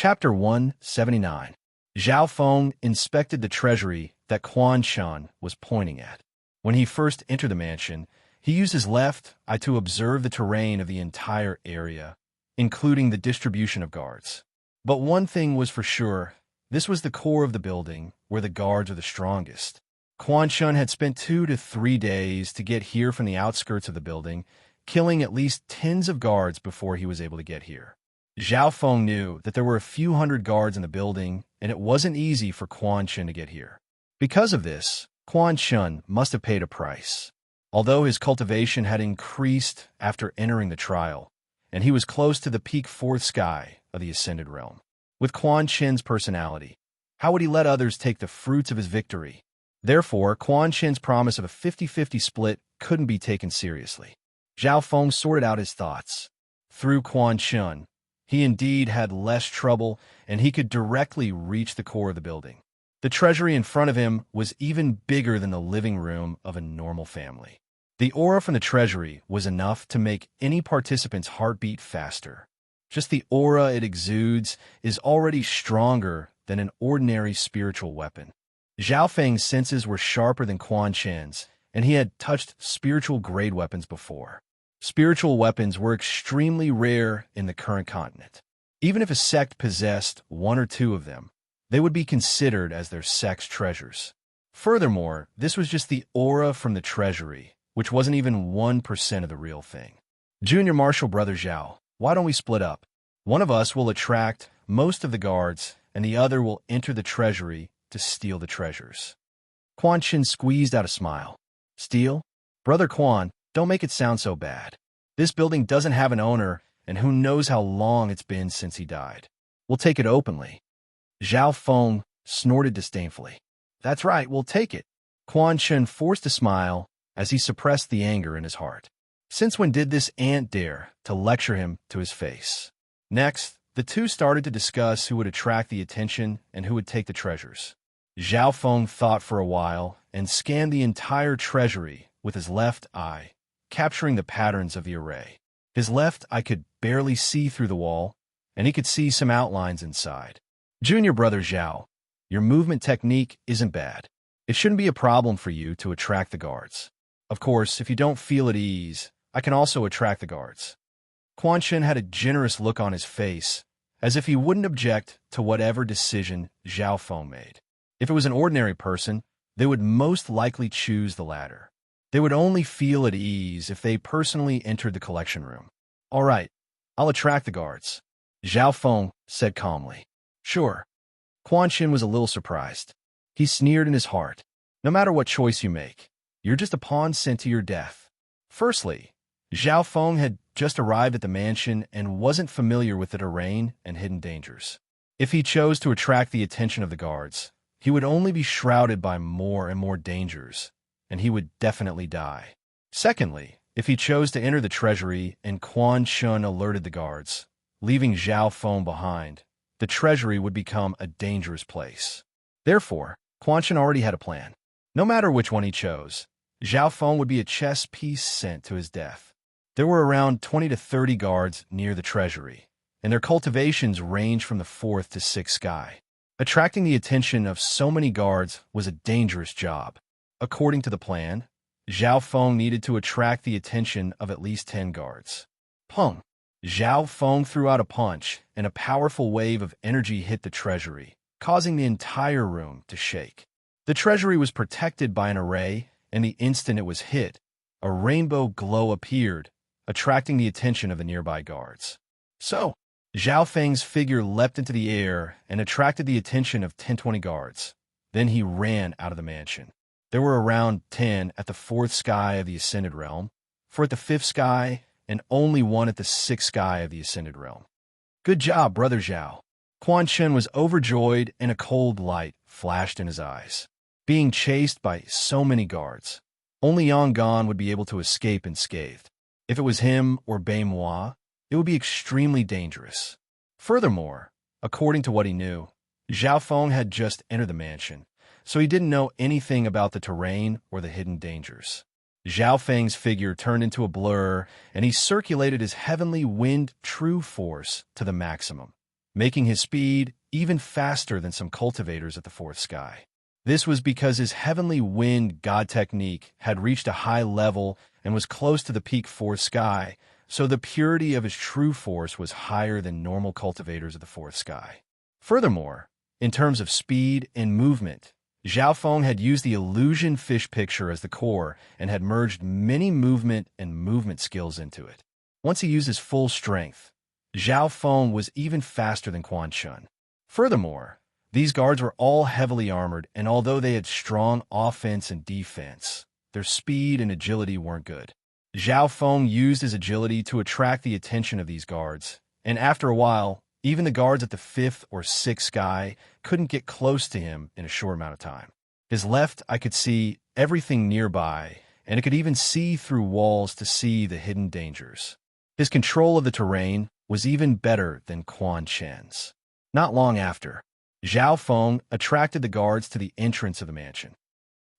Chapter 179. Zhao Feng inspected the treasury that Quan Shan was pointing at. When he first entered the mansion, he used his left eye to observe the terrain of the entire area, including the distribution of guards. But one thing was for sure, this was the core of the building, where the guards are the strongest. Quan Shan had spent 2 to 3 days to get here from the outskirts of the building, killing at least tens of guards before he was able to get here. Zhao Feng knew that there were a few hundred guards in the building, and it wasn't easy for Quan Shan to get here. Because of this, Quan Shan must have paid a price. Although his cultivation had increased after entering the trial, and he was close to the peak fourth sky of the Ascended Realm. With Quan Shan's personality, how would he let others take the fruits of his victory? Therefore, Quan Shan's promise of a 50-50 split couldn't be taken seriously. Zhao Feng sorted out his thoughts. Through Quan Shan, he indeed had less trouble, and he could directly reach the core of the building. The treasury in front of him was even bigger than the living room of a normal family. The aura from the treasury was enough to make any participant's heart beat faster. Just the aura it exudes is already stronger than an ordinary spiritual weapon. Zhao Feng's senses were sharper than Quan Shan's, and he had touched spiritual-grade weapons before. Spiritual weapons were extremely rare in the current continent. Even if a sect possessed 1 or 2 of them, they would be considered as their sect's treasures. Furthermore, this was just the aura from the treasury, which wasn't even 1% of the real thing. Junior Marshal Brother Zhao, why don't we split up? One of us will attract most of the guards, and the other will enter the treasury to steal the treasures. Quan Shan squeezed out a smile. Steal? Brother Quan, don't make it sound so bad. This building doesn't have an owner, and who knows how long it's been since he died. We'll take it openly. Zhao Feng snorted disdainfully. That's right, we'll take it. Quan Shan forced a smile as he suppressed the anger in his heart. Since when did this ant dare to lecture him to his face? Next, the two started to discuss who would attract the attention and who would take the treasures. Zhao Feng thought for a while and scanned the entire treasury with his left eye, capturing the patterns of the array. His left eye could barely see through the wall, and he could see some outlines inside. Junior Brother Zhao, your movement technique isn't bad. It shouldn't be a problem for you to attract the guards. Of course, if you don't feel at ease, I can also attract the guards. Quan Shan had a generous look on his face, as if he wouldn't object to whatever decision Zhao Feng made. If it was an ordinary person, they would most likely choose the latter. They would only feel at ease if they personally entered the collection room. All right, I'll attract the guards, Zhao Feng said calmly. Sure. Quan Shan was a little surprised. He sneered in his heart. No matter what choice you make, you're just a pawn sent to your death. Firstly, Zhao Feng had just arrived at the mansion and wasn't familiar with the terrain and hidden dangers. If he chose to attract the attention of the guards, he would only be shrouded by more and more dangers, and he would definitely die. Secondly, if he chose to enter the treasury and Quan Shan alerted the guards, leaving Zhao Feng behind, the treasury would become a dangerous place. Therefore, Quan Shan already had a plan. No matter which one he chose, Zhao Feng would be a chess piece sent to his death. There were around 20 to 30 guards near the treasury, and their cultivations ranged from the 4th to 6th sky. Attracting the attention of so many guards was a dangerous job. According to the plan, Zhao Feng needed to attract the attention of at least 10 guards. Pung! Zhao Feng threw out a punch, and a powerful wave of energy hit the treasury, causing the entire room to shake. The treasury was protected by an array, and the instant it was hit, a rainbow glow appeared, attracting the attention of the nearby guards. So, Zhao Feng's figure leapt into the air and attracted the attention of 10-20 guards. Then he ran out of the mansion. There were around 10 at the 4th sky of the Ascended Realm, 4 at the 5th sky, and only 1 at the 6th sky of the Ascended Realm. Good job, Brother Zhao. Quan Shan was overjoyed, and a cold light flashed in his eyes. Being chased by so many guards, only Yangon would be able to escape unscathed. If it was him or Beimois, it would be extremely dangerous. Furthermore, according to what he knew, Zhao Feng had just entered the mansion, so he didn't know anything about the terrain or the hidden dangers. Zhao Feng's figure turned into a blur, and he circulated his heavenly wind true force to the maximum. making his speed even faster than some cultivators at the fourth sky. This was because his heavenly wind god technique had reached a high level and was close to the peak fourth sky, so the purity of his true force was higher than normal cultivators of the fourth sky. Furthermore, in terms of speed and movement, Zhao Feng had used the illusion fish picture as the core and had merged many movement and movement skills into it. Once he used his full strength, Zhao Feng was even faster than Quan Chun. Furthermore, these guards were all heavily armored, and although they had strong offense and defense, their speed and agility weren't good. Zhao Feng used his agility to attract the attention of these guards, and after a while, even the guards at the fifth or sixth sky couldn't get close to him in a short amount of time. His left eye could see everything nearby, and it could even see through walls to see the hidden dangers. His control of the terrain was even better than Quan Chen's. Not long after, Zhao Feng attracted the guards to the entrance of the mansion.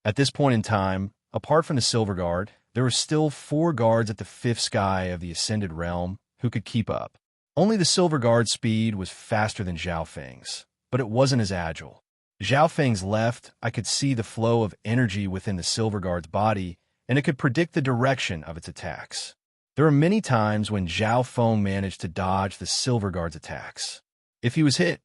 At this point in time, apart from the Silver Guard, there were still 4 guards at the fifth sky of the Ascended Realm who could keep up. Only the Silver Guard's speed was faster than Zhao Feng's, but it wasn't as agile. Zhao Feng's left, I could see the flow of energy within the Silver Guard's body, and it could predict the direction of its attacks. There were many times when Zhao Feng managed to dodge the Silver Guard's attacks. If he was hit,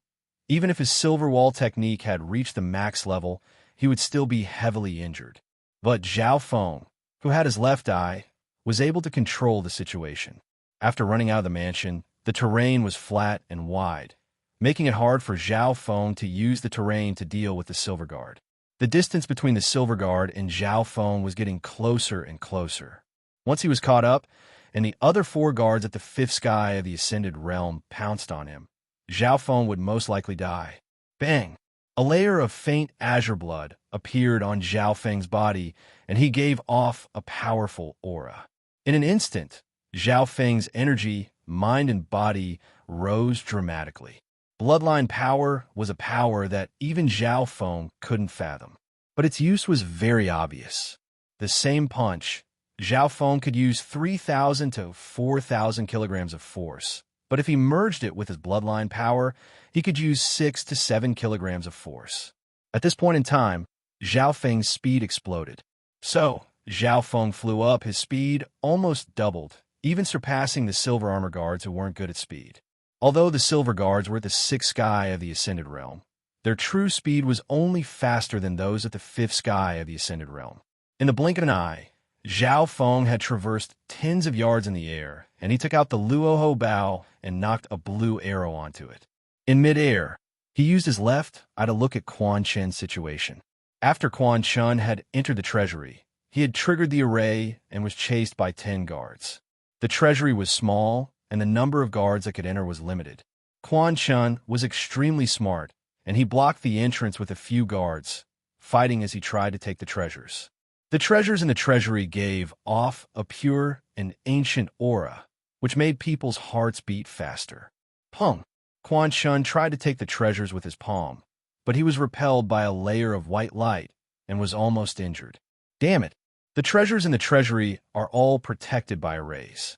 even if his Silver Wall technique had reached the max level, he would still be heavily injured. But Zhao Feng, who had his left eye, was able to control the situation. After running out of the mansion, the terrain was flat and wide, making it hard for Zhao Feng to use the terrain to deal with the Silver Guard. The distance between the Silver Guard and Zhao Feng was getting closer and closer. Once he was caught up, and the other 4 guards at the fifth sky of the Ascended Realm pounced on him, Zhao Feng would most likely die. Bang! A layer of faint azure blood appeared on Zhao Feng's body, and he gave off a powerful aura. In an instant, Zhao Feng's energy, mind, and body rose dramatically. Bloodline power was a power that even Zhao Feng couldn't fathom, but its use was very obvious. The same punch, Zhao Feng could use 3,000 to 4,000 kilograms of force, but if he merged it with his bloodline power, he could use 6 to 7 kilograms of force. At this point in time, Zhao Feng's speed exploded. So, Zhao Feng flew up, his speed almost doubled, even surpassing the Silver Armor Guards who weren't good at speed. Although the Silver Guards were at the sixth sky of the Ascended Realm, their true speed was only faster than those at the fifth sky of the Ascended Realm. In the blink of an eye, Zhao Feng had traversed tens of yards in the air, and he took out the Luoho bow and knocked a blue arrow onto it. In midair, he used his left eye to look at Quan Chen's situation. After Quan Chen had entered the treasury, he had triggered the array and was chased by 10 guards. The treasury was small, and the number of guards that could enter was limited. Quan Chen was extremely smart, and he blocked the entrance with a few guards, fighting as he tried to take the treasures. The treasures in the treasury gave off a pure and ancient aura, which made people's hearts beat faster. Pung! Quan Chen tried to take the treasures with his palm, but he was repelled by a layer of white light and was almost injured. Damn it! The treasures in the treasury are all protected by arrays.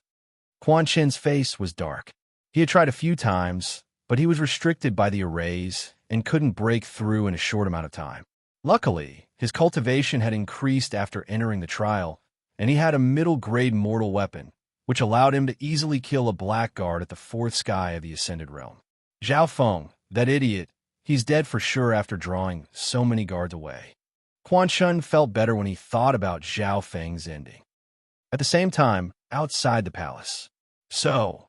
Quan Chen's face was dark. He had tried a few times, but he was restricted by the arrays and couldn't break through in a short amount of time. Luckily, his cultivation had increased after entering the trial, and he had a middle-grade mortal weapon, which allowed him to easily kill a blackguard at the fourth sky of the Ascended Realm. Zhao Feng, that idiot, he's dead for sure after drawing so many guards away. Quan Chen felt better when he thought about Zhao Feng's ending. At the same time, outside the palace. So,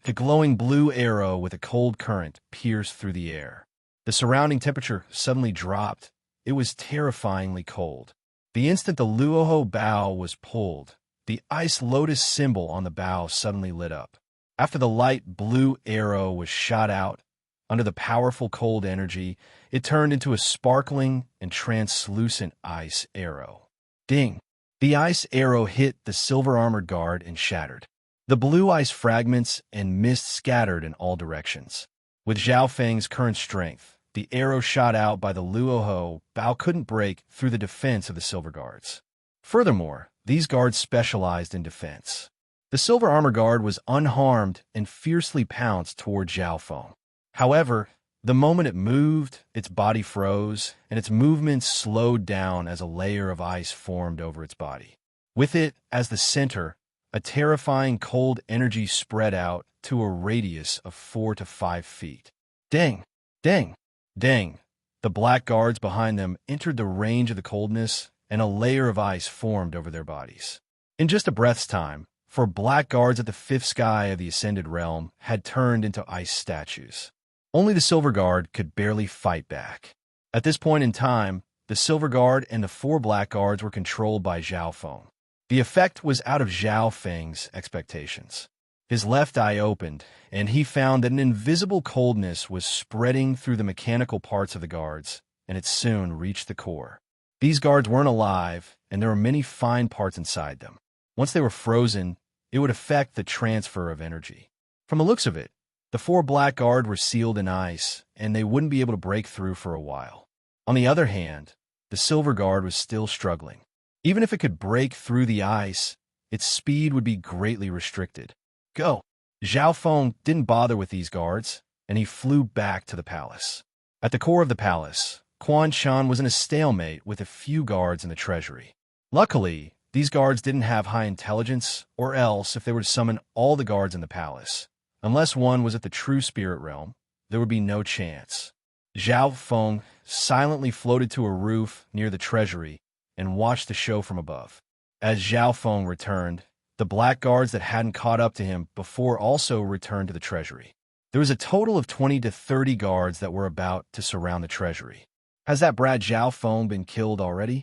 the glowing blue arrow with a cold current pierced through the air. The surrounding temperature suddenly dropped. It was terrifyingly cold. The instant the Luoho bow was pulled, the ice lotus symbol on the bow suddenly lit up. After the light blue arrow was shot out, under the powerful cold energy, it turned into a sparkling and translucent ice arrow. Ding! The ice arrow hit the silver-armored guard and shattered. The blue ice fragments and mist scattered in all directions. With Zhao Feng's current strength, the arrow shot out by the Luoho bow couldn't break through the defense of the Silver Guards. Furthermore, these guards specialized in defense. The Silver Armor Guard was unharmed and fiercely pounced toward Zhao Feng. However, the moment it moved, its body froze, and its movements slowed down as a layer of ice formed over its body. With it as the center, a terrifying cold energy spread out to a radius of 4 to 5 feet. Ding! Ding! Ding! The black guards behind them entered the range of the coldness, and a layer of ice formed over their bodies. In just a breath's time, 4 black guards at the 5th sky of the Ascended Realm had turned into ice statues. Only the Silver Guard could barely fight back. At this point in time, the Silver Guard and the 4 black guards were controlled by Zhao Feng. The effect was out of Zhao Feng's expectations. His left eye opened, and he found that an invisible coldness was spreading through the mechanical parts of the guards, and it soon reached the core. These guards weren't alive, and there were many fine parts inside them. Once they were frozen, it would affect the transfer of energy. From the looks of it, the 4 black guard were sealed in ice, and they wouldn't be able to break through for a while. On the other hand, the Silver Guard was still struggling. Even if it could break through the ice, its speed would be greatly restricted. Go! Zhao Feng didn't bother with these guards, and he flew back to the palace. At the core of the palace, Quan Shan was in a stalemate with a few guards in the treasury. Luckily, these guards didn't have high intelligence, or else if they were to summon all the guards in the palace, unless one was at the true spirit realm, there would be no chance. Zhao Feng silently floated to a roof near the treasury and watched the show from above. As Zhao Feng returned, the black guards that hadn't caught up to him before also returned to the treasury. There was a total of 20 to 30 guards that were about to surround the treasury. Has that brat Zhao Feng been killed already?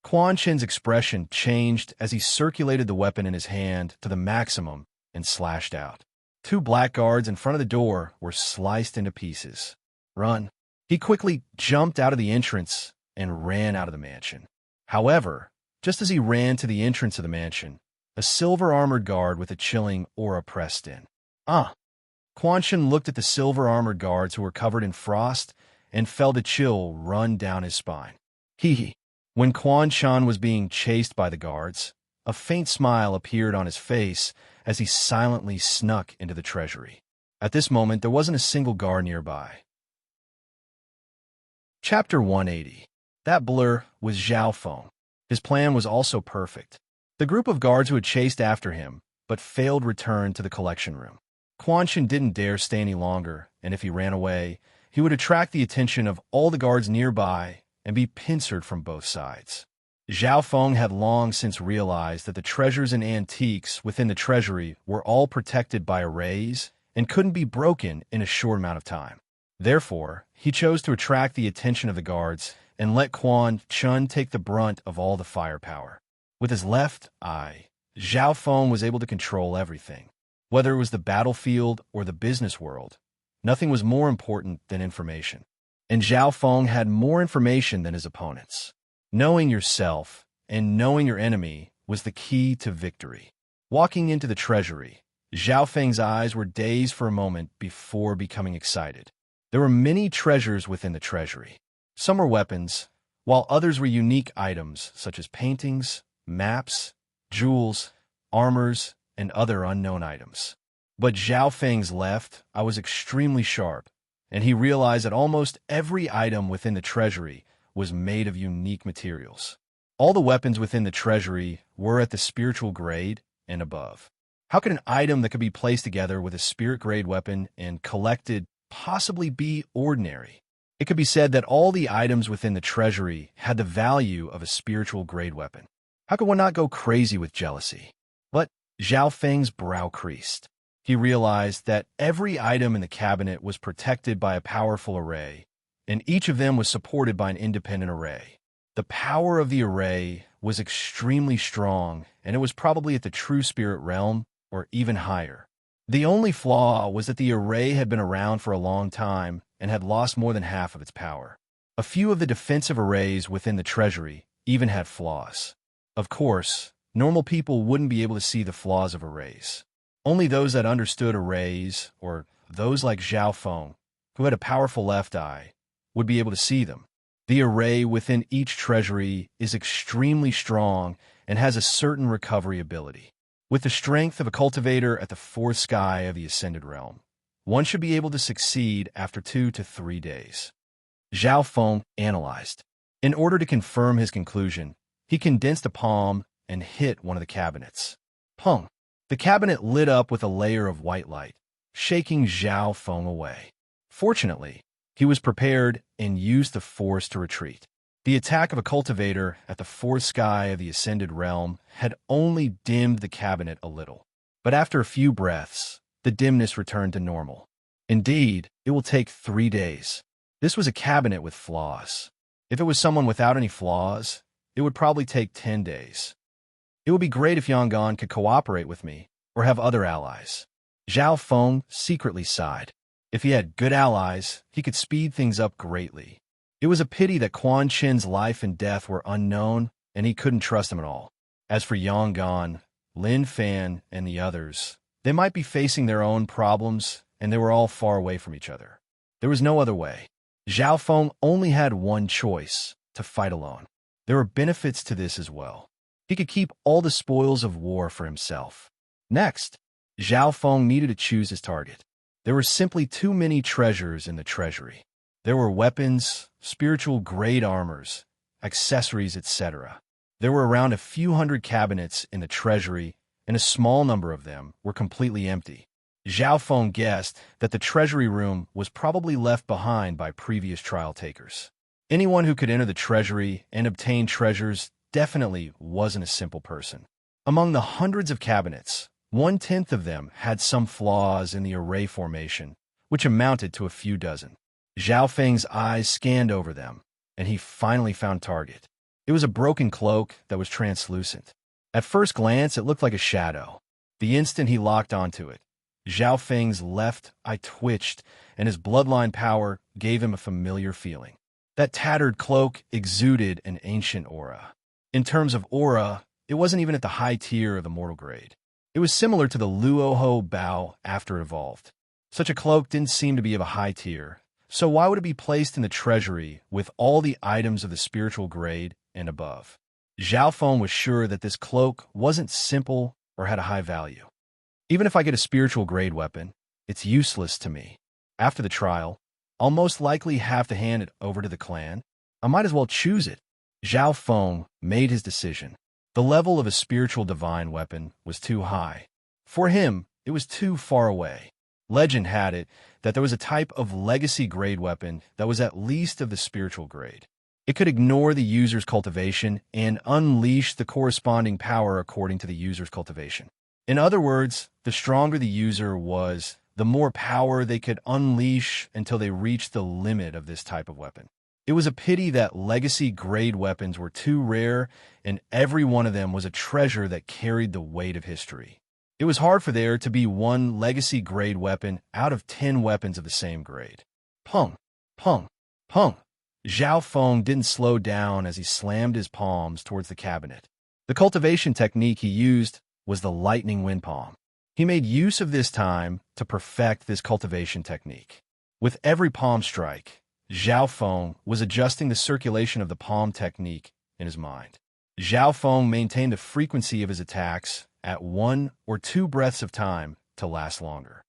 Quan Shan's expression changed as he circulated the weapon in his hand to the maximum and slashed out. 2 black guards in front of the door were sliced into pieces. Run! He quickly jumped out of the entrance and ran out of the mansion. However, just as he ran to the entrance of the mansion, a silver-armored guard with a chilling aura pressed in. Quan Shan looked at the silver-armored guards who were covered in frost and felt a chill run down his spine. Hee. When Quan Shan was being chased by the guards, a faint smile appeared on his face as he silently snuck into the treasury. At this moment, there wasn't a single guard nearby. Chapter 180. That blur was Zhao Feng. His plan was also perfect. The group of guards who had chased after him, but failed returned to the collection room. Quan Shan didn't dare stay any longer, and if he ran away, he would attract the attention of all the guards nearby and be pincered from both sides. Zhao Feng had long since realized that the treasures and antiques within the treasury were all protected by arrays and couldn't be broken in a short amount of time. Therefore, he chose to attract the attention of the guards and let Quan Shan take the brunt of all the firepower. With his left eye, Zhao Feng was able to control everything. Whether it was the battlefield or the business world, nothing was more important than information. And Zhao Feng had more information than his opponents. Knowing yourself and knowing your enemy was the key to victory. Walking into the treasury, Zhao Feng's eyes were dazed for a moment before becoming excited. There were many treasures within the treasury. Some were weapons, while others were unique items such as paintings, maps, jewels, armors, and other unknown items. But Zhao Feng's left eye was extremely sharp, and he realized that almost every item within the treasury was made of unique materials. All the weapons within the treasury were at the spiritual grade and above. How could an item that could be placed together with a spirit grade weapon and collected possibly be ordinary? It could be said that all the items within the treasury had the value of a spiritual grade weapon. How could one not go crazy with jealousy? But Zhao Feng's brow creased. He realized that every item in the cabinet was protected by a powerful array, and each of them was supported by an independent array. The power of the array was extremely strong, and it was probably at the true spirit realm or even higher. The only flaw was that the array had been around for a long time and had lost more than half of its power. A few of the defensive arrays within the treasury even had flaws. Of course, normal people wouldn't be able to see the flaws of arrays. Only those that understood arrays, or those like Zhao Feng, who had a powerful left eye, would be able to see them. The array within each treasury is extremely strong and has a certain recovery ability. With the strength of a cultivator at the 4th sky of the Ascended Realm, One should be able to succeed after 2 to 3 days. Zhao Feng analyzed. In order to confirm his conclusion, he condensed a palm and hit one of the cabinets. Pung! The cabinet lit up with a layer of white light, shaking Zhao Feng away. Fortunately, he was prepared and used the force to retreat. The attack of a cultivator at the fourth sky of the ascended realm had only dimmed the cabinet a little. But after a few breaths, the dimness returned to normal. Indeed, it will take 3 days. This was a cabinet with flaws. If it was someone without any flaws, it would probably take 10 days. It would be great if Yangon could cooperate with me or have other allies. Zhao Feng secretly sighed. If he had good allies, he could speed things up greatly. It was a pity that Quan Chen's life and death were unknown, and he couldn't trust him at all. As for Yangon, Lin Fan, and the others, they might be facing their own problems, and they were all far away from each other. There was no other way. Zhao Feng only had one choice: to fight alone. There were benefits to this as well. He could keep all the spoils of war for himself. Next, Zhao Feng needed to choose his target. There were simply too many treasures in the treasury. There were weapons, spiritual grade armors, accessories, etc. There were around a few hundred cabinets in the treasury, and a small number of them were completely empty. Zhao Feng guessed that the treasury room was probably left behind by previous trial takers. Anyone who could enter the treasury and obtain treasures definitely wasn't a simple person. Among the hundreds of cabinets, 1/10 of them had some flaws in the array formation, which amounted to a few dozen. Zhao Feng's eyes scanned over them, and he finally found target. It was a broken cloak that was translucent. At first glance, it looked like a shadow. The instant he locked onto it, Zhao Feng's left eye twitched, and his bloodline power gave him a familiar feeling. That tattered cloak exuded an ancient aura. In terms of aura, it wasn't even at the high tier of the mortal grade. It was similar to the Luoho Bao after it evolved. Such a cloak didn't seem to be of a high tier, so why would it be placed in the treasury with all the items of the spiritual grade and above? Zhao Feng was sure that this cloak wasn't simple or had a high value. Even if I get a spiritual grade weapon, it's useless to me. After the trial, I'll most likely have to hand it over to the clan. I might as well choose it. Zhao Feng made his decision. The level of a spiritual divine weapon was too high. For him, it was too far away. Legend had it that there was a type of legacy grade weapon that was at least of the spiritual grade. It could ignore the user's cultivation and unleash the corresponding power according to the user's cultivation. In other words, the stronger the user was, the more power they could unleash until they reached the limit of this type of weapon. It was a pity that legacy grade weapons were too rare, and every one of them was a treasure that carried the weight of history. It was hard for there to be one legacy grade weapon out of 10 weapons of the same grade. Pung, pung, pung. Zhao Feng didn't slow down as he slammed his palms towards the cabinet. The cultivation technique he used was the lightning wind palm. He made use of this time to perfect this cultivation technique. With every palm strike, Zhao Feng was adjusting the circulation of the palm technique in his mind. Zhao Feng maintained the frequency of his attacks at 1 or 2 breaths of time to last longer.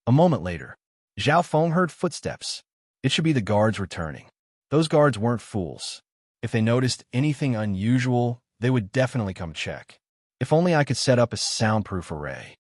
A moment later, Zhao Feng heard footsteps. It should be the guards returning. Those guards weren't fools. If they noticed anything unusual, they would definitely come check. If only I could set up a soundproof array.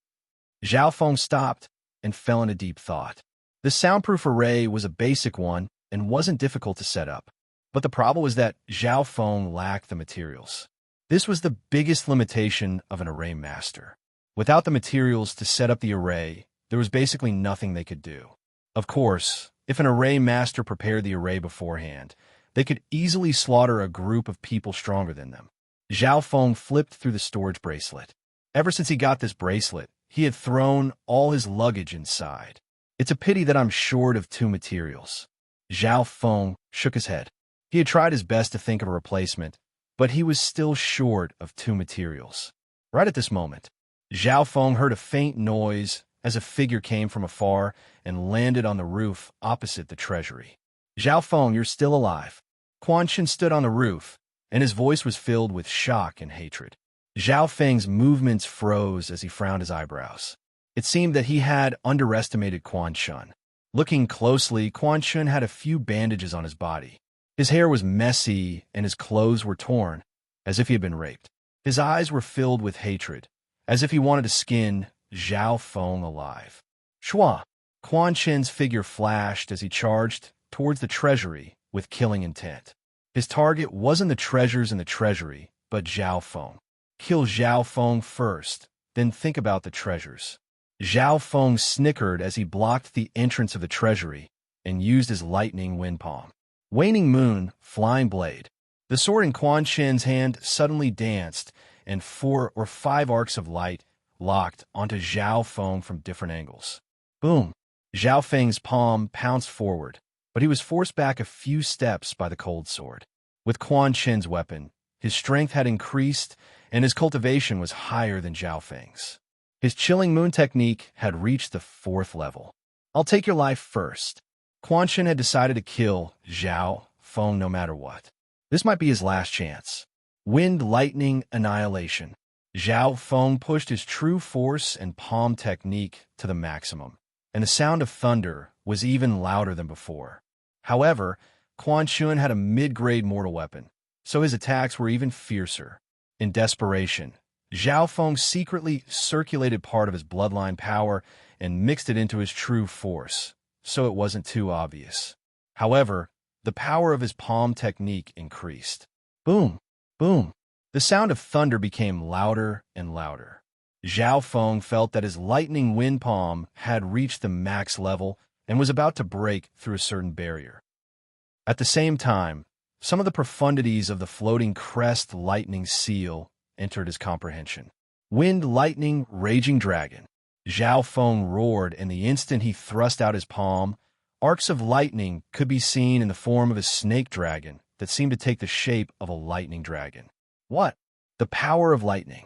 Zhao Feng stopped and fell into deep thought. The soundproof array was a basic one and wasn't difficult to set up. But the problem was that Zhao Feng lacked the materials. This was the biggest limitation of an array master. Without the materials to set up the array, there was basically nothing they could do. Of course, if an array master prepared the array beforehand, they could easily slaughter a group of people stronger than them. Zhao Feng flipped through the storage bracelet. Ever since he got this bracelet, he had thrown all his luggage inside. It's a pity that I'm short of 2 materials. Zhao Feng shook his head. He had tried his best to think of a replacement, but he was still short of 2 materials. Right at this moment, Zhao Feng heard a faint noise as a figure came from afar and landed on the roof opposite the treasury. Zhao Feng, you're still alive. Quan Chen stood on the roof, and his voice was filled with shock and hatred. Zhao Feng's movements froze as he frowned his eyebrows. It seemed that he had underestimated Quan Shun. Looking closely, Quan Shun had a few bandages on his body. His hair was messy and his clothes were torn, as if he had been raped. His eyes were filled with hatred, as if he wanted to skin Zhao Feng alive. Shua! Quan Shin's figure flashed as he charged towards the treasury with killing intent. His target wasn't the treasures in the treasury, but Zhao Feng. Kill Zhao Feng first, then think about the treasures. Zhao Feng snickered as he blocked the entrance of the treasury and used his lightning wind palm. Waning moon, flying blade. The sword in Quan Shin's hand suddenly danced, and 4 or 5 arcs of light locked onto Zhao Feng from different angles. Boom! Zhao Feng's palm pounced forward, but he was forced back a few steps by the cold sword. With Quan Shin's weapon, his strength had increased, and his cultivation was higher than Zhao Feng's. His chilling moon technique had reached the 4th level. I'll take your life first. Quan Shin had decided to kill Zhao Feng no matter what. This might be his last chance. Wind lightning annihilation. Zhao Feng pushed his true force and palm technique to the maximum, and the sound of thunder was even louder than before. However, Quan Shun had a mid-grade mortal weapon, so his attacks were even fiercer. In desperation, Zhao Feng secretly circulated part of his bloodline power and mixed it into his true force, so it wasn't too obvious. However, the power of his palm technique increased. Boom! Boom! The sound of thunder became louder and louder. Zhao Feng felt that his lightning wind palm had reached the max level and was about to break through a certain barrier. At the same time, some of the profundities of the floating crest lightning seal entered his comprehension. Wind lightning raging dragon. Zhao Feng roared, and the instant he thrust out his palm, arcs of lightning could be seen in the form of a snake dragon that seemed to take the shape of a lightning dragon. What? The power of lightning.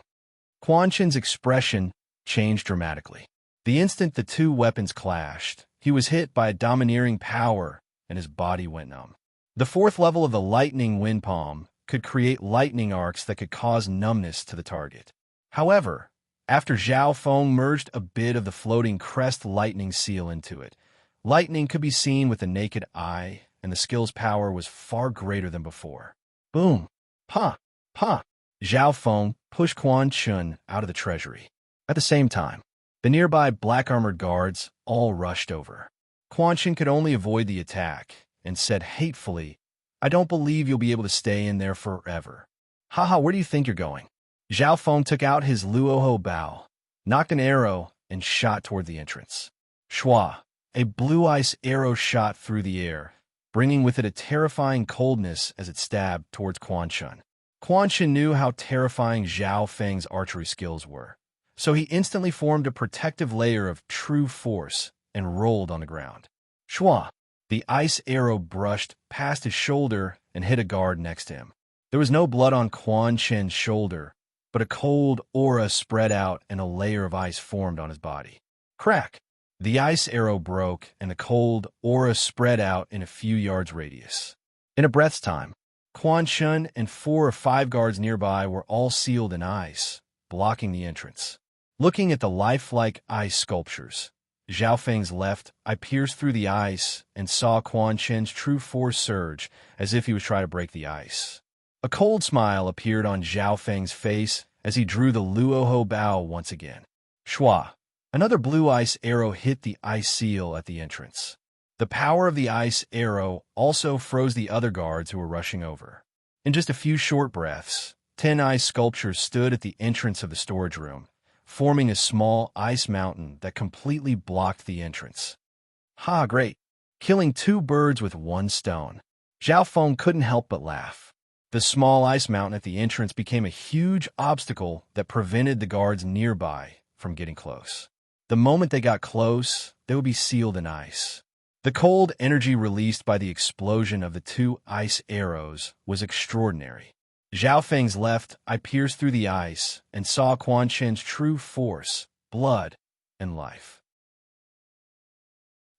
Quan Shin's expression changed dramatically. The instant the two weapons clashed, he was hit by a domineering power, and his body went numb. The 4th level of the lightning wind palm could create lightning arcs that could cause numbness to the target. However, after Zhao Feng merged a bit of the floating crest lightning seal into it, lightning could be seen with the naked eye, and the skill's power was far greater than before. Boom! Pa! Pa! Zhao Feng pushed Quan Shun out of the treasury. At the same time, the nearby black-armored guards all rushed over. Quan Shun could only avoid the attack, and said hatefully, "I don't believe you'll be able to stay in there forever. Haha, where do you think you're going?" Zhao Feng took out his luoho bow, knocked an arrow, and shot toward the entrance. Shua! A blue ice arrow shot through the air, bringing with it a terrifying coldness as it stabbed towards Quan Shun. Quan Shun knew how terrifying Zhao Feng's archery skills were, so he instantly formed a protective layer of true force and rolled on the ground. Shua! The ice arrow brushed past his shoulder and hit a guard next to him. There was no blood on Quan Shin's shoulder, but a cold aura spread out and a layer of ice formed on his body. Crack! The ice arrow broke and the cold aura spread out in a few yards radius. In a breath's time, Quan Shun and 4 or 5 guards nearby were all sealed in ice, blocking the entrance. Looking at the lifelike ice sculptures, Zhao Feng's left eye pierced through the ice and saw Quan Shin's true force surge as if he was trying to break the ice. A cold smile appeared on Zhao Feng's face as he drew the luoho bow once again. Shua! Another blue ice arrow hit the ice seal at the entrance. The power of the ice arrow also froze the other guards who were rushing over. In just a few short breaths, 10 ice sculptures stood at the entrance of the storage room, forming a small ice mountain that completely blocked the entrance. Ha, great! Killing 2 birds with 1 stone. Zhao Feng couldn't help but laugh. The small ice mountain at the entrance became a huge obstacle that prevented the guards nearby from getting close. The moment they got close, they would be sealed in ice. The cold energy released by the explosion of the 2 ice arrows was extraordinary. Zhao Feng's left eye pierced through the ice and saw Quan Shin's true force, blood, and life.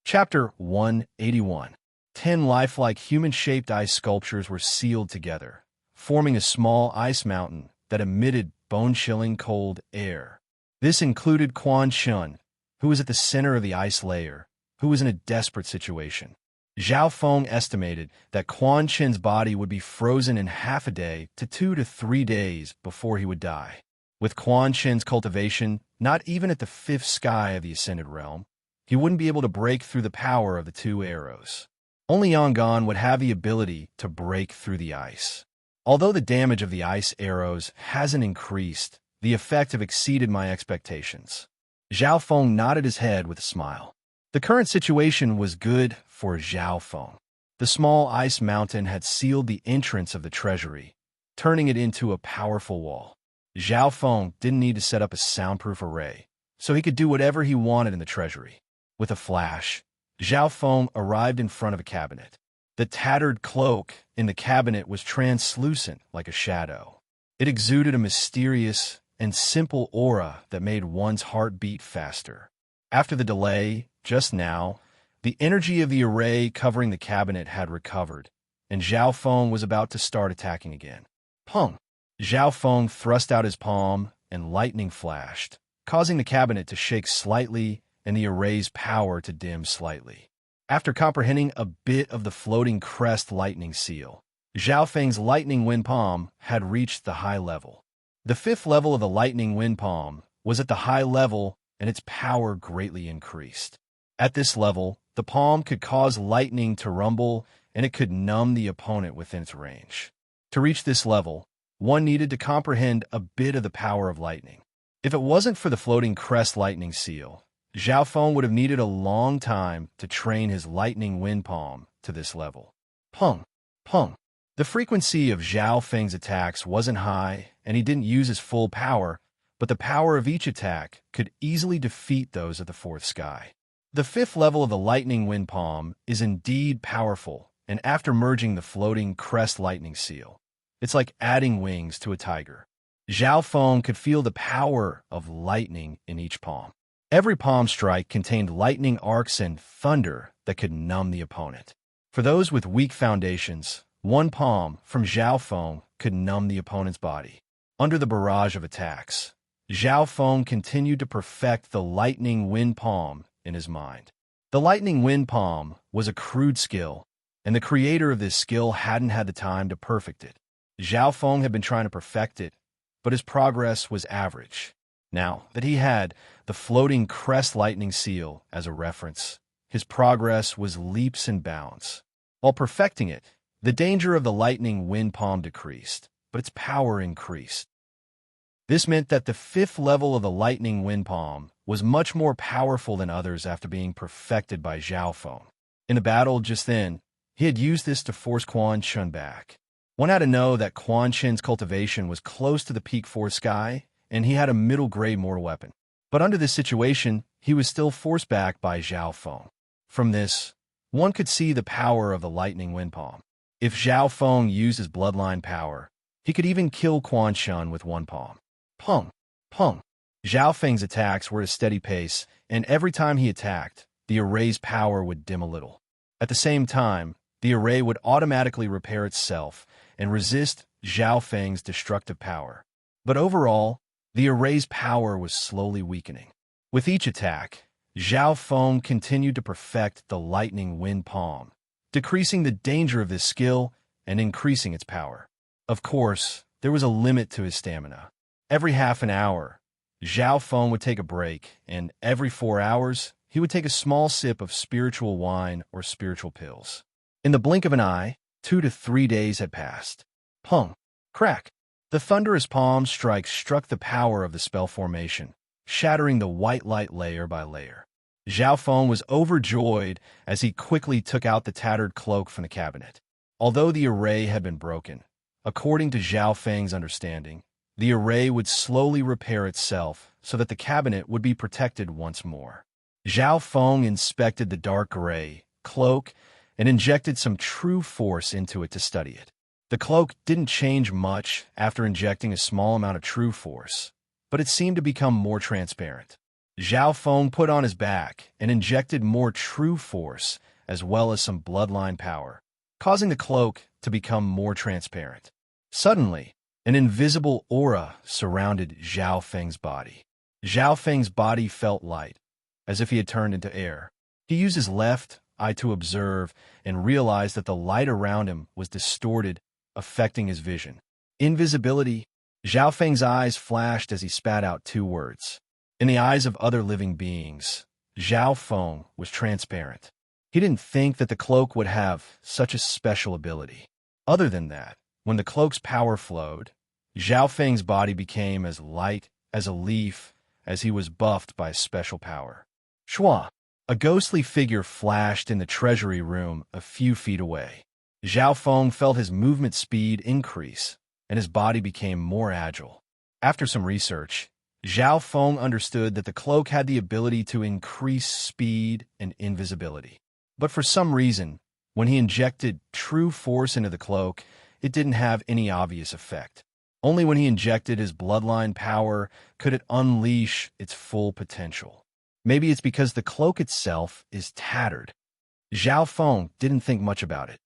Chapter 181. 10 lifelike human-shaped ice sculptures were sealed together, forming a small ice mountain that emitted bone-chilling cold air. This included Quan Shun, who was at the center of the ice layer, who was in a desperate situation. Zhao Feng estimated that Quan Chen's body would be frozen in half a day to 2 to 3 days before he would die. With Quan Chen's cultivation, not even at the fifth sky of the Ascended Realm, he wouldn't be able to break through the power of the two arrows. Only Yangon would have the ability to break through the ice. Although the damage of the ice arrows hasn't increased, the effect have exceeded my expectations. Zhao Feng nodded his head with a smile. The current situation was good for Zhao Feng. The small ice mountain had sealed the entrance of the treasury, turning it into a powerful wall. Zhao Feng didn't need to set up a soundproof array, so he could do whatever he wanted in the treasury. With a flash, Zhao Feng arrived in front of a cabinet. The tattered cloak in the cabinet was translucent like a shadow. It exuded a mysterious and simple aura that made one's heart beat faster. After the delay, just now, the energy of the array covering the cabinet had recovered, and Zhao Feng was about to start attacking again. Pung! Zhao Feng thrust out his palm, and lightning flashed, causing the cabinet to shake slightly and the array's power to dim slightly. After comprehending a bit of the floating crest lightning seal, Zhao Feng's lightning wind palm had reached the high level. The fifth level of the lightning wind palm was at the high level, and its power greatly increased. At this level, the palm could cause lightning to rumble, and it could numb the opponent within its range. To reach this level, one needed to comprehend a bit of the power of lightning. If it wasn't for the floating crest lightning seal, Zhao Feng would have needed a long time to train his lightning wind palm to this level. Pung! Pung! The frequency of Zhao Feng's attacks wasn't high, and he didn't use his full power, but the power of each attack could easily defeat those of the fourth sky. The fifth level of the lightning wind palm is indeed powerful, and after merging the floating crest lightning seal, it's like adding wings to a tiger. Zhao Feng could feel the power of lightning in each palm. Every palm strike contained lightning arcs and thunder that could numb the opponent. For those with weak foundations, one palm from Zhao Feng could numb the opponent's body. Under the barrage of attacks, Zhao Feng continued to perfect the lightning wind palm in his mind. The lightning wind palm was a crude skill, and the creator of this skill hadn't had the time to perfect it. Zhao Feng had been trying to perfect it, but his progress was average. Now that he had the floating crest lightning seal as a reference, his progress was leaps and bounds. While perfecting it, the danger of the lightning wind palm decreased, but its power increased. This meant that the fifth level of the lightning wind palm was much more powerful than others after being perfected by Zhao Feng. In the battle just then, he had used this to force Quan Chen back. One had to know that Quan Chen's cultivation was close to the peak fourth sky, and he had a middle-grade mortal weapon. But under this situation, he was still forced back by Zhao Feng. From this, one could see the power of the lightning wind palm. If Zhao Feng used his bloodline power, he could even kill Quan Chen with one palm. Pung! Pung! Zhao Feng's attacks were at a steady pace, and every time he attacked, the array's power would dim a little. At the same time, the array would automatically repair itself and resist Zhao Feng's destructive power. But overall, the array's power was slowly weakening. With each attack, Zhao Feng continued to perfect the lightning wind palm, decreasing the danger of this skill and increasing its power. Of course, there was a limit to his stamina. Every half an hour, Zhao Feng would take a break, and every 4 hours, he would take a small sip of spiritual wine or spiritual pills. In the blink of an eye, 2 to 3 days had passed. Pung! Crack! The thunderous palm strikes struck the power of the spell formation, shattering the white light layer by layer. Zhao Feng was overjoyed as he quickly took out the tattered cloak from the cabinet. Although the array had been broken, according to Zhao Feng's understanding, the array would slowly repair itself so that the cabinet would be protected once more. Zhao Feng inspected the dark gray cloak and injected some true force into it to study it. The cloak didn't change much after injecting a small amount of true force, but it seemed to become more transparent. Zhao Feng put on his back and injected more true force as well as some bloodline power, causing the cloak to become more transparent. Suddenly, an invisible aura surrounded Zhao Feng's body. Zhao Feng's body felt light, as if he had turned into air. He used his left eye to observe and realized that the light around him was distorted, affecting his vision. Invisibility. Zhao Feng's eyes flashed as he spat out two words. In the eyes of other living beings, Zhao Feng was transparent. He didn't think that the cloak would have such a special ability. Other than that, when the cloak's power flowed, Zhao Feng's body became as light as a leaf as he was buffed by special power. Shua! A ghostly figure flashed in the treasury room a few feet away. Zhao Feng felt his movement speed increase, and his body became more agile. After some research, Zhao Feng understood that the cloak had the ability to increase speed and invisibility. But for some reason, when he injected true force into the cloak, it didn't have any obvious effect. Only when he injected his bloodline power could it unleash its full potential. Maybe it's because the cloak itself is tattered. Zhao Feng didn't think much about it.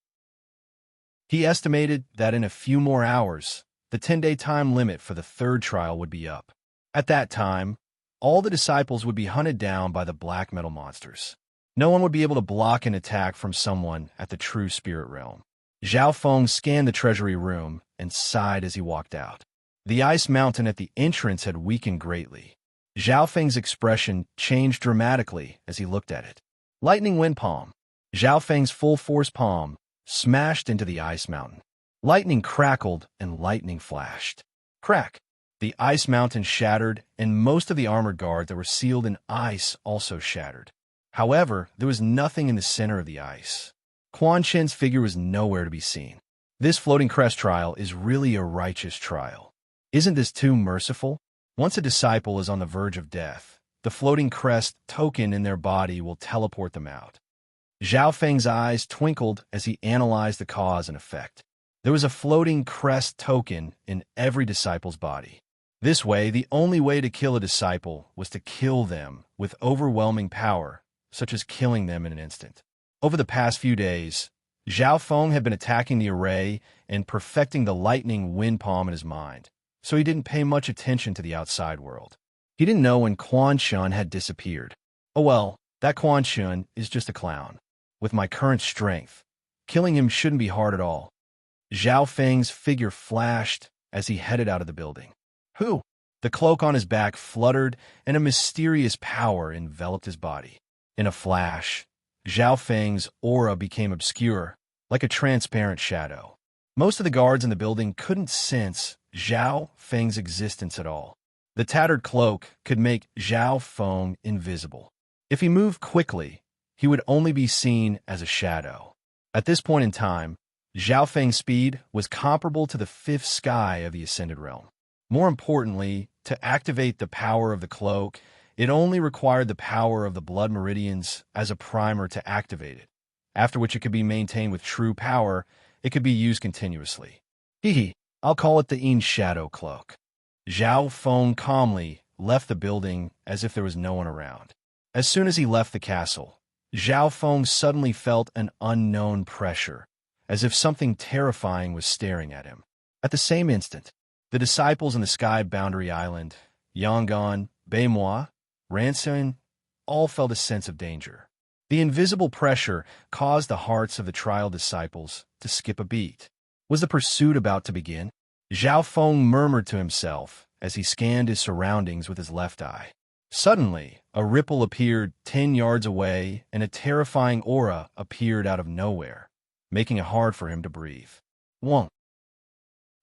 He estimated that in a few more hours, the 10-day time limit for the third trial would be up. At that time, all the disciples would be hunted down by the black metal monsters. No one would be able to block an attack from someone at the true spirit realm. Zhao Feng scanned the treasury room and sighed as he walked out. The ice mountain at the entrance had weakened greatly. Zhao Feng's expression changed dramatically as he looked at it. Lightning wind palm. Zhao Feng's full force palm smashed into the ice mountain. Lightning crackled and lightning flashed. Crack! The ice mountain shattered, and most of the armored guards that were sealed in ice also shattered. However, there was nothing in the center of the ice. Quan Chen's figure was nowhere to be seen. This floating crest trial is really a righteous trial. Isn't this too merciful? Once a disciple is on the verge of death, the floating crest token in their body will teleport them out. Zhao Feng's eyes twinkled as he analyzed the cause and effect. There was a floating crest token in every disciple's body. This way, the only way to kill a disciple was to kill them with overwhelming power, such as killing them in an instant. Over the past few days, Zhao Feng had been attacking the array and perfecting the lightning wind palm in his mind, so he didn't pay much attention to the outside world. He didn't know when Quan Shun had disappeared. Oh well, that Quan Shun is just a clown. With my current strength, killing him shouldn't be hard at all. Zhao Feng's figure flashed as he headed out of the building. Who? The cloak on his back fluttered, and a mysterious power enveloped his body. In a flash, Zhao Feng's aura became obscure, like a transparent shadow. Most of the guards in the building couldn't sense Zhao Feng's existence at all. The tattered cloak could make Zhao Feng invisible. If he moved quickly, he would only be seen as a shadow. At this point in time, Zhao Feng's speed was comparable to the fifth sky of the Ascended Realm. More importantly, to activate the power of the cloak, it only required the power of the blood meridians as a primer to activate it, after which it could be maintained with true power. It could be used continuously. I'll call it the Yin Shadow Cloak. Zhao Feng calmly left the building as if there was no one around. As soon as he left the castle, Zhao Feng suddenly felt an unknown pressure, as if something terrifying was staring at him. At the same instant, the disciples in the Sky Boundary Island, Yangon, Beimois, Ransun, all felt a sense of danger. The invisible pressure caused the hearts of the trial disciples to skip a beat. Was the pursuit about to begin? Zhao Feng murmured to himself as he scanned his surroundings with his left eye. Suddenly, a ripple appeared 10 yards away, and a terrifying aura appeared out of nowhere, making it hard for him to breathe. Wong.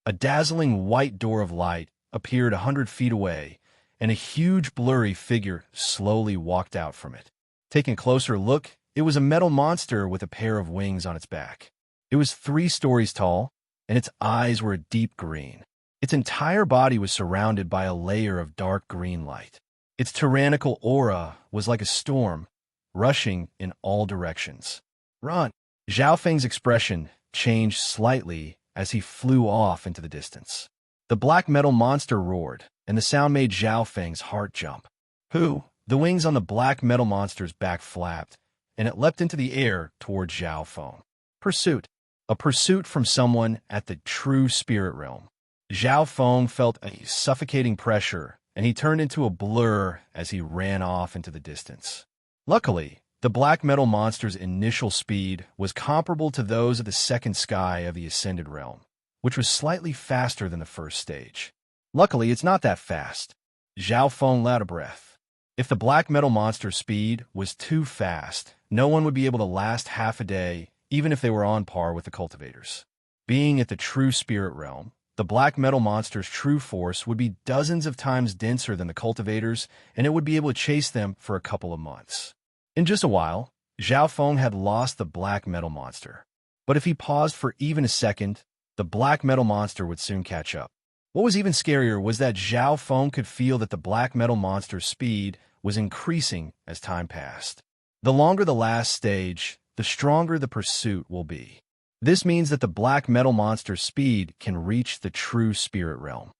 A dazzling white door of light appeared 100 feet away, and a huge blurry figure slowly walked out from it. Taking a closer look, it was a metal monster with a pair of wings on its back. It was 3 stories tall, and its eyes were a deep green. Its entire body was surrounded by a layer of dark green light. Its tyrannical aura was like a storm, rushing in all directions. Run! Zhao Feng's expression changed slightly as he flew off into the distance. The black metal monster roared, and the sound made Zhao Feng's heart jump. Who? The wings on the black metal monster's back flapped, and it leapt into the air toward Zhao Feng. Pursuit. A pursuit from someone at the true spirit realm. Zhao Feng felt a suffocating pressure and he turned into a blur as he ran off into the distance. Luckily, the black metal monster's initial speed was comparable to those of the second sky of the Ascended Realm, which was slightly faster than the first stage. Luckily, it's not that fast. Zhao Feng let out a breath. If the black metal monster's speed was too fast, no one would be able to last half a day, even if they were on par with the cultivators. Being at the true spirit realm, the black metal monster's true force would be dozens of times denser than the cultivators, and it would be able to chase them for a couple of months. In just a while, Zhao Feng had lost the black metal monster. But if he paused for even a second, the black metal monster would soon catch up. What was even scarier was that Zhao Feng could feel that the black metal monster's speed was increasing as time passed. The longer the last stage, the stronger the pursuit will be. This means that the black metal monster's speed can reach the true spirit realm.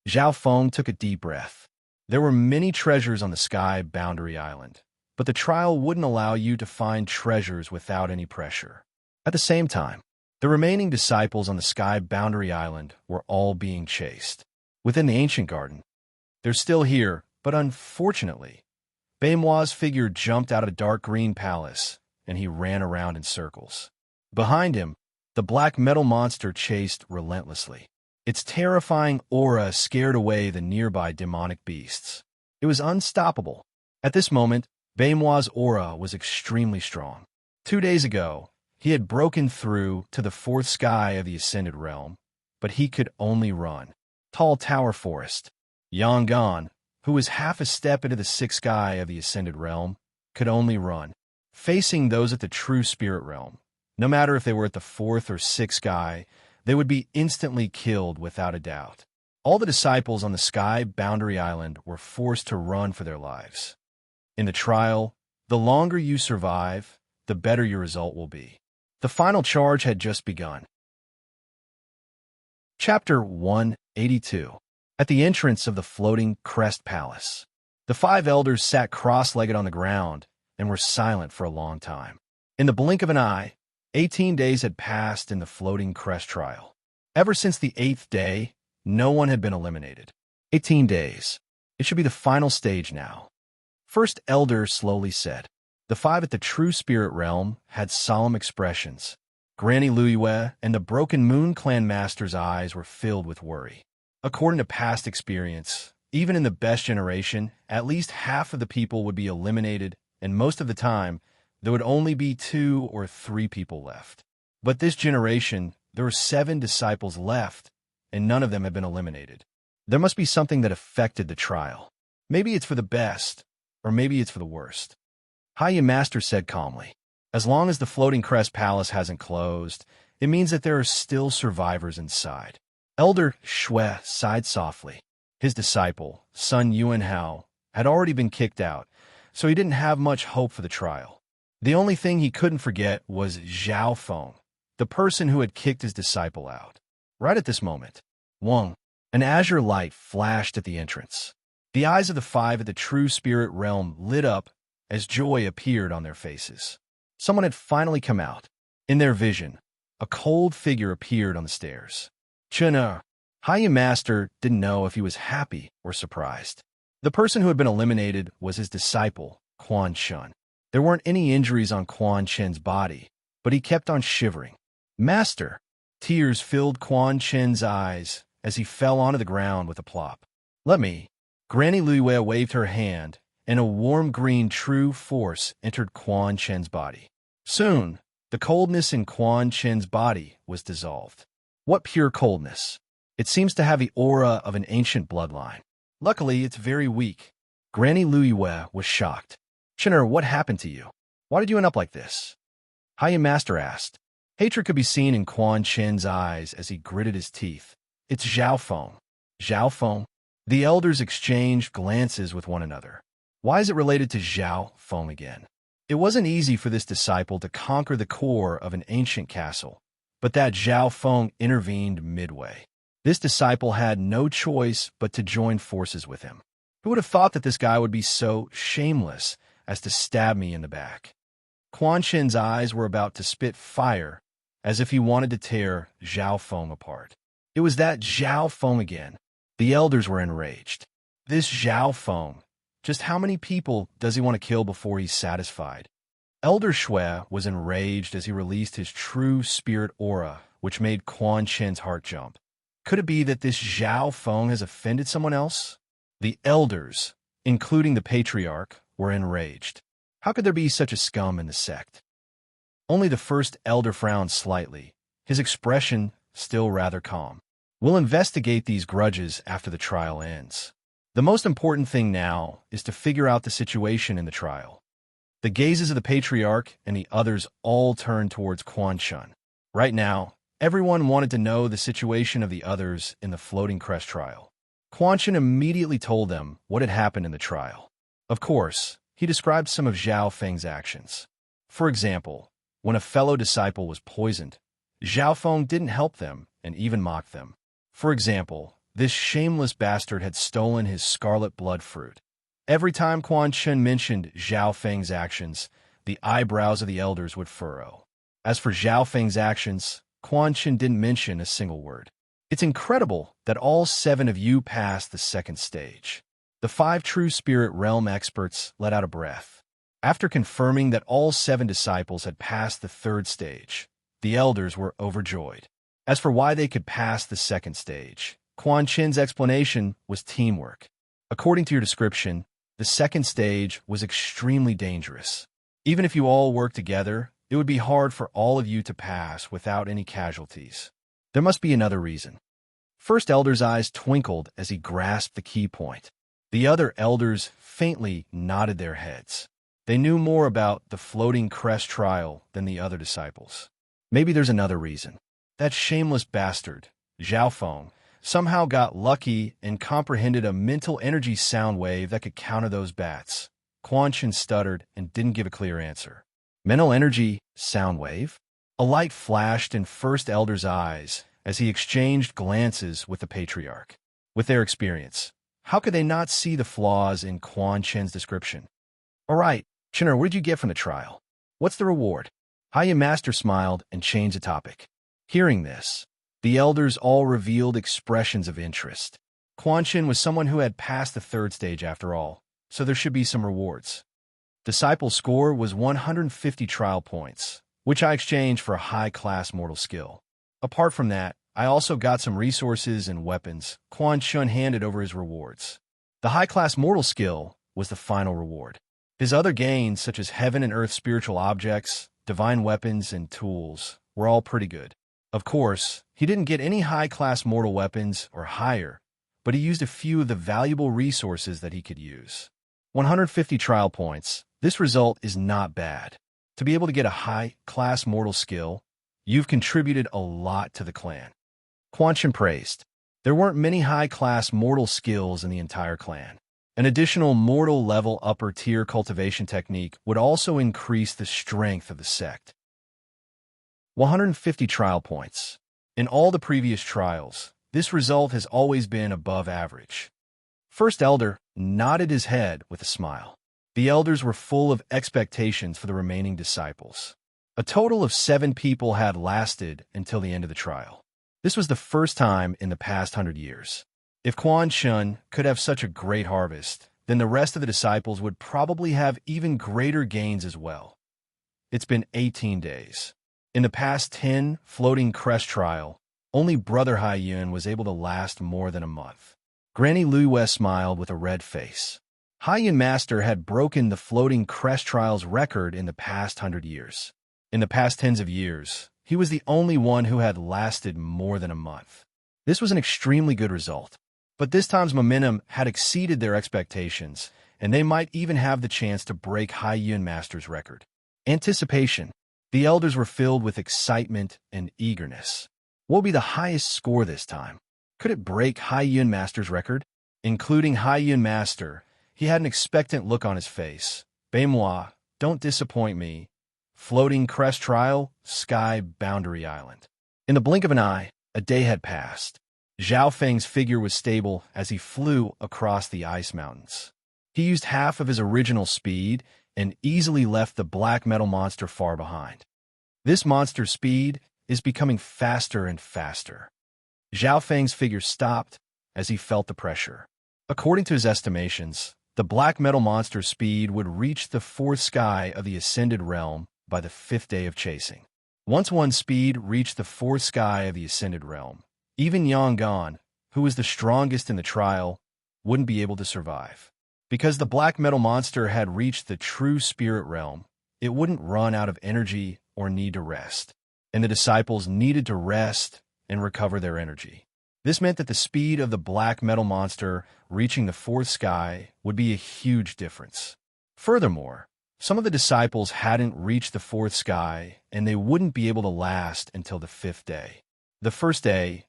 Zhao Feng took a deep breath. There were many treasures on the Sky Boundary Island, but the trial wouldn't allow you to find treasures without any pressure. At the same time, the remaining disciples on the Sky Boundary Island were all being chased. Within the ancient garden, they're still here, but unfortunately, Beimoi's figure jumped out of a dark green palace, and he ran around in circles. Behind him, the black metal monster chased relentlessly. Its terrifying aura scared away the nearby demonic beasts. It was unstoppable. At this moment, Beimoi's aura was extremely strong. 2 days ago, he had broken through to the fourth sky of the Ascended Realm, but he could only run. Tall Tower Forest. Yangon, who was half a step into the sixth sky of the Ascended Realm, could only run. Facing those at the true spirit realm, no matter if they were at the fourth or sixth sky, they would be instantly killed without a doubt. All the disciples on the Sky Boundary Island were forced to run for their lives. In the trial, the longer you survive, the better your result will be. The final charge had just begun. Chapter 182. At the entrance of the floating Crest Palace, the 5 elders sat cross-legged on the ground and were silent for a long time. In the blink of an eye, 18 days had passed in the floating crest trial. Ever since the 8th day, no one had been eliminated. 18 days. It should be the final stage now. First elder slowly said. The 5 at the true spirit realm had solemn expressions. Granny Luyue and the Broken Moon Clan Master's eyes were filled with worry. According to past experience, even in the best generation, at least half of the people would be eliminated, and most of the time, there would only be 2 or 3 people left. But this generation, there were 7 disciples left, and none of them had been eliminated. There must be something that affected the trial. Maybe it's for the best, or maybe it's for the worst. Haya Master said calmly. As long as the floating crest palace hasn't closed, it means that there are still survivors inside. Elder Shui sighed softly. His disciple, Sun Yuanhao, had already been kicked out, so he didn't have much hope for the trial. The only thing he couldn't forget was Zhao Feng, the person who had kicked his disciple out. Right at this moment, an azure light flashed at the entrance. The eyes of the 5 at the true spirit realm lit up as joy appeared on their faces. Someone had finally come out. In their vision, a cold figure appeared on the stairs. Chena. Haya Master didn't know if he was happy or surprised. The person who had been eliminated was his disciple, Quan Shun. There weren't any injuries on Quan Chen's body, but he kept on shivering. Master! Tears filled Quan Chen's eyes as he fell onto the ground with a plop. Let me. Granny Luyue waved her hand, and a warm green true force entered Quan Chen's body. Soon, the coldness in Quan Chen's body was dissolved. What pure coldness! It seems to have the aura of an ancient bloodline. Luckily, it's very weak. Granny Luyue was shocked. Chinner, what happened to you? Why did you end up like this? Haya Master asked. Hatred could be seen in Quan Chen's eyes as he gritted his teeth. It's Zhao Feng. Zhao Feng? The elders exchanged glances with one another. Why is it related to Zhao Feng again? It wasn't easy for this disciple to conquer the core of an ancient castle, but that Zhao Feng intervened midway. This disciple had no choice but to join forces with him. Who would have thought that this guy would be so shameless as to stab me in the back? Quan Chen's eyes were about to spit fire, as if he wanted to tear Zhao Feng apart. It was that Zhao Feng again. The elders were enraged. This Zhao Feng, just how many people does he want to kill before he's satisfied? Elder Shui was enraged as he released his true spirit aura, which made Quan Chen's heart jump. Could it be that this Zhao Feng has offended someone else? The elders, including the patriarch, were enraged. How could there be such a scum in the sect? Only the first elder frowned slightly, his expression still rather calm. We'll investigate these grudges after the trial ends. The most important thing now is to figure out the situation in the trial. The gazes of the patriarch and the others all turned towards Quan Shun. Right now, everyone wanted to know the situation of the others in the floating crest trial. Quan Shun immediately told them what had happened in the trial. Of course, he described some of Zhao Feng's actions. For example, when a fellow disciple was poisoned, Zhao Feng didn't help them and even mocked them. For example, this shameless bastard had stolen his scarlet blood fruit. Every time Quan Shun mentioned Zhao Feng's actions, the eyebrows of the elders would furrow. As for Zhao Feng's actions, Quan Shun didn't mention a single word. It's incredible that all 7 of you passed the second stage. The 5 true spirit realm experts let out a breath. After confirming that all 7 disciples had passed the third stage, the elders were overjoyed. As for why they could pass the second stage, Quan Chen's explanation was teamwork. According to your description, the second stage was extremely dangerous. Even if you all worked together, it would be hard for all of you to pass without any casualties. There must be another reason. First elder's eyes twinkled as he grasped the key point. The other elders faintly nodded their heads. They knew more about the floating crest trial than the other disciples. Maybe there's another reason. That shameless bastard, Zhao Feng, somehow got lucky and comprehended a mental energy sound wave that could counter those bats. Quan Chen stuttered and didn't give a clear answer. Mental energy sound wave? A light flashed in First Elder's eyes as he exchanged glances with the patriarch. With their experience, how could they not see the flaws in Quan Chen's description? All right, Chinner, what did you get from the trial? What's the reward? Haiyan Master smiled and changed the topic. Hearing this, the elders all revealed expressions of interest. Quan Chen was someone who had passed the third stage after all, so there should be some rewards. Disciple score was 150 trial points, which I exchanged for a high-class mortal skill. Apart from that, I also got some resources and weapons. Quan Chen handed over his rewards. The high-class mortal skill was the final reward. His other gains, such as heaven and earth spiritual objects, divine weapons, and tools, were all pretty good. Of course, he didn't get any high-class mortal weapons or higher, but he used a few of the valuable resources that he could use. 150 trial points. This result is not bad. To be able to get a high-class mortal skill, you've contributed a lot to the clan. Quan Chen praised. There weren't many high-class mortal skills in the entire clan. An additional mortal-level upper-tier cultivation technique would also increase the strength of the sect. 150 trial points. In all the previous trials, this result has always been above average. First Elder nodded his head with a smile. The elders were full of expectations for the remaining disciples. A total of 7 people had lasted until the end of the trial. This was the first time in the past 100 years. If Quan Shun could have such a great harvest, then the rest of the disciples would probably have even greater gains as well. It's been 18 days. In the past 10 floating crest trial, only Brother Haiyun was able to last more than a month. Granny Lu West smiled with a red face. Haiyan Master had broken the floating crest trial's record in the past 100 years. In the past tens of years, he was the only one who had lasted more than a month. This was an extremely good result. But this time's momentum had exceeded their expectations, and they might even have the chance to break Haiyan Master's record. Anticipation. The elders were filled with excitement and eagerness. What will be the highest score this time? Could it break Haiyan Master's record? Including Haiyan Master, he had an expectant look on his face. Beimoi, don't disappoint me. Floating crest trial, sky boundary island. In the blink of an eye, a day had passed. Zhao Feng's figure was stable as he flew across the ice mountains. He used half of his original speed and easily left the black metal monster far behind. This monster's speed is becoming faster and faster. Zhao Feng's figure stopped as he felt the pressure. According to his estimations, the black metal monster's speed would reach the fourth sky of the ascended realm by the fifth day of chasing. Once one's speed reached the fourth sky of the ascended realm, even Yangon, who was the strongest in the trial, wouldn't be able to survive. Because the black metal monster had reached the true spirit realm, it wouldn't run out of energy or need to rest, and the disciples needed to rest and recover their energy. This meant that the speed of the black metal monster reaching the fourth sky would be a huge difference. Furthermore, some of the disciples hadn't reached the fourth sky, and they wouldn't be able to last until the fifth day. The first day,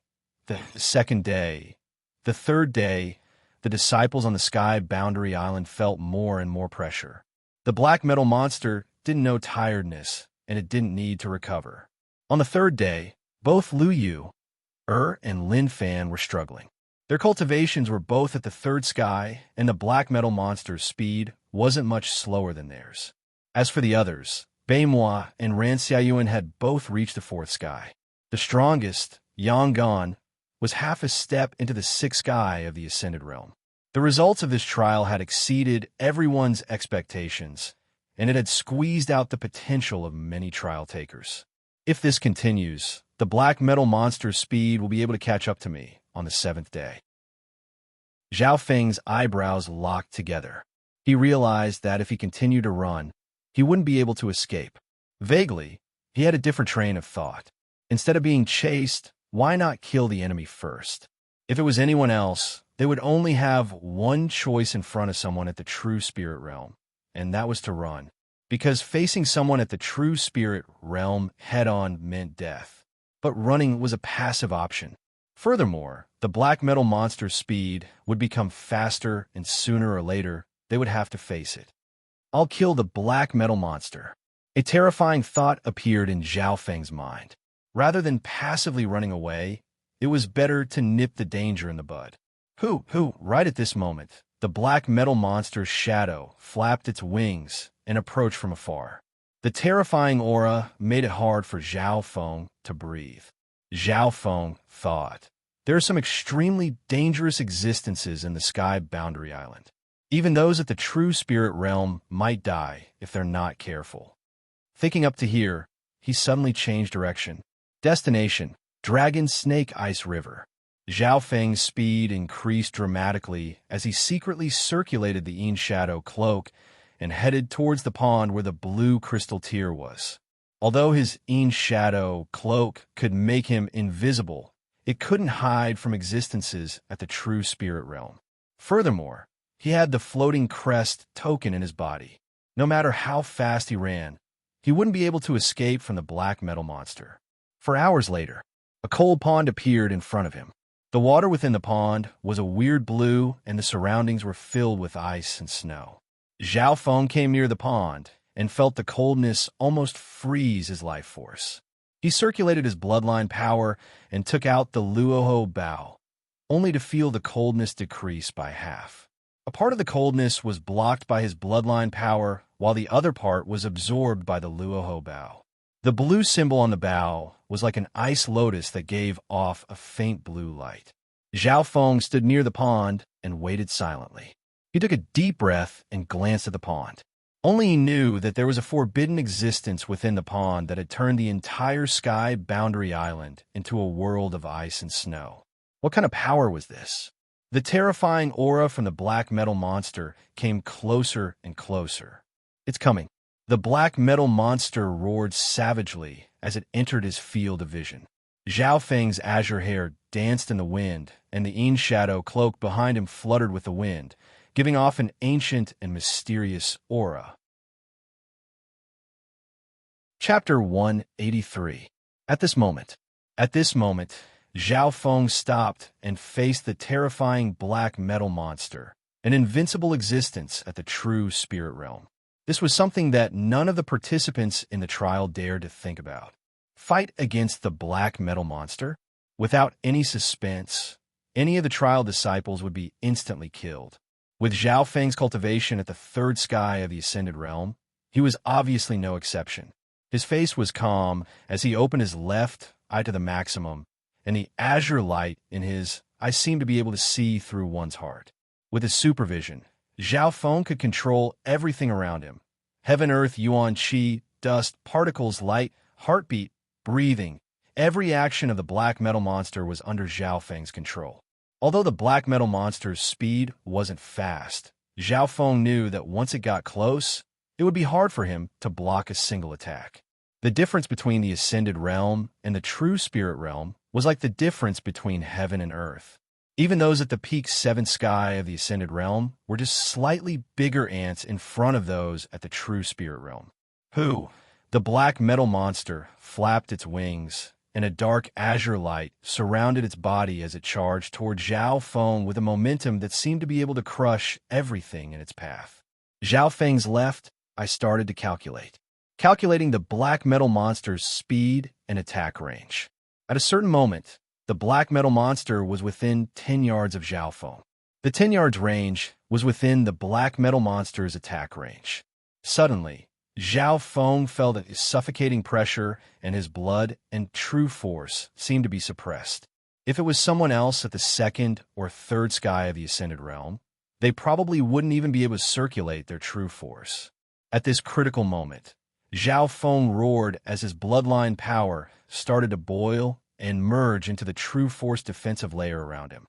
the second day, the third day, the disciples on the sky boundary island felt more and more pressure. The black metal monster didn't know tiredness, and it didn't need to recover. On the third day, both Lu Yu, and Lin Fan were struggling. Their cultivations were both at the third sky, and the black metal monster's speed wasn't much slower than theirs. As for the others, Beimoi and Ran Xiaoyuan had both reached the fourth sky. The strongest, Yangon, was half a step into the sixth sky of the ascended realm. The results of this trial had exceeded everyone's expectations, and it had squeezed out the potential of many trial takers. If this continues, the black metal monster's speed will be able to catch up to me on the seventh day. Zhao Feng's eyebrows locked together. He realized that if he continued to run, he wouldn't be able to escape. Vaguely, he had a different train of thought. Instead of being chased, why not kill the enemy first? If it was anyone else, they would only have one choice in front of someone at the true spirit realm, and that was to run. Because facing someone at the true spirit realm head-on meant death. But running was a passive option. Furthermore, the black metal monster's speed would become faster, and sooner or later, they would have to face it. I'll kill the black metal monster. A terrifying thought appeared in Zhao Feng's mind. Rather than passively running away, it was better to nip the danger in the bud. Right at this moment, the black metal monster's shadow flapped its wings and approached from afar. The terrifying aura made it hard for Zhao Feng to breathe. Zhao Feng thought, there are some extremely dangerous existences in the sky boundary island. Even those at the true spirit realm might die if they're not careful. Thinking up to here, he suddenly changed direction. Destination, Dragon Snake Ice River. Zhao Feng's speed increased dramatically as he secretly circulated the Yin Shadow cloak and headed towards the pond where the blue crystal tear was. Although his Yin Shadow cloak could make him invisible, it couldn't hide from existences at the true spirit realm. Furthermore, he had the floating crest token in his body. No matter how fast he ran, he wouldn't be able to escape from the black metal monster. For hours later, a cold pond appeared in front of him. The water within the pond was a weird blue, and the surroundings were filled with ice and snow. Zhao Feng came near the pond and felt the coldness almost freeze his life force. He circulated his bloodline power and took out the Luoho Bao, only to feel the coldness decrease by half. A part of the coldness was blocked by his bloodline power, while the other part was absorbed by the Luoho Bao. The blue symbol on the bow was like an ice lotus that gave off a faint blue light. Zhao Feng stood near the pond and waited silently. He took a deep breath and glanced at the pond. Only he knew that there was a forbidden existence within the pond that had turned the entire sky boundary island into a world of ice and snow. What kind of power was this? The terrifying aura from the black metal monster came closer and closer. It's coming. The black metal monster roared savagely as it entered his field of vision. Zhao Feng's azure hair danced in the wind, and the Yin Shadow cloak behind him fluttered with the wind, giving off an ancient and mysterious aura. Chapter 183. At this moment, Zhao Feng stopped and faced the terrifying black metal monster, an invincible existence at the true spirit realm. This was something that none of the participants in the trial dared to think about. Fight against the black metal monster? Without any suspense, any of the trial disciples would be instantly killed. With Zhao Feng's cultivation at the third sky of the ascended realm, he was obviously no exception. His face was calm as he opened his left eye to the maximum, and the azure light in his eye seemed to be able to see through one's heart. With his supervision, Zhao Feng could control everything around him. Heaven, earth, yuan, qi, dust, particles, light, heartbeat, breathing. Every action of the black metal monster was under Zhao Feng's control. Although the black metal monster's speed wasn't fast, Zhao Feng knew that once it got close, it would be hard for him to block a single attack. The difference between the ascended realm and the true spirit realm was like the difference between heaven and earth. Even those at the peak seventh sky of the ascended realm were just slightly bigger ants in front of those at the true spirit realm. The black metal monster flapped its wings, and a dark azure light surrounded its body as it charged toward Zhao Feng with a momentum that seemed to be able to crush everything in its path. Zhao Feng's left, I started to calculating the black metal monster's speed and attack range. At a certain moment, the black metal monster was within 10 yards of Zhao Feng. The 10 yards range was within the black metal monster's attack range. Suddenly, Zhao Feng felt a suffocating pressure, and his blood and true force seemed to be suppressed. If it was someone else at the second or third sky of the ascended realm, they probably wouldn't even be able to circulate their true force. At this critical moment, Zhao Feng roared as his bloodline power started to boil and merge into the true force defensive layer around him.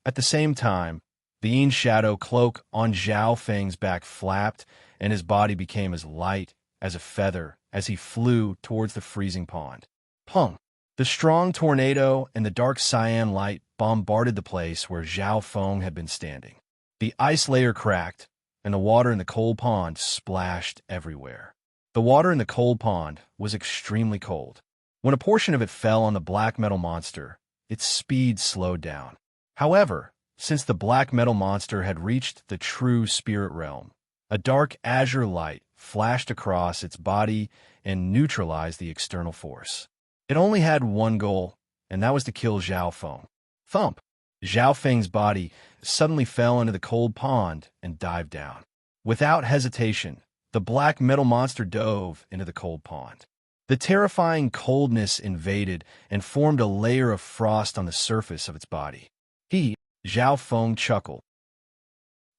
At the same time, the yin shadow cloak on Zhao Feng's back flapped, and his body became as light as a feather as he flew towards the freezing pond. Pung! The strong tornado and the dark cyan light bombarded the place where Zhao Feng had been standing. The ice layer cracked, and the water in the cold pond splashed everywhere. The water in the cold pond was extremely cold. When a portion of it fell on the black metal monster, its speed slowed down. However, since the black metal monster had reached the true spirit realm, a dark azure light flashed across its body and neutralized the external force. It only had one goal, and that was to kill Zhao Feng. Thump! Zhao Feng's body suddenly fell into the cold pond and dived down. Without hesitation, the black metal monster dove into the cold pond. The terrifying coldness invaded and formed a layer of frost on the surface of its body. Zhao Feng chuckled.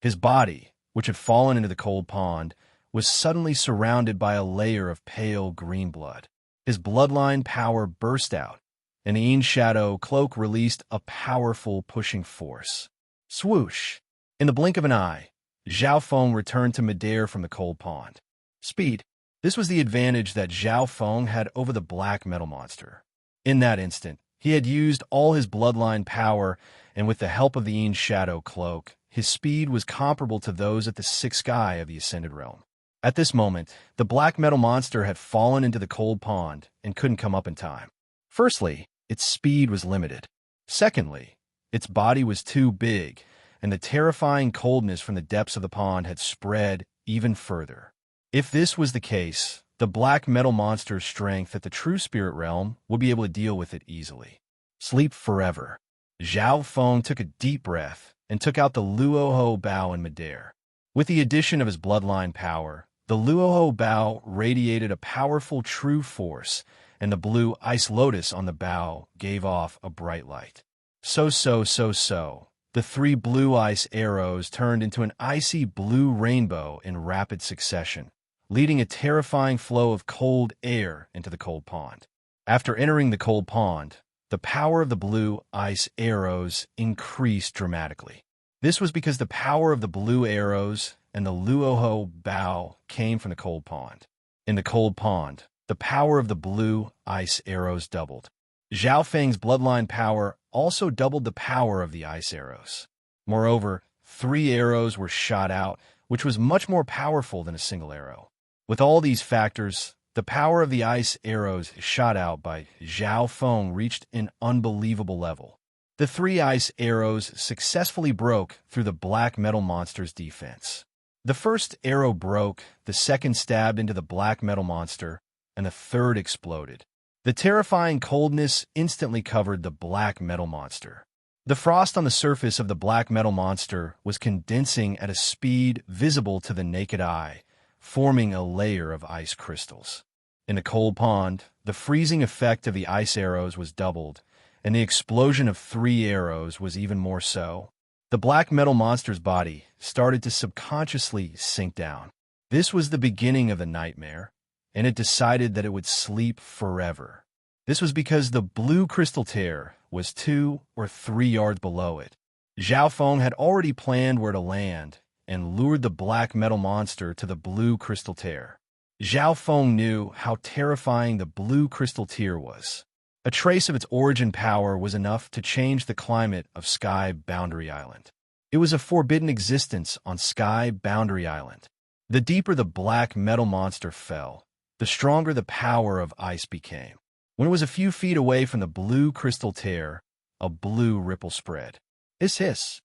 His body, which had fallen into the cold pond, was suddenly surrounded by a layer of pale green blood. His bloodline power burst out, and the yin shadow cloak released a powerful pushing force. Swoosh! In the blink of an eye, Zhao Feng returned to midair from the cold pond. Speed. This was the advantage that Zhao Feng had over the black metal monster. In that instant, he had used all his bloodline power, and with the help of the yin shadow cloak, his speed was comparable to those at the sixth sky of the ascended realm. At this moment, the black metal monster had fallen into the cold pond and couldn't come up in time. Firstly, its speed was limited. Secondly, its body was too big, and the terrifying coldness from the depths of the pond had spread even further. If this was the case, the black metal monster's strength at the true spirit realm would be able to deal with it easily. Sleep forever. Zhao Feng took a deep breath and took out the Luoho bow in midair. With the addition of his bloodline power, the Luoho bow radiated a powerful true force, and the blue ice lotus on the bow gave off a bright light. So. The three blue ice arrows turned into an icy blue rainbow in rapid succession, leading a terrifying flow of cold air into the cold pond. After entering the cold pond, the power of the blue ice arrows increased dramatically. This was because the power of the blue arrows and the Luoho bow came from the cold pond. In the cold pond, the power of the blue ice arrows doubled. Zhao Feng's bloodline power also doubled the power of the ice arrows. Moreover, 3 arrows were shot out, which was much more powerful than a single arrow. With all these factors, the power of the ice arrows shot out by Zhao Feng reached an unbelievable level. The 3 ice arrows successfully broke through the black metal monster's defense. The first arrow broke, the second stabbed into the black metal monster, and the third exploded. The terrifying coldness instantly covered the black metal monster. The frost on the surface of the black metal monster was condensing at a speed visible to the naked eye, forming a layer of ice crystals. In the cold pond, the freezing effect of the ice arrows was doubled, and the explosion of 3 arrows was even more so. The black metal monster's body started to subconsciously sink down. This was the beginning of the nightmare, and it decided that it would sleep forever. This was because the blue crystal tear was 2 or 3 yards below it. Zhao Feng had already planned where to land and lured the black metal monster to the blue crystal tear. Zhao Feng knew how terrifying the blue crystal tear was. A trace of its origin power was enough to change the climate of Sky Boundary Island. It was a forbidden existence on Sky Boundary Island. The deeper the black metal monster fell, the stronger the power of ice became. When it was a few feet away from the blue crystal tear, a blue ripple spread. Hiss, hiss.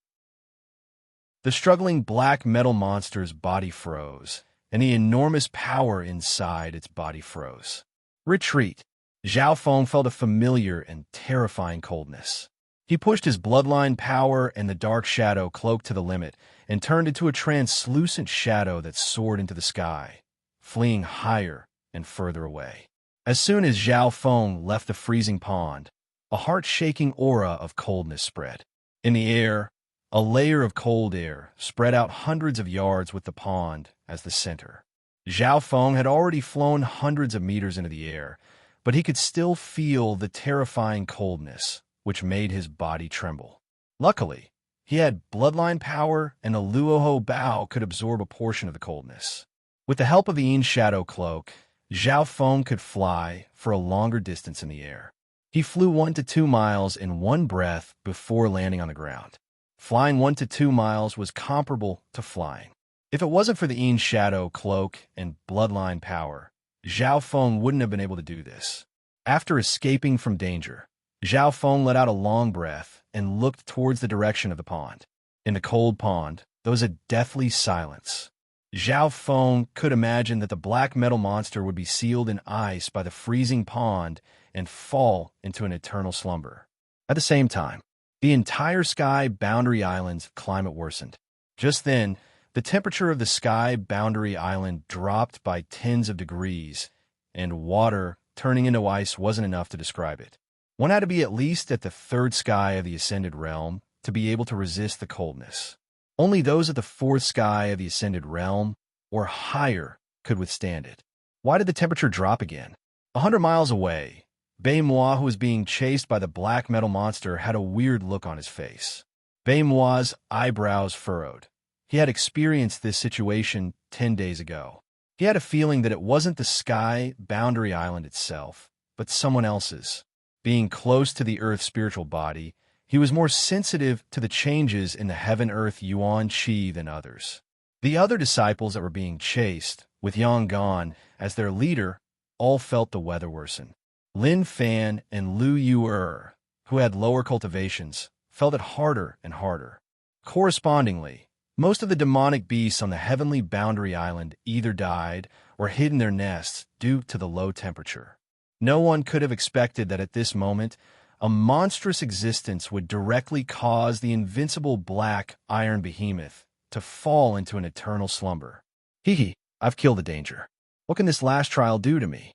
The struggling black metal monster's body froze, and the enormous power inside its body froze. Retreat. Zhao Feng felt a familiar and terrifying coldness. He pushed his bloodline power and the dark shadow cloak to the limit and turned into a translucent shadow that soared into the sky, fleeing higher and further away. As soon as Zhao Feng left the freezing pond, a heart-shaking aura of coldness spread. In the air, a layer of cold air spread out hundreds of yards with the pond as the center. Zhao Feng had already flown hundreds of meters into the air, but he could still feel the terrifying coldness, which made his body tremble. Luckily, he had bloodline power, and a Luoho Bao could absorb a portion of the coldness. With the help of Ian's shadow cloak, Zhao Feng could fly for a longer distance in the air. He flew 1 to 2 miles in one breath before landing on the ground. Flying 1 to 2 miles was comparable to flying. If it wasn't for the Ian's shadow cloak and bloodline power, Zhao Feng wouldn't have been able to do this. After escaping from danger, Zhao Feng let out a long breath and looked towards the direction of the pond. In the cold pond, there was a deathly silence. Zhao Feng could imagine that the black metal monster would be sealed in ice by the freezing pond and fall into an eternal slumber. At the same time, the entire Sky Boundary Island's climate worsened. Just then, the temperature of the Sky Boundary Island dropped by tens of degrees, and water turning into ice wasn't enough to describe it. One had to be at least at the 3rd sky of the Ascended Realm to be able to resist the coldness. Only those at the 4th sky of the Ascended Realm, or higher, could withstand it. Why did the temperature drop again? 100 miles away, Baimois, who was being chased by the black metal monster, had a weird look on his face. Baimois' eyebrows furrowed. He had experienced this situation 10 days ago. He had a feeling that it wasn't the Sky Boundary Island itself, but someone else's. Being close to the Earth's spiritual body, he was more sensitive to the changes in the heaven-earth Yuan Qi than others. The other disciples that were being chased, with Yang Gan as their leader, all felt the weather worsen. Lin Fan and Lu Yu'er, who had lower cultivations, felt it harder and harder. Correspondingly, most of the demonic beasts on the heavenly boundary island either died or hid in their nests due to the low temperature. No one could have expected that at this moment, a monstrous existence would directly cause the invincible black iron behemoth to fall into an eternal slumber. Hee, I've killed the danger. What can this last trial do to me?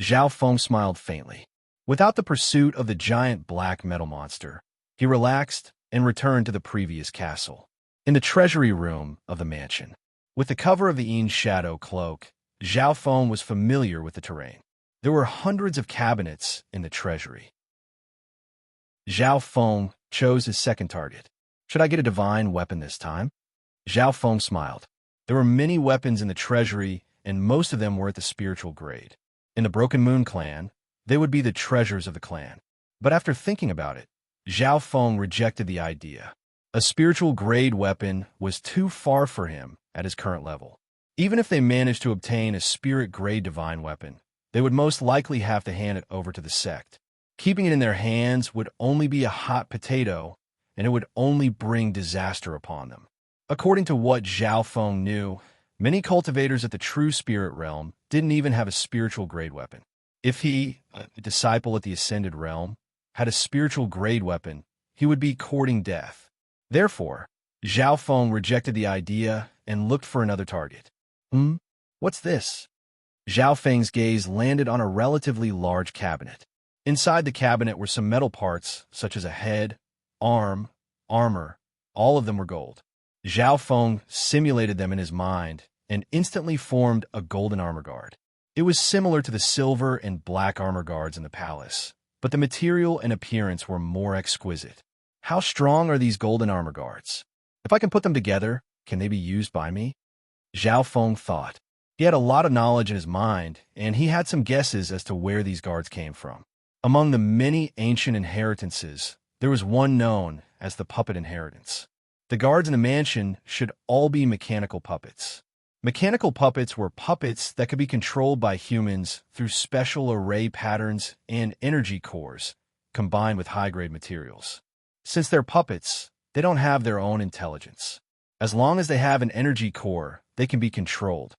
Zhao Feng smiled faintly. Without the pursuit of the giant black metal monster, he relaxed and returned to the previous castle. In the treasury room of the mansion, with the cover of the Ian's shadow cloak, Zhao Feng was familiar with the terrain. There were hundreds of cabinets in the treasury. Zhao Feng chose his second target. Should I get a divine weapon this time? Zhao Feng smiled. There were many weapons in the treasury, and most of them were at the spiritual grade. In the Broken Moon clan, they would be the treasures of the clan. But after thinking about it, Zhao Feng rejected the idea. A spiritual grade weapon was too far for him at his current level. Even if they managed to obtain a spirit grade divine weapon, they would most likely have to hand it over to the sect. Keeping it in their hands would only be a hot potato, and it would only bring disaster upon them. According to what Zhao Feng knew, many cultivators at the true spirit realm didn't even have a spiritual grade weapon. If he, a disciple at the ascended realm, had a spiritual grade weapon, he would be courting death. Therefore, Zhao Feng rejected the idea and looked for another target. What's this? Zhao Feng's gaze landed on a relatively large cabinet. Inside the cabinet were some metal parts, such as a head, arm, armor, All of them were gold. Zhao Feng simulated them in his mind and instantly formed a golden armor guard. It was similar to the silver and black armor guards in the palace, but the material and appearance were more exquisite. How strong are these golden armor guards? If I can put them together, can they be used by me? Zhao Feng thought. He had a lot of knowledge in his mind, and he had some guesses as to where these guards came from. Among the many ancient inheritances, there was one known as the puppet inheritance. The guards in the mansion should all be mechanical puppets. Mechanical puppets were puppets that could be controlled by humans through special array patterns and energy cores combined with high-grade materials. Since they're puppets, they don't have their own intelligence. As long as they have an energy core, they can be controlled.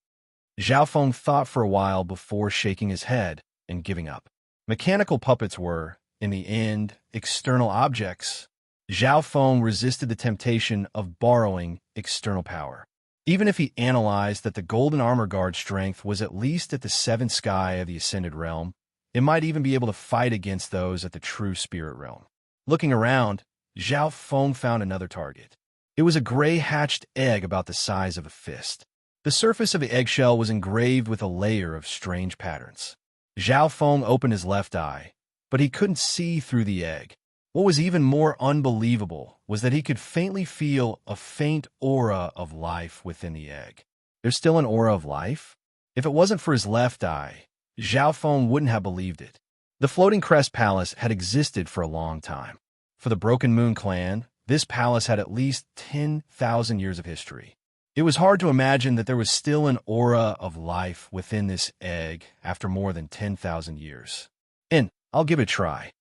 Zhao Feng thought for a while before shaking his head and giving up. Mechanical puppets were, in the end, external objects. Zhao Feng resisted the temptation of borrowing external power. Even if he analyzed that the golden armor guard strength was at least at the seventh sky of the ascended realm, it might even be able to fight against those at the true spirit realm. Looking around, Zhao Feng found another target. It was a gray-hatched egg about the size of a fist. The surface of the eggshell was engraved with a layer of strange patterns. Zhao Feng opened his left eye, but he couldn't see through the egg. What was even more unbelievable was that he could faintly feel a faint aura of life within the egg. There's still an aura of life? If it wasn't for his left eye, Zhao Feng wouldn't have believed it. The Floating Crest Palace had existed for a long time. For the Broken Moon clan, this palace had at least 10,000 years of history. It was hard to imagine that there was still an aura of life within this egg after more than 10,000 years. And I'll give it a try.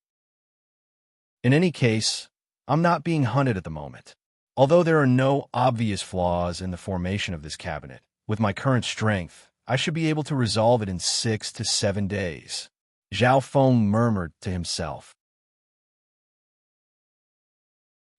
In any case, I'm not being hunted at the moment. Although there are no obvious flaws in the formation of this cabinet, with my current strength, I should be able to resolve it in 6 to 7 days. Zhao Feng murmured to himself.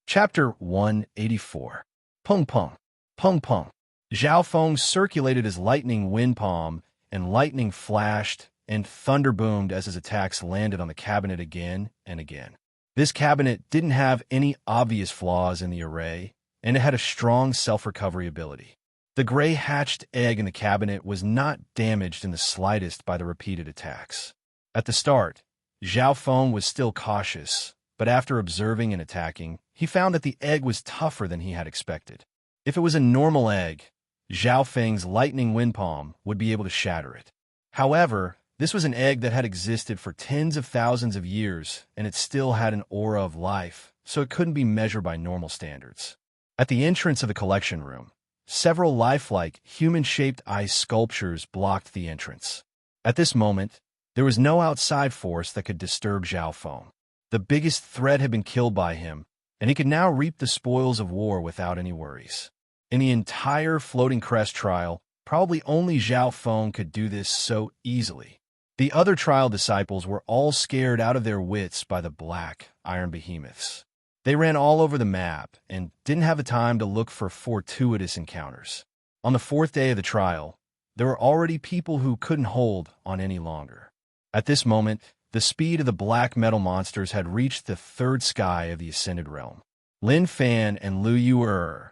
Chapter 184. Pung Pung. Pung Pung. Zhao Feng circulated his lightning wind palm, and lightning flashed and thunder boomed as his attacks landed on the cabinet again and again. This cabinet didn't have any obvious flaws in the array, and it had a strong self-recovery ability. The gray-hatched egg in the cabinet was not damaged in the slightest by the repeated attacks. At the start, Zhao Feng was still cautious, but after observing and attacking, he found that the egg was tougher than he had expected. If it was a normal egg, Zhao Feng's lightning wind palm would be able to shatter it. However, this was an egg that had existed for tens of thousands of years, and it still had an aura of life, so it couldn't be measured by normal standards. At the entrance of the collection room, several lifelike, human-shaped ice sculptures blocked the entrance. At this moment, there was no outside force that could disturb Zhao Feng. The biggest threat had been killed by him, and he could now reap the spoils of war without any worries. In the entire Floating Crest trial, probably only Zhao Feng could do this so easily. The other trial disciples were all scared out of their wits by the black iron behemoths. They ran all over the map and didn't have the time to look for fortuitous encounters. On the 4th day of the trial, there were already people who couldn't hold on any longer. At this moment, the speed of the black metal monsters had reached the 3rd sky of the Ascended Realm. Lin Fan and Lu Yu'er,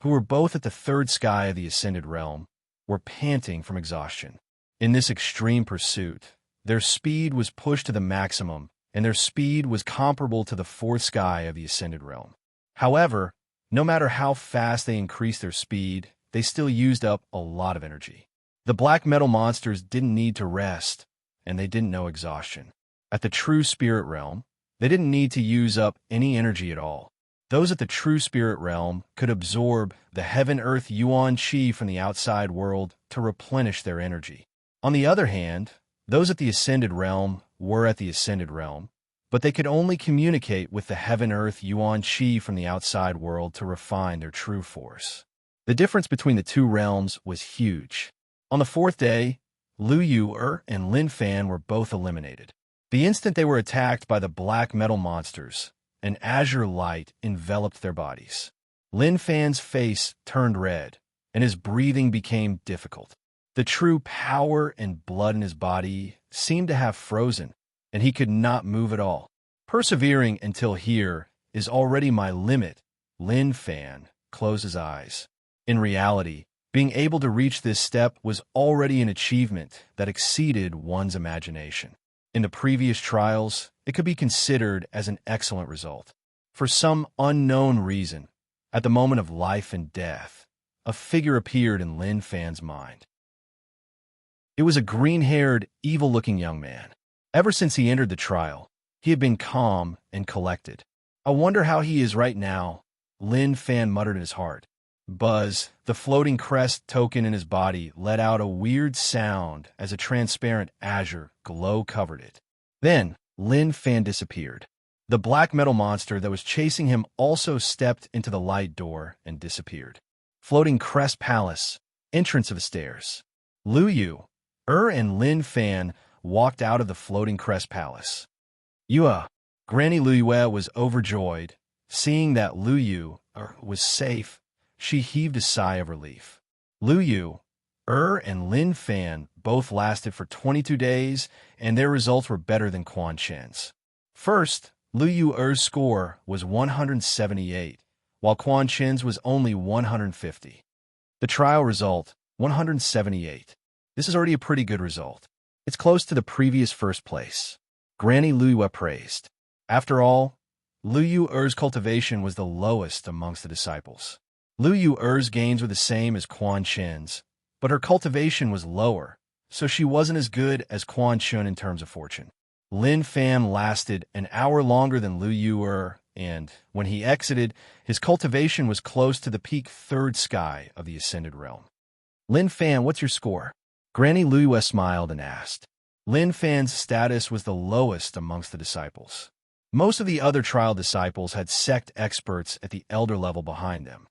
who were both at the 3rd sky of the Ascended Realm, were panting from exhaustion. In this extreme pursuit, their speed was pushed to the maximum, and their speed was comparable to the 4th sky of the Ascended Realm. However, no matter how fast they increased their speed, they still used up a lot of energy. The black metal monsters didn't need to rest, and they didn't know exhaustion. At the true spirit realm, they didn't need to use up any energy at all. Those at the true spirit realm could absorb the heaven-earth yuan qi from the outside world to replenish their energy. On the other hand, those at the ascended realm were at the ascended realm, but they could only communicate with the heaven-earth yuan qi from the outside world to refine their true force. The difference between the two realms was huge. On the 4th day, Lu Yu'er and Lin Fan were both eliminated. The instant they were attacked by the black metal monsters, an azure light enveloped their bodies. Lin Fan's face turned red, and his breathing became difficult. The true power and blood in his body seemed to have frozen, and he could not move at all. Persevering until here is already my limit, Lin Fan closed his eyes. In reality, being able to reach this step was already an achievement that exceeded one's imagination. In the previous trials, it could be considered as an excellent result. For some unknown reason, at the moment of life and death, a figure appeared in Lin Fan's mind. It was a green-haired, evil-looking young man. Ever since he entered the trial, he had been calm and collected. I wonder how he is right now, Lin Fan muttered in his heart. Buzz, the floating crest token in his body, let out a weird sound as a transparent azure glow covered it. Then, Lin Fan disappeared. The black metal monster that was chasing him also stepped into the light door and disappeared. Floating Crest Palace, entrance of the stairs. Lu Yu, and Lin Fan walked out of the Floating Crest Palace. Granny Lu Yue was overjoyed. Seeing that Lu Yu was safe, she heaved a sigh of relief. Lu Yu, and Lin Fan both lasted for 22 days, and their results were better than Quan Chen's. First, Lu Yu's score was 178, while Quan Chen's was only 150. The trial result, 178. This is already a pretty good result. It's close to the previous first place. Granny Lu Yue praised. After all, Lu Yu's cultivation was the lowest amongst the disciples. Lu Yu's gains were the same as Quan Chen's, but her cultivation was lower, so she wasn't as good as Quan Chen in terms of fortune. Lin Fan lasted an hour longer than Lu Yu, and when he exited, his cultivation was close to the peak third sky of the Ascended Realm. Lin Fan, what's your score? Granny Lu Yue smiled and asked. Lin Fan's status was the lowest amongst the disciples. Most of the other trial disciples had sect experts at the elder level behind them.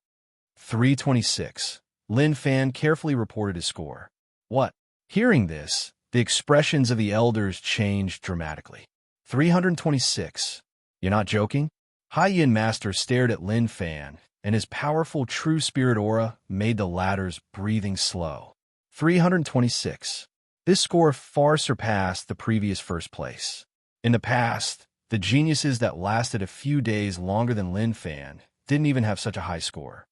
326. Lin Fan carefully reported his score. What? Hearing this, the expressions of the elders changed dramatically. 326. You're not joking? Hai Yin Master stared at Lin Fan, and his powerful true spirit aura made the latter's breathing slow. 326. This score far surpassed the previous first place. In the past, the geniuses that lasted a few days longer than Lin Fan didn't even have such a high score.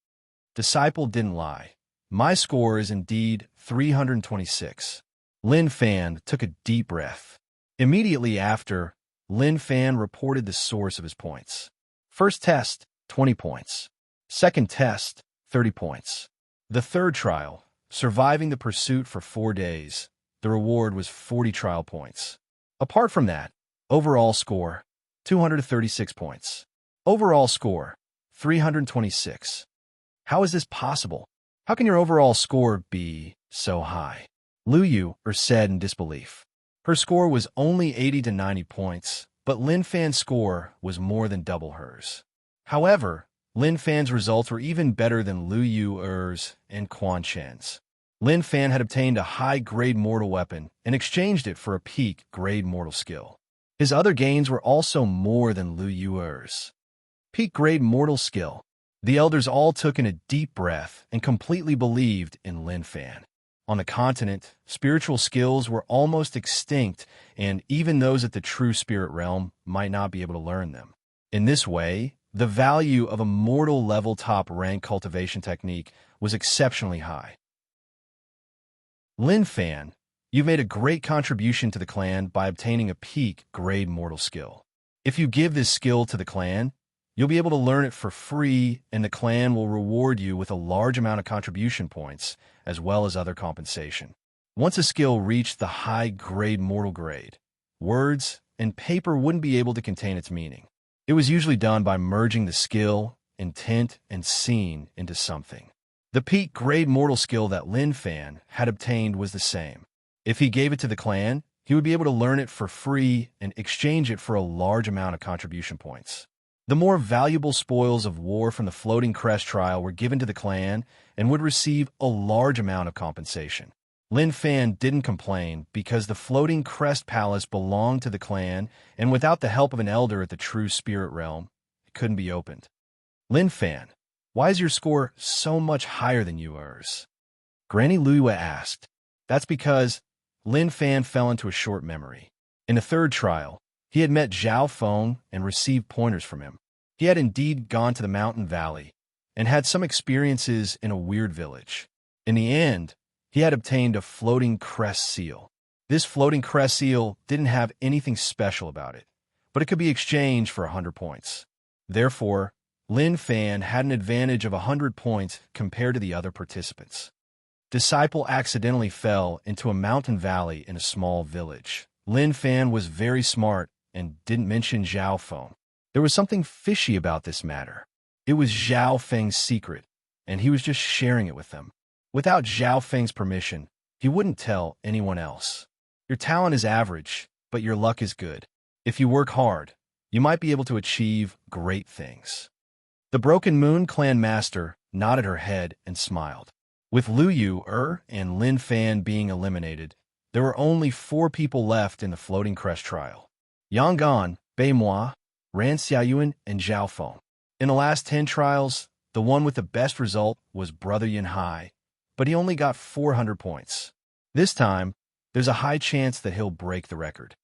Disciple didn't lie. My score is indeed 326. Lin Fan took a deep breath. Immediately after, Lin Fan reported the source of his points. First test, 20 points. Second test, 30 points. The third trial, surviving the pursuit for 4 days, the reward was 40 trial points. Apart from that, overall score, 236 points. Overall score, 326. How is this possible? How can your overall score be so high? Lu Yu said in disbelief. Her score was only 80 to 90 points, but Lin Fan's score was more than double hers. However, Lin Fan's results were even better than Lu Yu's and Quan Chen's. Lin Fan had obtained a high-grade mortal weapon and exchanged it for a peak-grade mortal skill. His other gains were also more than Lu Yu's. Peak-grade mortal skill. The elders all took in a deep breath and completely believed in Lin Fan. On the continent, spiritual skills were almost extinct, and even those at the true spirit realm might not be able to learn them. In this way, the value of a mortal level top rank cultivation technique was exceptionally high. Lin Fan, you've made a great contribution to the clan by obtaining a peak grade mortal skill. If you give this skill to the clan, you'll be able to learn it for free, and the clan will reward you with a large amount of contribution points, as well as other compensation. Once a skill reached the high-grade mortal grade, words and paper wouldn't be able to contain its meaning. It was usually done by merging the skill, intent, and scene into something. The peak-grade mortal skill that Lin Fan had obtained was the same. If he gave it to the clan, he would be able to learn it for free and exchange it for a large amount of contribution points. The more valuable spoils of war from the Floating Crest trial were given to the clan and would receive a large amount of compensation. Lin Fan didn't complain because the Floating Crest Palace belonged to the clan, and without the help of an elder at the true spirit realm, it couldn't be opened. Lin Fan, why is your score so much higher than yours? Granny Lu Yue asked. That's because Lin Fan fell into a short memory. In the third trial, he had met Zhao Feng and received pointers from him. He had indeed gone to the mountain valley and had some experiences in a weird village. In the end, he had obtained a floating crest seal. This floating crest seal didn't have anything special about it, but it could be exchanged for 100 points. Therefore, Lin Fan had an advantage of 100 points compared to the other participants. Disciple accidentally fell into a mountain valley in a small village. Lin Fan was very smart and didn't mention Zhao Feng. There was something fishy about this matter. It was Zhao Feng's secret, and he was just sharing it with them. Without Zhao Feng's permission, he wouldn't tell anyone else. Your talent is average, but your luck is good. If you work hard, you might be able to achieve great things. The Broken Moon clan master nodded her head and smiled. With Lu Yu and Lin Fan being eliminated, there were only 4 people left in the Floating Crest trial. Yang Gan, Bei Moi, Ran Xiaoyuan, and Zhao Feng. In the last 10 trials, the one with the best result was Brother Yin Hai, but he only got 400 points. This time, there's a high chance that he'll break the record.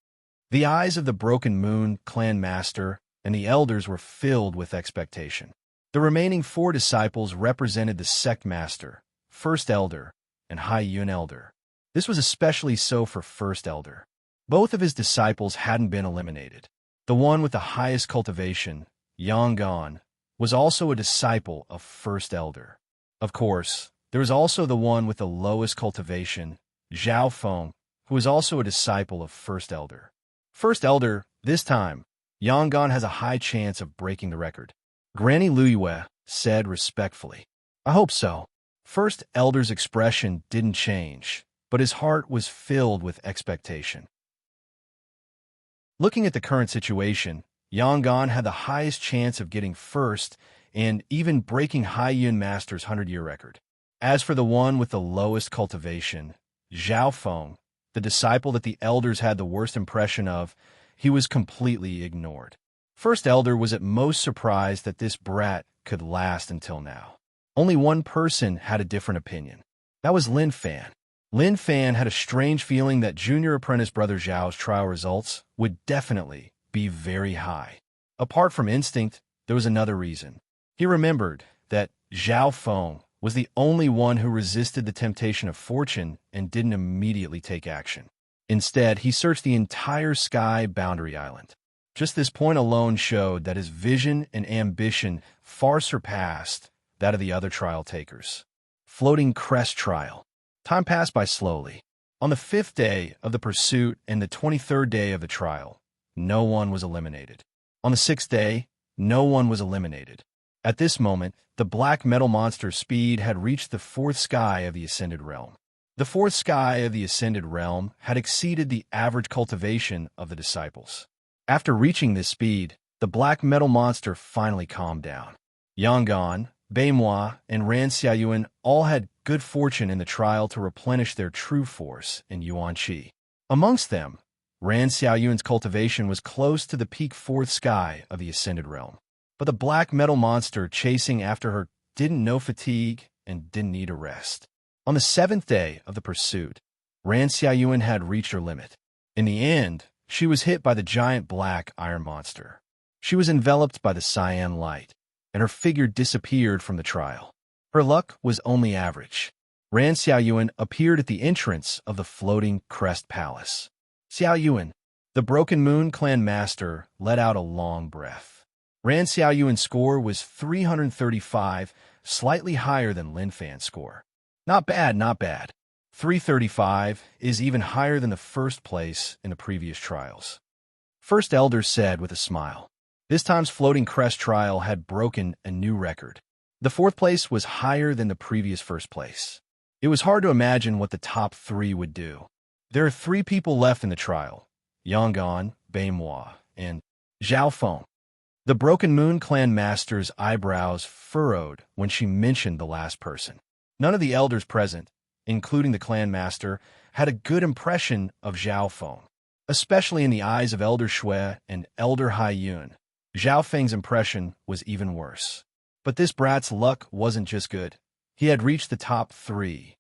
The eyes of the Broken Moon clan master and the elders were filled with expectation. The remaining 4 disciples represented the sect master, First Elder, and Hai Yun Elder. This was especially so for First Elder. Both of his disciples hadn't been eliminated. The one with the highest cultivation, Yang Gan, was also a disciple of First Elder. Of course, there was also the one with the lowest cultivation, Zhao Feng, who was also a disciple of First Elder. First Elder, this time, Yang Gan has a high chance of breaking the record. Granny Lu Yue said respectfully. I hope so. First Elder's expression didn't change, but his heart was filled with expectation. Looking at the current situation, Yang Gan had the highest chance of getting first and even breaking Hai Yun Master's 100-year record. As for the one with the lowest cultivation, Zhao Feng, the disciple that the elders had the worst impression of, he was completely ignored. First Elder was at most surprised that this brat could last until now. Only one person had a different opinion. That was Lin Fan. Lin Fan had a strange feeling that junior apprentice Brother Zhao's trial results would definitely be very high. Apart from instinct, there was another reason. He remembered that Zhao Feng was the only one who resisted the temptation of fortune and didn't immediately take action. Instead, he searched the entire Sky Boundary Island. Just this point alone showed that his vision and ambition far surpassed that of the other trial takers. Floating Crest Trial. Time passed by slowly. On the 5th day of the pursuit and the 23rd day of the trial, no one was eliminated. On the 6th day, no one was eliminated. At this moment, the black metal monster's speed had reached the 4th sky of the Ascended Realm. The 4th sky of the Ascended Realm had exceeded the average cultivation of the disciples. After reaching this speed, the black metal monster finally calmed down. Yang Gan, Bei Moi, and Ran Xiaoyuan all had good fortune in the trial to replenish their true force in Yuan Qi. Amongst them, Ran Xiaoyuan's cultivation was close to the peak 4th sky of the Ascended Realm. But the black metal monster chasing after her didn't know fatigue and didn't need a rest. On the 7th day of the pursuit, Ran Xiaoyuan had reached her limit. In the end, she was hit by the giant black iron monster. She was enveloped by the cyan light, and her figure disappeared from the trial. Her luck was only average. Ran Xiaoyuan appeared at the entrance of the Floating Crest Palace. Xiaoyuan, the Broken Moon clan master, let out a long breath. Ran Xiaoyuan's score was 335, slightly higher than Lin Fan's score. Not bad, not bad. 335 is even higher than the first place in the previous trials. First Elder said with a smile. This time's Floating Crest trial had broken a new record. The 4th place was higher than the previous 1st place. It was hard to imagine what the top 3 would do. There are 3 people left in the trial, Yang Gan, Bei Moi, and Zhao Feng. The Broken Moon clan master's eyebrows furrowed when she mentioned the last person. None of the elders present, including the clan master, had a good impression of Zhao Feng, especially in the eyes of Elder Shui and Elder Hai Yun. Zhao Feng's impression was even worse. But this brat's luck wasn't just good. He had reached the top 3.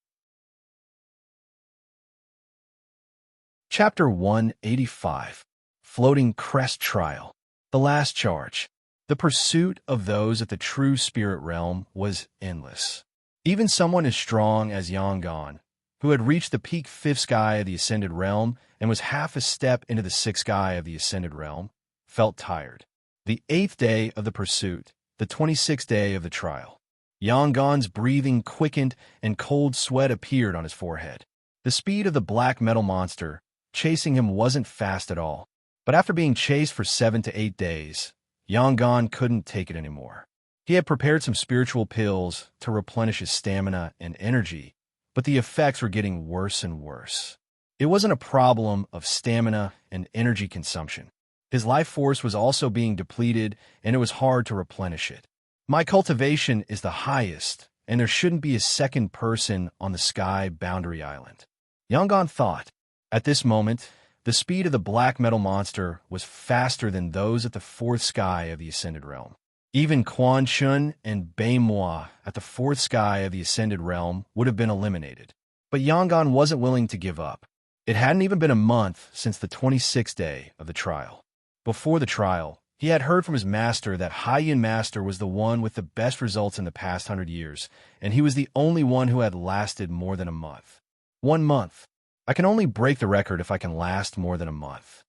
Chapter 185. Floating Crest Trial. The Last Charge. The pursuit of those at the true spirit realm was endless. Even someone as strong as Yangon, who had reached the peak fifth sky of the ascended realm and was half a step into the sixth sky of the ascended realm, felt tired. The 8th day of the pursuit, the 26th day of the trial. Yangon's breathing quickened and cold sweat appeared on his forehead. The speed of the black metal monster chasing him wasn't fast at all, but after being chased for 7 to 8 days, Yangon couldn't take it anymore. He had prepared some spiritual pills to replenish his stamina and energy, but the effects were getting worse and worse. It wasn't a problem of stamina and energy consumption. His life force was also being depleted, and it was hard to replenish it. My cultivation is the highest, and there shouldn't be a second person on the sky boundary island. Yangon thought. At this moment, the speed of the black metal monster was faster than those at the 4th sky of the ascended realm. Even Quan Shun and Bei Moi at the 4th sky of the ascended realm would have been eliminated. But Yangon wasn't willing to give up. It hadn't even been a month since the 26th day of the trial. Before the trial, he had heard from his master that Haiyan Master was the one with the best results in the past 100 years, and he was the only one who had lasted more than a month. 1 month. I can only break the record if I can last more than a month.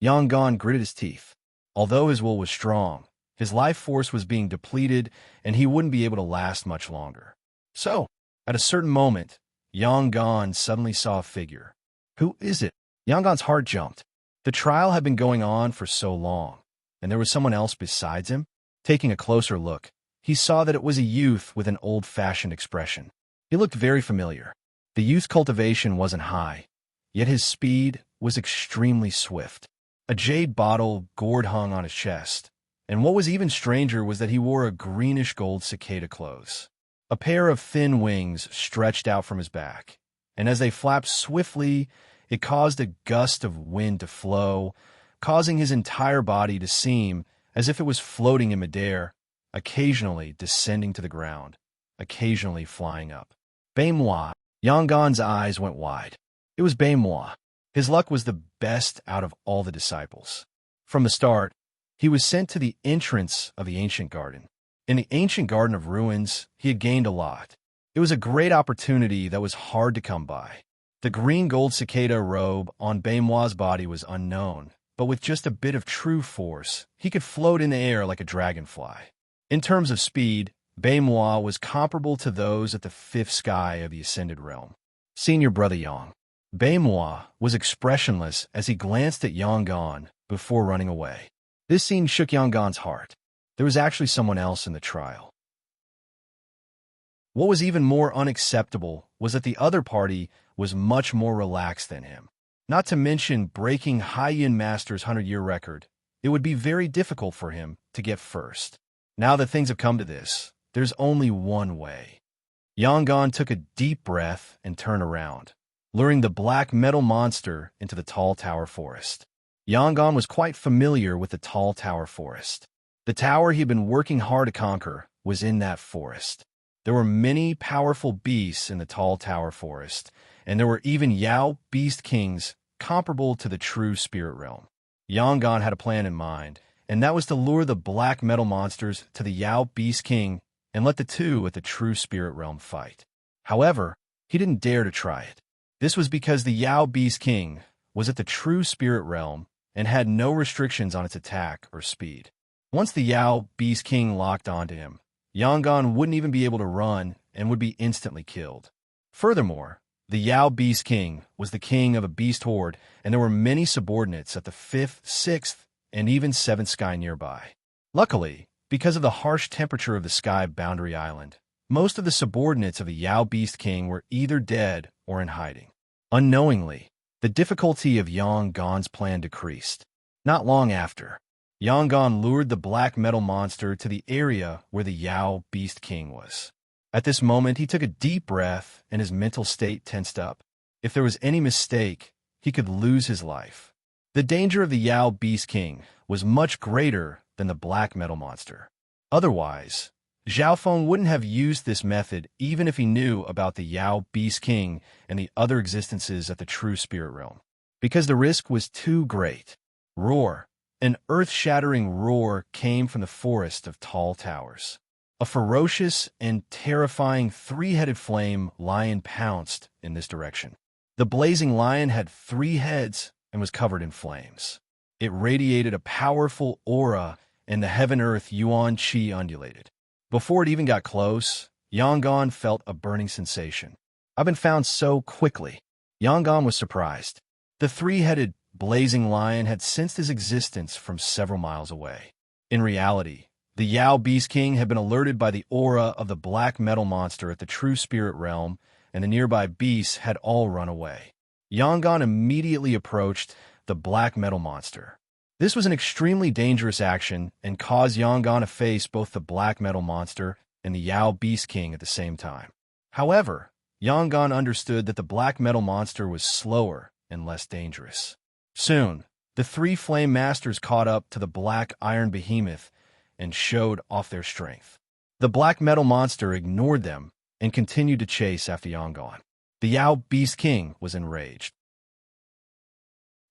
Yangon gritted his teeth. Although his will was strong, his life force was being depleted, and he wouldn't be able to last much longer. So, at a certain moment, Yangon suddenly saw a figure. Who is it? Yangon's heart jumped. The trial had been going on for so long, and there was someone else besides him. Taking a closer look, he saw that it was a youth with an old-fashioned expression. He looked very familiar. The youth's cultivation wasn't high, yet his speed was extremely swift. A jade bottle gourd hung on his chest, and what was even stranger was that he wore a greenish-gold cicada clothes. A pair of thin wings stretched out from his back, and as they flapped swiftly, it caused a gust of wind to flow, causing his entire body to seem as if it was floating in midair, occasionally descending to the ground, occasionally flying up. Bei Moi. Yangon's eyes went wide. It was Bei Moi. His luck was the best out of all the disciples. From the start, he was sent to the entrance of the ancient garden. In the ancient garden of ruins, he had gained a lot. It was a great opportunity that was hard to come by. The green-gold cicada robe on Bei Moi's body was unknown, but with just a bit of true force, he could float in the air like a dragonfly. In terms of speed, Bei Moi was comparable to those at the 5th sky of the ascended realm. Senior Brother Yang. Bei Moi was expressionless as he glanced at Yangon before running away. This scene shook Yangon's heart. There was actually someone else in the trial. What was even more unacceptable was that the other party was much more relaxed than him. Not to mention breaking Haiyan Master's 100-year record, it would be very difficult for him to get first. Now that things have come to this, there's only one way. Yangon took a deep breath and turned around, luring the black metal monster into the tall tower forest. Yangon was quite familiar with the tall tower forest. The tower he'd been working hard to conquer was in that forest. There were many powerful beasts in the tall tower forest, and there were even Yao beast kings comparable to the true spirit realm. Yangon had a plan in mind, and that was to lure the black metal monsters to the Yao beast king and let the two at the true spirit realm fight. However, he didn't dare to try it. This was because the Yao beast king was at the true spirit realm and had no restrictions on its attack or speed. Once the Yao beast king locked onto him, Yangon wouldn't even be able to run and would be instantly killed. Furthermore, the Yao beast king was the king of a beast horde, and there were many subordinates at the 5th, 6th, and even 7th sky nearby. Luckily, because of the harsh temperature of the sky boundary island, most of the subordinates of the Yao beast king were either dead or in hiding. Unknowingly, the difficulty of Yangon's plan decreased. Not long after, Yangon lured the black metal monster to the area where the Yao beast king was. At this moment, he took a deep breath and his mental state tensed up. If there was any mistake, he could lose his life. The danger of the Yao beast king was much greater than the black metal monster. Otherwise, Zhao Feng wouldn't have used this method even if he knew about the Yao beast king and the other existences at the true spirit realm. Because the risk was too great. Roar! An earth-shattering roar came from the forest of tall towers. A ferocious and terrifying three-headed flame lion pounced in this direction. The blazing lion had 3 heads and was covered in flames. It radiated a powerful aura, and the heaven-earth yuan qi undulated. Before it even got close, Yangon felt a burning sensation. "I've been found so quickly." Yangon was surprised. The 3-headed blazing lion had sensed his existence from several miles away. In reality, the Yao Beast King had been alerted by the aura of the black metal monster at the true spirit realm, and the nearby beasts had all run away. Yangon immediately approached the black metal monster. This was an extremely dangerous action and caused Yangon to face both the black metal monster and the Yao Beast King at the same time. However, Yangon understood that the black metal monster was slower and less dangerous. Soon, the 3 flame masters caught up to the black iron behemoth and showed off their strength. The black metal monster ignored them and continued to chase after Yangon. The Yao Beast King was enraged.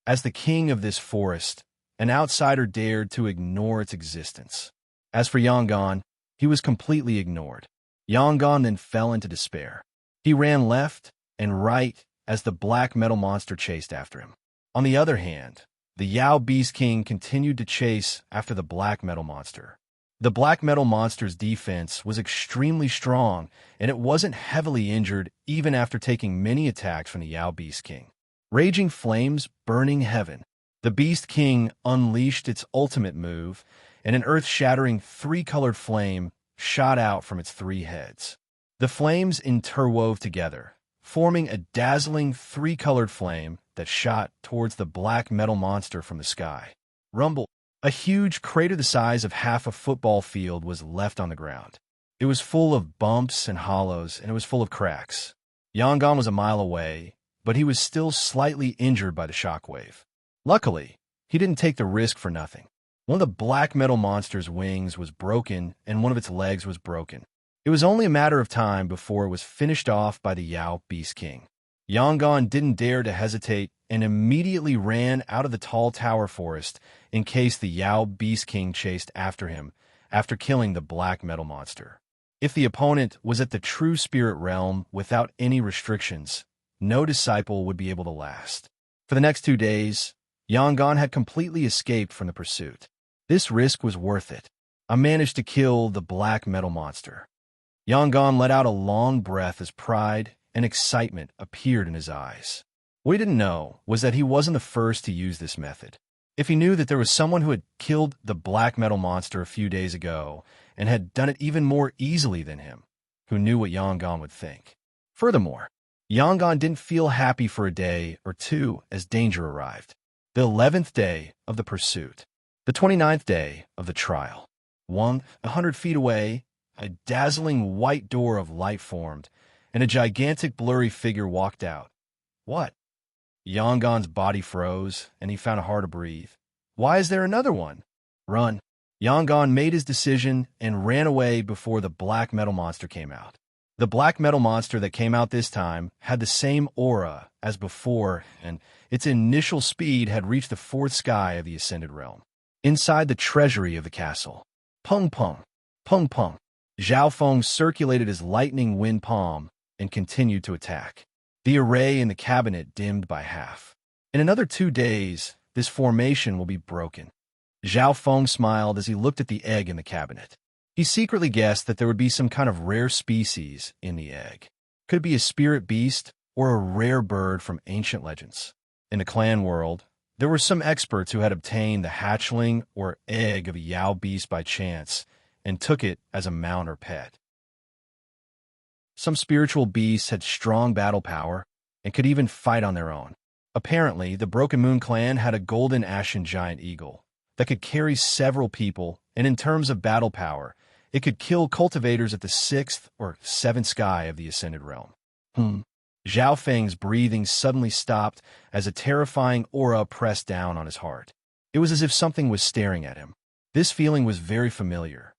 As the king of this forest, an outsider dared to ignore its existence. As for Yangon, he was completely ignored. Yangon then fell into despair. He ran left and right as the black metal monster chased after him. On the other hand, the Yao Beast King continued to chase after the black metal monster. The black metal monster's defense was extremely strong, and it wasn't heavily injured even after taking many attacks from the Yao Beast King. Raging flames burning heaven, the Beast King unleashed its ultimate move, and an earth-shattering 3-colored flame shot out from its 3 heads. The flames interwove together, forming a dazzling 3-colored flame that shot towards the black metal monster from the sky. Rumble. A huge crater the size of half a football field was left on the ground. It was full of bumps and hollows, and it was full of cracks. Yangon was a mile away, but he was still slightly injured by the shockwave. Luckily, he didn't take the risk for nothing. One of the black metal monster's wings was broken, and one of its legs was broken. It was only a matter of time before it was finished off by the Yao Beast King. Yangon didn't dare to hesitate and immediately ran out of the tall tower forest in case the Yao Beast King chased after him after killing the black metal monster. If the opponent was at the true spirit realm without any restrictions, no disciple would be able to last. For the next 2 days, Yangon had completely escaped from the pursuit. This risk was worth it. I managed to kill the black metal monster. Yangon let out a long breath as pride and excitement appeared in his eyes. What he didn't know was that he wasn't the first to use this method. If he knew that there was someone who had killed the black metal monster a few days ago and had done it even more easily than him, who knew what Yangon would think. Furthermore, Yangon didn't feel happy for a day or 2 as danger arrived. The 11th day of the pursuit. The 29th day of the trial. 100 feet away, a dazzling white door of light formed, and a gigantic blurry figure walked out. What? Yangon's body froze, and he found it hard to breathe. Why is there another one? Run. Yangon made his decision and ran away before the black metal monster came out. The black metal monster that came out this time had the same aura as before, and its initial speed had reached the 4th sky of the Ascended Realm. Inside the treasury of the castle. Pung pung, pung pung. Zhao Feng circulated his lightning wind palm and continued to attack. The array in the cabinet dimmed by half. In another 2 days, this formation will be broken. Zhao Feng smiled as he looked at the egg in the cabinet. He secretly guessed that there would be some kind of rare species in the egg. Could be a spirit beast or a rare bird from ancient legends. In the clan world, there were some experts who had obtained the hatchling or egg of a Yao beast by chance and took it as a mount or pet. Some spiritual beasts had strong battle power and could even fight on their own. Apparently, the Broken Moon clan had a golden ashen giant eagle that could carry several people, and in terms of battle power, it could kill cultivators at the 6th or 7th sky of the Ascended Realm. Zhao Feng's breathing suddenly stopped as a terrifying aura pressed down on his heart. It was as if something was staring at him. This feeling was very familiar.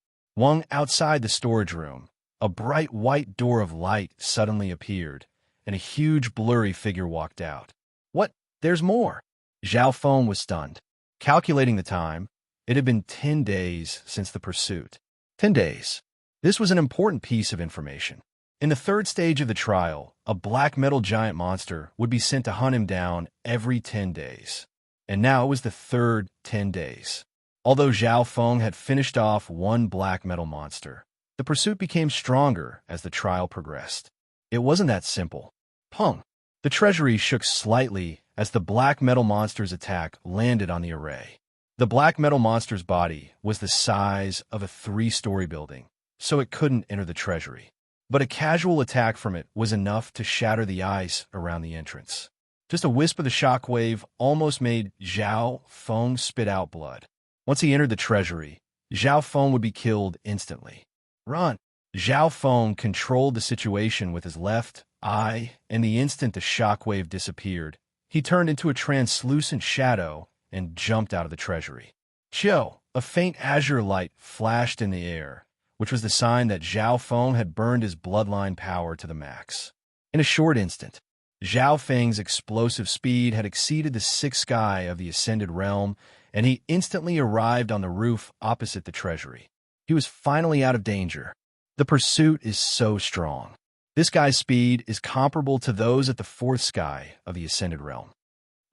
Outside the storage room, a bright white door of light suddenly appeared, and a huge blurry figure walked out. What? There's more! Zhao Feng was stunned. Calculating the time, it had been 10 days since the pursuit. 10 days. This was an important piece of information. In the third stage of the trial, a black metal giant monster would be sent to hunt him down every 10 days. And now it was the third 10 days. Although Zhao Feng had finished off one black metal monster, the pursuit became stronger as the trial progressed. It wasn't that simple. Pung! The treasury shook slightly as the black metal monster's attack landed on the array. The black metal monster's body was the size of a 3-story building, so it couldn't enter the treasury. But a casual attack from it was enough to shatter the ice around the entrance. Just a wisp of the shockwave almost made Zhao Feng spit out blood. Once he entered the treasury, Zhao Feng would be killed instantly. Run! Zhao Feng controlled the situation with his left eye, and the instant the shockwave disappeared, he turned into a translucent shadow and jumped out of the treasury. Chill! A faint azure light flashed in the air, which was the sign that Zhao Feng had burned his bloodline power to the max. In a short instant, Zhao Feng's explosive speed had exceeded the sixth sky of the Ascended Realm, and he instantly arrived on the roof opposite the treasury. He was finally out of danger. The pursuit is so strong. This guy's speed is comparable to those at the fourth sky of the Ascended Realm.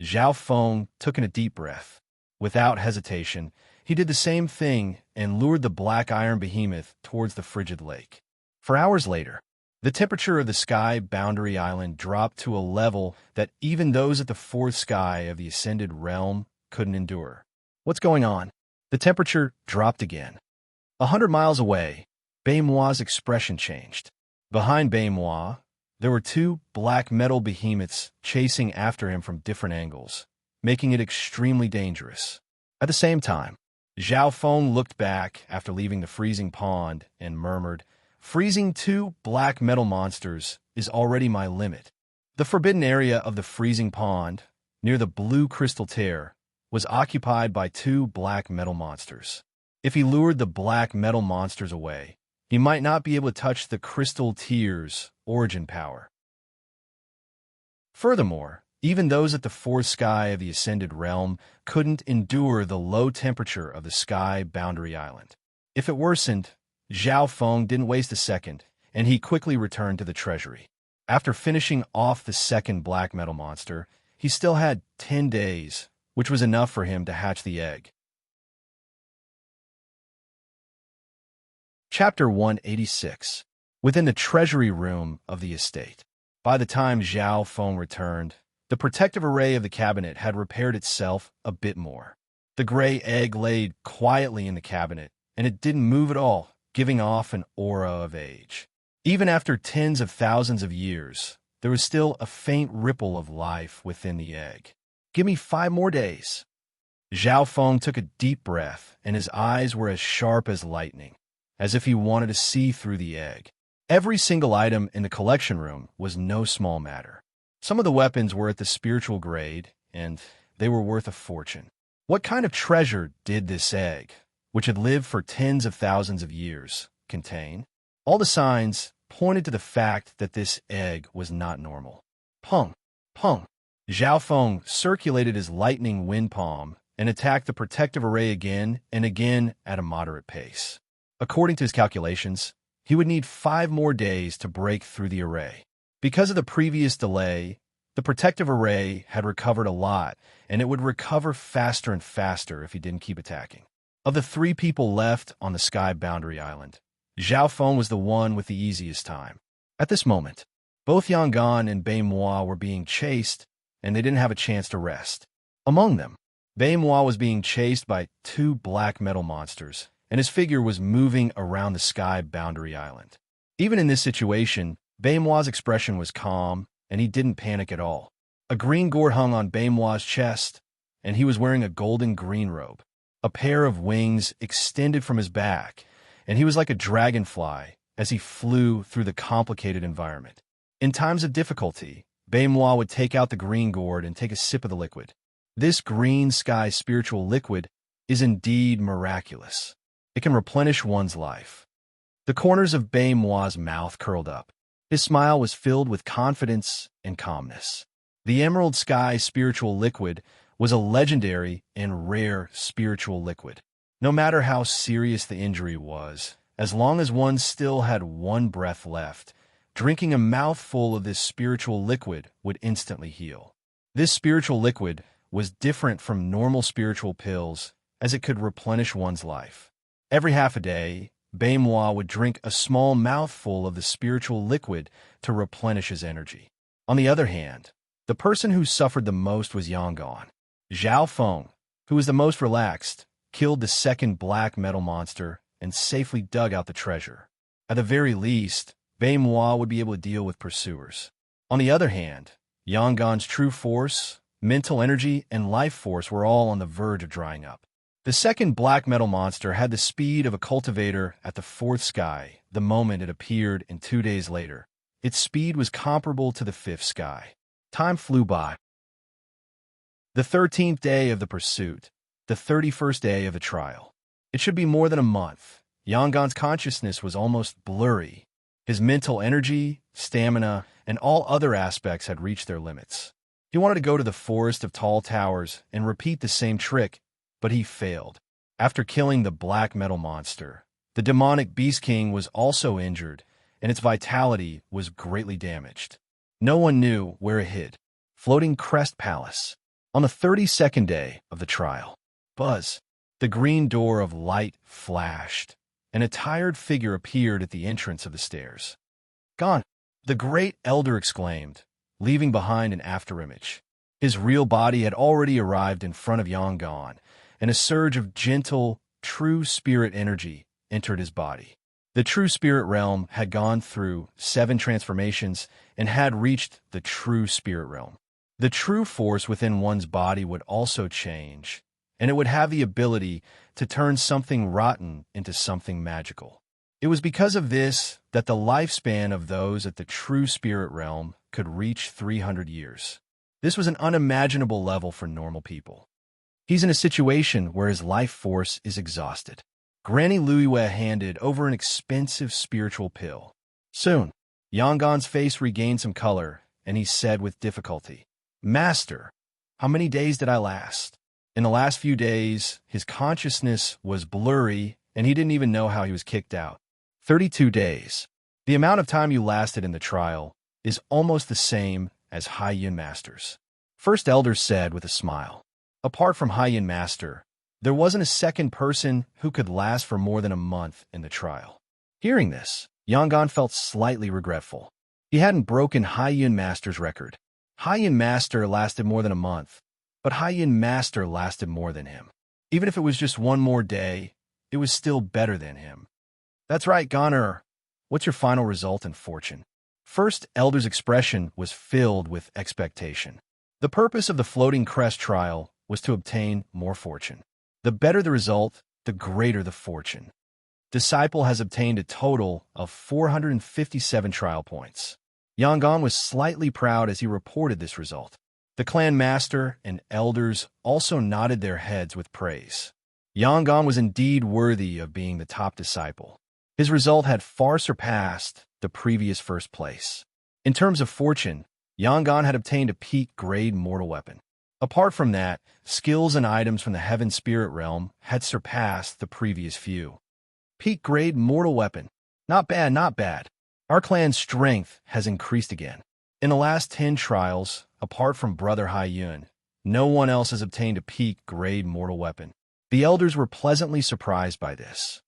Zhao Feng took in a deep breath. Without hesitation, he did the same thing and lured the black iron behemoth towards the frigid lake. For hours later, the temperature of the sky boundary island dropped to a level that even those at the fourth sky of the Ascended Realm couldn't endure. What's going on? The temperature dropped again. 100 miles away, Baimoi's expression changed. Behind Baimois, there were two black metal behemoths chasing after him from different angles, making it extremely dangerous. At the same time, Zhao Feng looked back after leaving the freezing pond and murmured, "Freezing two black metal monsters is already my limit." The forbidden area of the freezing pond, near the blue crystal tear, was occupied by two black metal monsters. If he lured the black metal monsters away, he might not be able to touch the crystal tear's origin power. Furthermore, even those at the fourth sky of the Ascended Realm couldn't endure the low temperature of the sky boundary island. If it worsened, Zhao Feng didn't waste a second, and he quickly returned to the treasury. After finishing off the second black metal monster, he still had 10 days, which was enough for him to hatch the egg. Chapter 186. Within the treasury room of the estate. By the time Zhao Feng returned, the protective array of the cabinet had repaired itself a bit more. The gray egg laid quietly in the cabinet, and it didn't move at all, giving off an aura of age. Even after tens of thousands of years, there was still a faint ripple of life within the egg. "Give me 5 more days." Zhao Feng took a deep breath, and his eyes were as sharp as lightning, as if he wanted to see through the egg. Every single item in the collection room was no small matter. Some of the weapons were at the spiritual grade, and they were worth a fortune. What kind of treasure did this egg, which had lived for tens of thousands of years, contain? All the signs pointed to the fact that this egg was not normal. Pung! Pung! Zhao Feng circulated his lightning wind palm and attacked the protective array again and again at a moderate pace. According to his calculations, he would need 5 more days to break through the array. Because of the previous delay, the protective array had recovered a lot, and it would recover faster and faster if he didn't keep attacking. Of the 3 people left on the sky boundary island, Zhao Feng was the one with the easiest time. At this moment, both Yangon and Baimois were being chased, and they didn't have a chance to rest. Among them, Baimois was being chased by 2 black metal monsters, and his figure was moving around the sky boundary island. Even in this situation, Baimois' expression was calm, and he didn't panic at all. A green gourd hung on Baimois' chest, and he was wearing a golden green robe. A pair of wings extended from his back, and he was like a dragonfly as he flew through the complicated environment. In times of difficulty, Baimois would take out the green gourd and take a sip of the liquid. This green sky spiritual liquid is indeed miraculous. It can replenish one's life. The corners of Baimois' mouth curled up. His smile was filled with confidence and calmness. The emerald sky spiritual liquid was a legendary and rare spiritual liquid. No matter how serious the injury was, as long as one still had one breath left, drinking a mouthful of this spiritual liquid would instantly heal. This spiritual liquid was different from normal spiritual pills, as it could replenish one's life. Every half a day, Baimois would drink a small mouthful of the spiritual liquid to replenish his energy. On the other hand, the person who suffered the most was Yangon. Zhao Feng, who was the most relaxed, killed the second black metal monster and safely dug out the treasure. At the very least, Baimois would be able to deal with pursuers. On the other hand, Yangon's true force, mental energy, and life force were all on the verge of drying up. The second black metal monster had the speed of a cultivator at the fourth sky the moment it appeared, and 2 days later, its speed was comparable to the fifth sky. Time flew by. The 13th day of the pursuit, the 31st day of the trial. It should be more than a month. Yangon's consciousness was almost blurry. His mental energy, stamina, and all other aspects had reached their limits. He wanted to go to the forest of tall towers and repeat the same trick, but he failed. After killing the black metal monster, the demonic Beast King was also injured, and its vitality was greatly damaged. No one knew where it hid. Floating Crest Palace. On the 32nd day of the trial, buzz, the green door of light flashed, and a tired figure appeared at the entrance of the stairs. "Gone!" the great elder exclaimed, leaving behind an afterimage. His real body had already arrived in front of Yangon, and a surge of gentle, true spirit energy entered his body. The true spirit realm had gone through 7 transformations and had reached the true spirit realm. The true force within one's body would also change, and it would have the ability to turn something rotten into something magical. It was because of this that the lifespan of those at the true spirit realm could reach 300 years. This was an unimaginable level for normal people. He's in a situation where his life force is exhausted. Granny Luiwe handed over an expensive spiritual pill. Soon, Yangon's face regained some color, and he said with difficulty, "Master, how many days did I last?" In the last few days, his consciousness was blurry, and he didn't even know how he was kicked out. 32 days. The amount of time you lasted in the trial is almost the same as High Yin Masters. First Elder said with a smile. Apart from High Yin Master, there wasn't a second person who could last for more than a month in the trial. Hearing this, Yangon felt slightly regretful. He hadn't broken High Yin Master's record. High Yin Master lasted more than a month, but High Yin Master lasted more than him. Even if it was just one more day, it was still better than him. That's right, Goner. What's your final result in fortune? First Elder's expression was filled with expectation. The purpose of the Floating Crest trial was to obtain more fortune. The better the result, the greater the fortune. Disciple has obtained a total of 457 trial points. Yangon was slightly proud as he reported this result. The clan master and elders also nodded their heads with praise. Yangon was indeed worthy of being the top disciple. His result had far surpassed the previous first place. In terms of fortune, Yangon had obtained a peak-grade mortal weapon. Apart from that, skills and items from the Heaven Spirit Realm had surpassed the previous few. Peak-grade mortal weapon. Not bad, not bad. Our clan's strength has increased again. In the last 10 trials, apart from Brother Hai Yun, no one else has obtained a peak-grade mortal weapon. The elders were pleasantly surprised by this.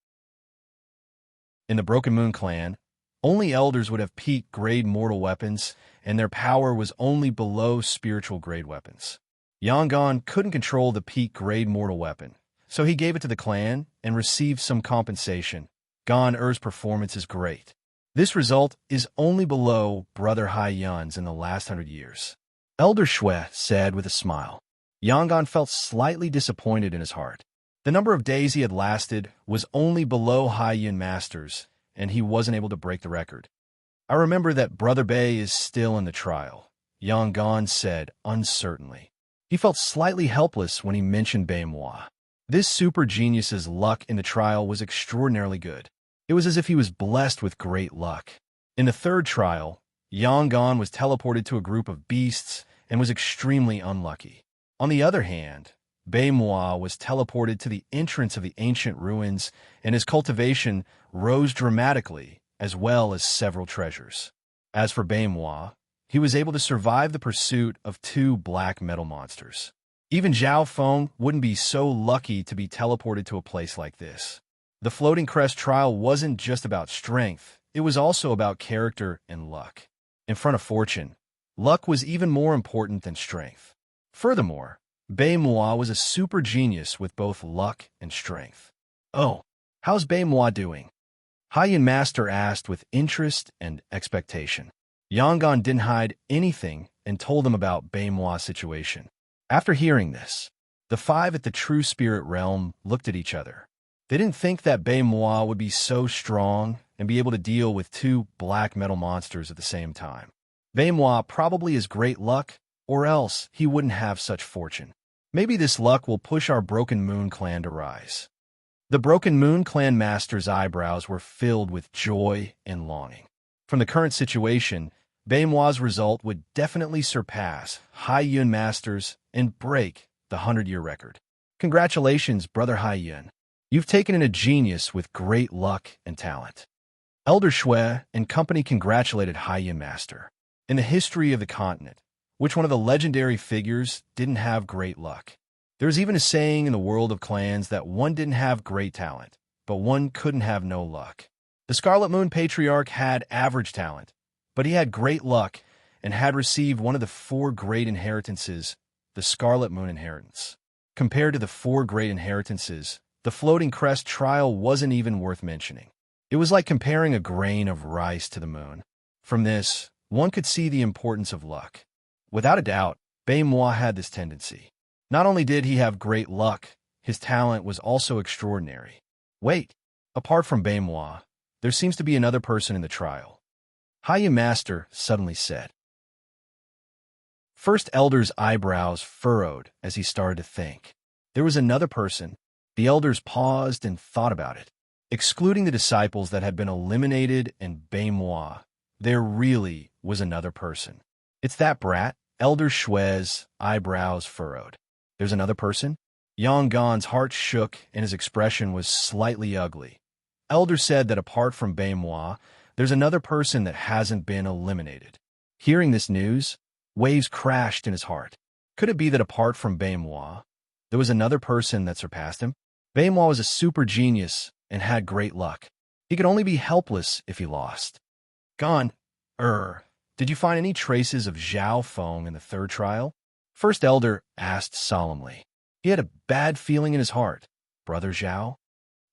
In the Broken Moon clan, only elders would have peak-grade mortal weapons, and their power was only below spiritual-grade weapons. Yangon couldn't control the peak-grade mortal weapon, so he gave it to the clan and received some compensation. Gon Er's performance is great. This result is only below Brother Hai Yun's in the last 100 years. Elder Shui said with a smile. Yangon felt slightly disappointed in his heart. The number of days he had lasted was only below Hai Yin Master's, and he wasn't able to break the record. I remember that Brother Bei is still in the trial, Yangon said uncertainly. He felt slightly helpless when he mentioned Baimois. This super genius's luck in the trial was extraordinarily good. It was as if he was blessed with great luck. In the third trial, Yangon was teleported to a group of beasts and was extremely unlucky. On the other hand, Moi was teleported to the entrance of the ancient ruins, and his cultivation rose dramatically, as well as several treasures. As for Moi, he was able to survive the pursuit of 2 black metal monsters. Even Zhao Feng wouldn't be so lucky to be teleported to a place like this. The Floating Crest trial wasn't just about strength, it was also about character and luck. In front of fortune, luck was even more important than strength. Furthermore, Moi was a super genius with both luck and strength. "Oh, how's Moi doing?" Haiyan Master asked with interest and expectation. Yangon didn't hide anything and told them about Moi's situation. After hearing this, the 5 at the True Spirit Realm looked at each other. They didn't think that Moi would be so strong and be able to deal with 2 black metal monsters at the same time. Moi probably is great luck, or else he wouldn't have such fortune. Maybe this luck will push our Broken Moon clan to rise. The Broken Moon clan master's eyebrows were filled with joy and longing. From the current situation, Moi's result would definitely surpass Haiyan Master's and break the 100-year record. Congratulations, Brother Haiyan. You've taken in a genius with great luck and talent. Elder Shui and company congratulated Haiyan Master. In the history of the continent, which one of the legendary figures didn't have great luck? There's even a saying in the world of clans that one didn't have great talent, but one couldn't have no luck. The Scarlet Moon Patriarch had average talent, but he had great luck and had received one of the 4 great inheritances, the Scarlet Moon Inheritance. Compared to the 4 great inheritances, the Floating Crest trial wasn't even worth mentioning. It was like comparing a grain of rice to the moon. From this, one could see the importance of luck. Without a doubt, Moi had this tendency. Not only did he have great luck, his talent was also extraordinary. Wait, apart from Moi, there seems to be another person in the trial. Haiyan Master suddenly said. First Elder's eyebrows furrowed as he started to think. There was another person. The elders paused and thought about it. Excluding the disciples that had been eliminated and Moi, there really was another person. It's that brat. Elder Shui's eyebrows furrowed. There's another person? Yonggan's heart shook and his expression was slightly ugly. Elder said that apart from Moi, there's another person that hasn't been eliminated. Hearing this news, waves crashed in his heart. Could it be that apart from Moi, there was another person that surpassed him? Moi was a super genius and had great luck. He could only be helpless if he lost. Gone. Did you find any traces of Zhao Feng in the 3rd trial? First Elder asked solemnly. He had a bad feeling in his heart. Brother Zhao?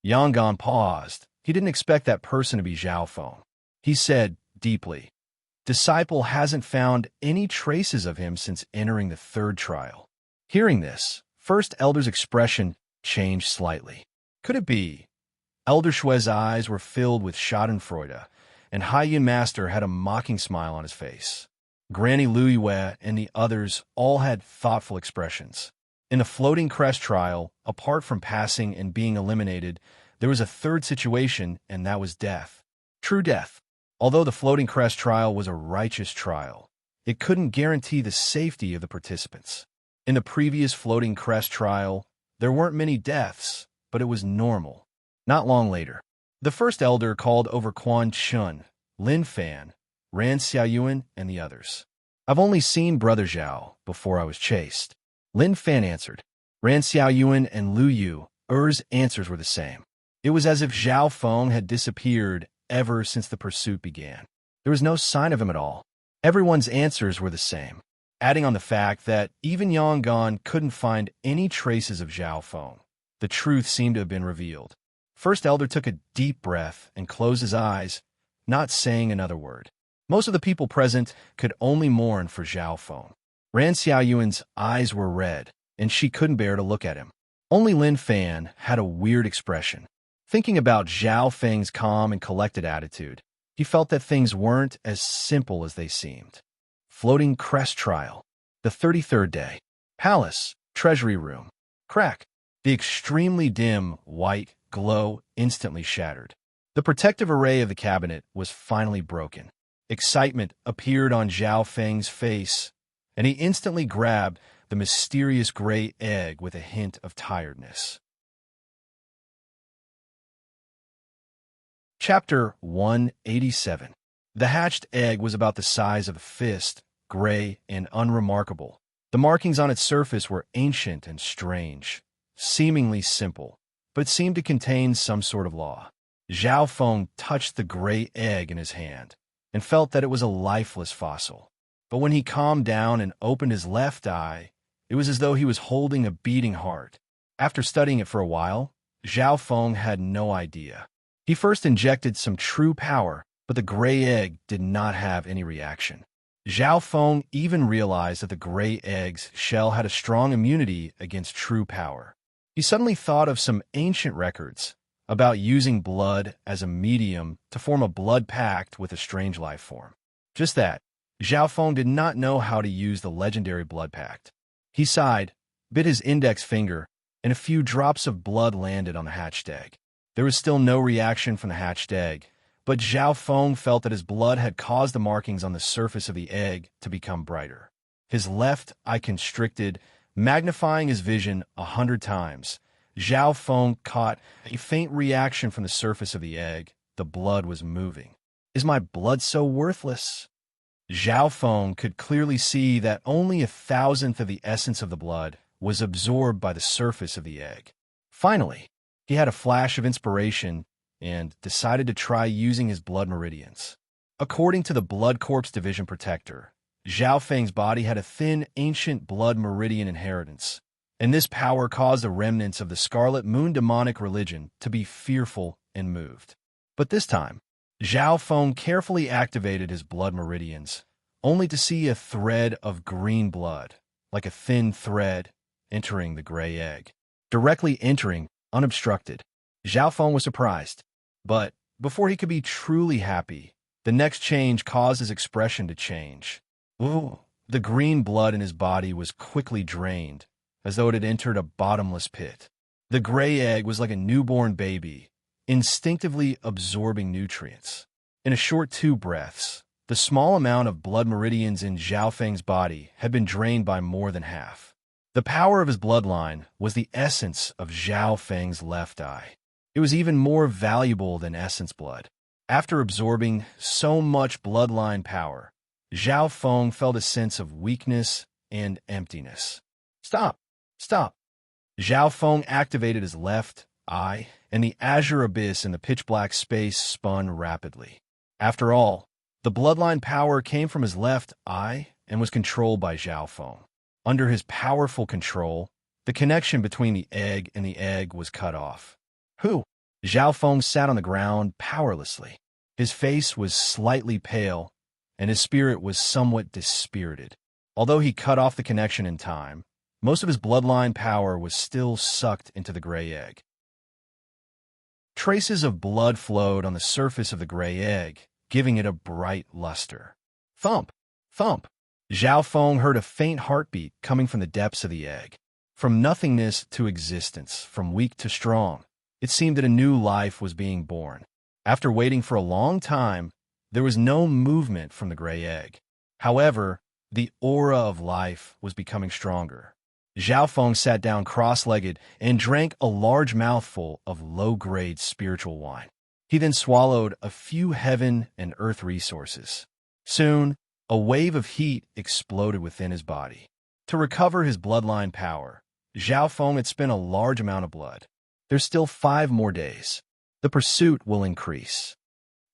Yonggan paused. He didn't expect that person to be Zhao Feng. He said deeply, Disciple hasn't found any traces of him since entering the 3rd trial. Hearing this, First Elder's expression changed slightly. Could it be? Elder Shui's eyes were filled with schadenfreude, and Haiyan Master had a mocking smile on his face. Granny Luyue and the others all had thoughtful expressions. In the Floating Crest trial, apart from passing and being eliminated, there was a 3rd situation, and that was death. True death. Although the Floating Crest trial was a righteous trial, it couldn't guarantee the safety of the participants. In the previous Floating Crest trial, there weren't many deaths, but it was normal. Not long later, the First Elder called over Quan Chun, Lin Fan, Ran Xiaoyuan, and the others. I've only seen Brother Zhao before I was chased. Lin Fan answered. Ran Xiaoyuan and Lu Yu's answers were the same. It was as if Zhao Feng had disappeared ever since the pursuit began. There was no sign of him at all. Everyone's answers were the same, adding on the fact that even Yonggan couldn't find any traces of Zhao Feng. The truth seemed to have been revealed. First Elder took a deep breath and closed his eyes, not saying another word. Most of the people present could only mourn for Zhao Feng. Ran Xiaoyuan's eyes were red, and she couldn't bear to look at him. Only Lin Fan had a weird expression. Thinking about Zhao Feng's calm and collected attitude, he felt that things weren't as simple as they seemed. Floating Crest trial. The 33rd day. Palace. Treasury room. Crack. The extremely dim, white glow instantly shattered. The protective array of the cabinet was finally broken. Excitement appeared on Zhao Feng's face, and he instantly grabbed the mysterious gray egg with a hint of tiredness. Chapter 187. The hatched egg was about the size of a fist, gray and unremarkable. The markings on its surface were ancient and strange, seemingly simple, but seemed to contain some sort of law. Zhao Feng touched the gray egg in his hand and felt that it was a lifeless fossil. But when he calmed down and opened his left eye, it was as though he was holding a beating heart. After studying it for a while, Zhao Feng had no idea. He first injected some true power, but the gray egg did not have any reaction. Zhao Feng even realized that the gray egg's shell had a strong immunity against true power. He suddenly thought of some ancient records about using blood as a medium to form a blood pact with a strange life form. Just that, Zhao Feng did not know how to use the legendary blood pact. He sighed, bit his index finger, and a few drops of blood landed on the hatched egg. There was still no reaction from the hatched egg, but Zhao Feng felt that his blood had caused the markings on the surface of the egg to become brighter. His left eye constricted, magnifying his vision 100 times. Zhao Feng caught a faint reaction from the surface of the egg. The blood was moving. Is my blood so worthless? Zhao Feng could clearly see that only 1,000th of the essence of the blood was absorbed by the surface of the egg. Finally, he had a flash of inspiration and decided to try using his blood meridians. According to the Blood Corpse Division Protector, Zhao Feng's body had a thin, ancient blood meridian inheritance, and this power caused the remnants of the Scarlet Moon demonic religion to be fearful and moved. But this time, Zhao Feng carefully activated his blood meridians, only to see a thread of green blood, like a thin thread, entering the gray egg. Directly entering, unobstructed. Zhao Feng was surprised, but before he could be truly happy, the next change caused his expression to change. Ooh, the green blood in his body was quickly drained, as though it had entered a bottomless pit. The gray egg was like a newborn baby, instinctively absorbing nutrients. In a short 2 breaths, the small amount of blood meridians in Zhao Feng's body had been drained by more than half. The power of his bloodline was the essence of Zhao Feng's left eye. It was even more valuable than essence blood. After absorbing so much bloodline power, Zhao Feng felt a sense of weakness and emptiness. Stop! Stop! Zhao Feng activated his left eye, and the azure abyss in the pitch-black space spun rapidly. After all, the bloodline power came from his left eye and was controlled by Zhao Feng. Under his powerful control, the connection between the egg was cut off. Who? Zhao Feng sat on the ground powerlessly. His face was slightly pale, and his spirit was somewhat dispirited. Although he cut off the connection in time, most of his bloodline power was still sucked into the gray egg. Traces of blood flowed on the surface of the gray egg, giving it a bright luster. Thump! Thump! Zhao Feng heard a faint heartbeat coming from the depths of the egg. From nothingness to existence, from weak to strong, it seemed that a new life was being born. After waiting for a long time, there was no movement from the gray egg. However, the aura of life was becoming stronger. Zhao Feng sat down cross-legged and drank a large mouthful of low-grade spiritual wine. He then swallowed a few heaven and earth resources. Soon, a wave of heat exploded within his body. To recover his bloodline power, Zhao Feng had spent a large amount of blood. There's still 5 more days. The pursuit will increase.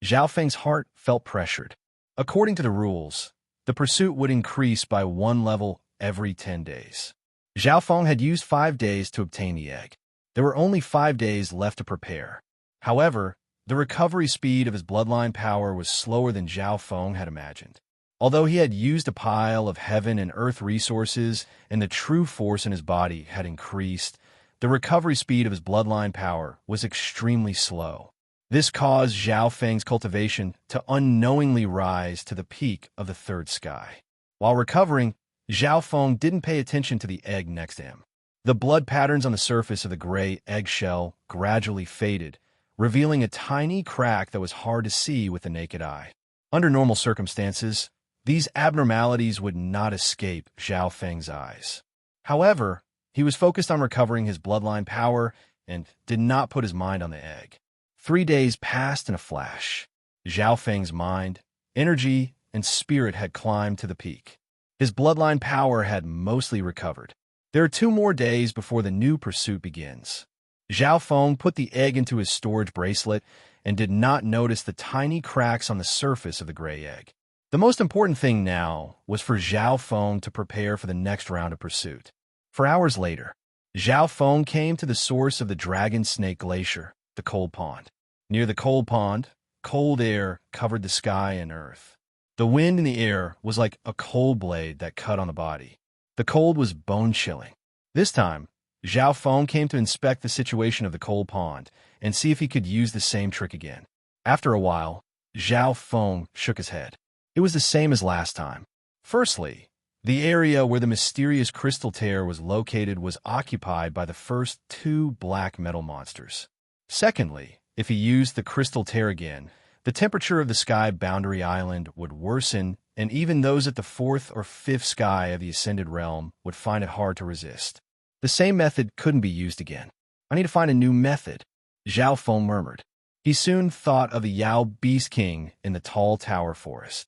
Zhao Feng's heart felt pressured. According to the rules, the pursuit would increase by 1 level every 10 days. Zhao Feng had used 5 days to obtain the egg. There were only 5 days left to prepare. However, the recovery speed of his bloodline power was slower than Zhao Feng had imagined. Although he had used a pile of heaven and earth resources and the true force in his body had increased, the recovery speed of his bloodline power was extremely slow. This caused Zhao Feng's cultivation to unknowingly rise to the peak of the 3rd sky. While recovering, Zhao Feng didn't pay attention to the egg next to him. The blood patterns on the surface of the gray eggshell gradually faded, revealing a tiny crack that was hard to see with the naked eye. Under normal circumstances, these abnormalities would not escape Zhao Feng's eyes. However, he was focused on recovering his bloodline power and did not put his mind on the egg. 3 days passed in a flash. Zhao Feng's mind, energy, and spirit had climbed to the peak. His bloodline power had mostly recovered. There are 2 more days before the new pursuit begins. Zhao Feng put the egg into his storage bracelet and did not notice the tiny cracks on the surface of the gray egg. The most important thing now was for Zhao Feng to prepare for the next round of pursuit. For hours later, Zhao Feng came to the source of the Dragon Snake Glacier, the cold pond. Near the cold pond, cold air covered the sky and earth. The wind in the air was like a cold blade that cut on the body. The cold was bone-chilling. This time, Zhao Feng came to inspect the situation of the cold pond and see if he could use the same trick again. After a while, Zhao Feng shook his head. It was the same as last time. Firstly, the area where the mysterious crystal tear was located was occupied by the first 2 black metal monsters. Secondly, if he used the crystal tear again, the temperature of the sky boundary island would worsen, and even those at the 4th or 5th sky of the ascended realm would find it hard to resist. The same method couldn't be used again. I need to find a new method, Zhao Feng murmured. He soon thought of the Yao Beast King in the tall tower forest.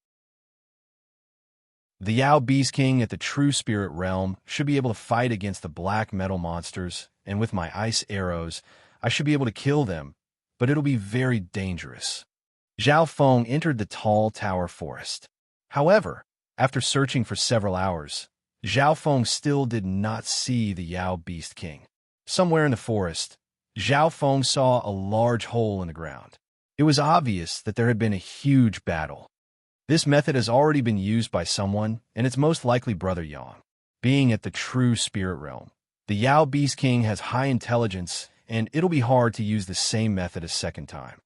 The Yao Beast King at the True Spirit Realm should be able to fight against the black metal monsters, and with my ice arrows, I should be able to kill them, but it'll be very dangerous. Zhao Feng entered the tall tower forest. However, after searching for several hours, Zhao Feng still did not see the Yao Beast King. Somewhere in the forest, Zhao Feng saw a large hole in the ground. It was obvious that there had been a huge battle. This method has already been used by someone, and it's most likely Brother Yang. Being at the True Spirit Realm, the Yao Beast King has high intelligence, and it'll be hard to use the same method a second time.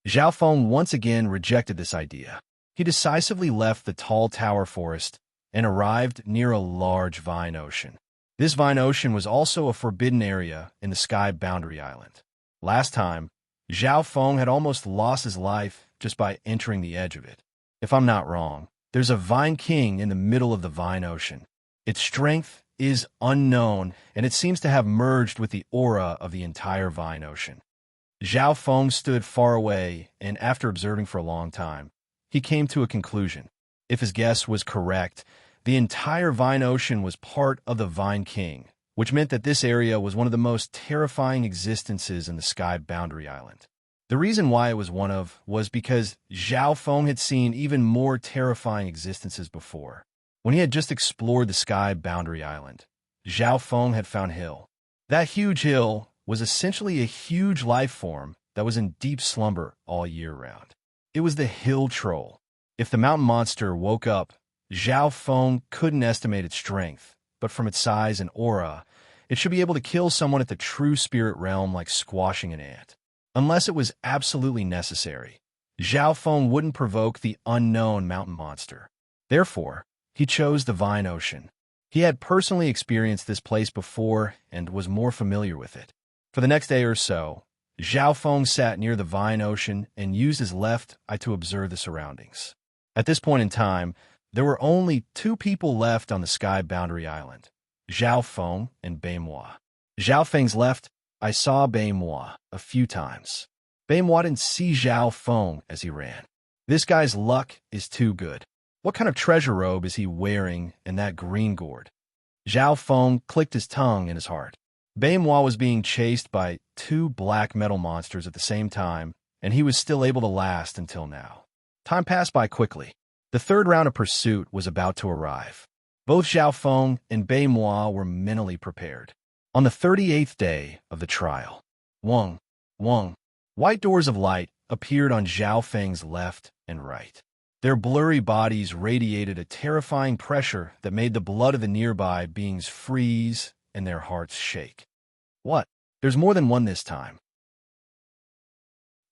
Zhao Feng once again rejected this idea. He decisively left the tall tower forest and arrived near a large vine ocean. This vine ocean was also a forbidden area in the sky boundary island. Last time, Zhao Feng had almost lost his life just by entering the edge of it. If I'm not wrong, there's a Vine King in the middle of the Vine Ocean. Its strength is unknown, and it seems to have merged with the aura of the entire Vine Ocean. Zhao Feng stood far away, and after observing for a long time, he came to a conclusion. If his guess was correct, the entire Vine Ocean was part of the Vine King, which meant that this area was one of the most terrifying existences in the sky boundary island. The reason why it was one of was because Zhao Feng had seen even more terrifying existences before. When he had just explored the sky boundary island, Zhao Feng had found Hill. That huge hill was essentially a huge life form that was in deep slumber all year round. It was the hill troll. If the mountain monster woke up, Zhao Feng couldn't estimate its strength, but from its size and aura, it should be able to kill someone at the True Spirit Realm like squashing an ant. Unless it was absolutely necessary, Zhao Feng wouldn't provoke the unknown mountain monster. Therefore, he chose the Vine Ocean. He had personally experienced this place before and was more familiar with it. For the next day or so, Zhao Feng sat near the Vine Ocean and used his left eye to observe the surroundings. At this point in time, there were only 2 people left on the sky boundary island, Zhao Feng and Beimoi. Zhao Feng's left, I saw Beimoi a few times. Beimoi didn't see Zhao Feng as he ran. This guy's luck is too good. What kind of treasure robe is he wearing in that green gourd? Zhao Feng clicked his tongue in his heart. Beimoi was being chased by 2 black metal monsters at the same time, and he was still able to last until now. Time passed by quickly. The 3rd round of pursuit was about to arrive. Both Zhao Feng and Beimoi were mentally prepared. On the 38th day of the trial, Wang, white doors of light appeared on Zhao Feng's left and right. Their blurry bodies radiated a terrifying pressure that made the blood of the nearby beings freeze and their hearts shake. What? There's more than one this time.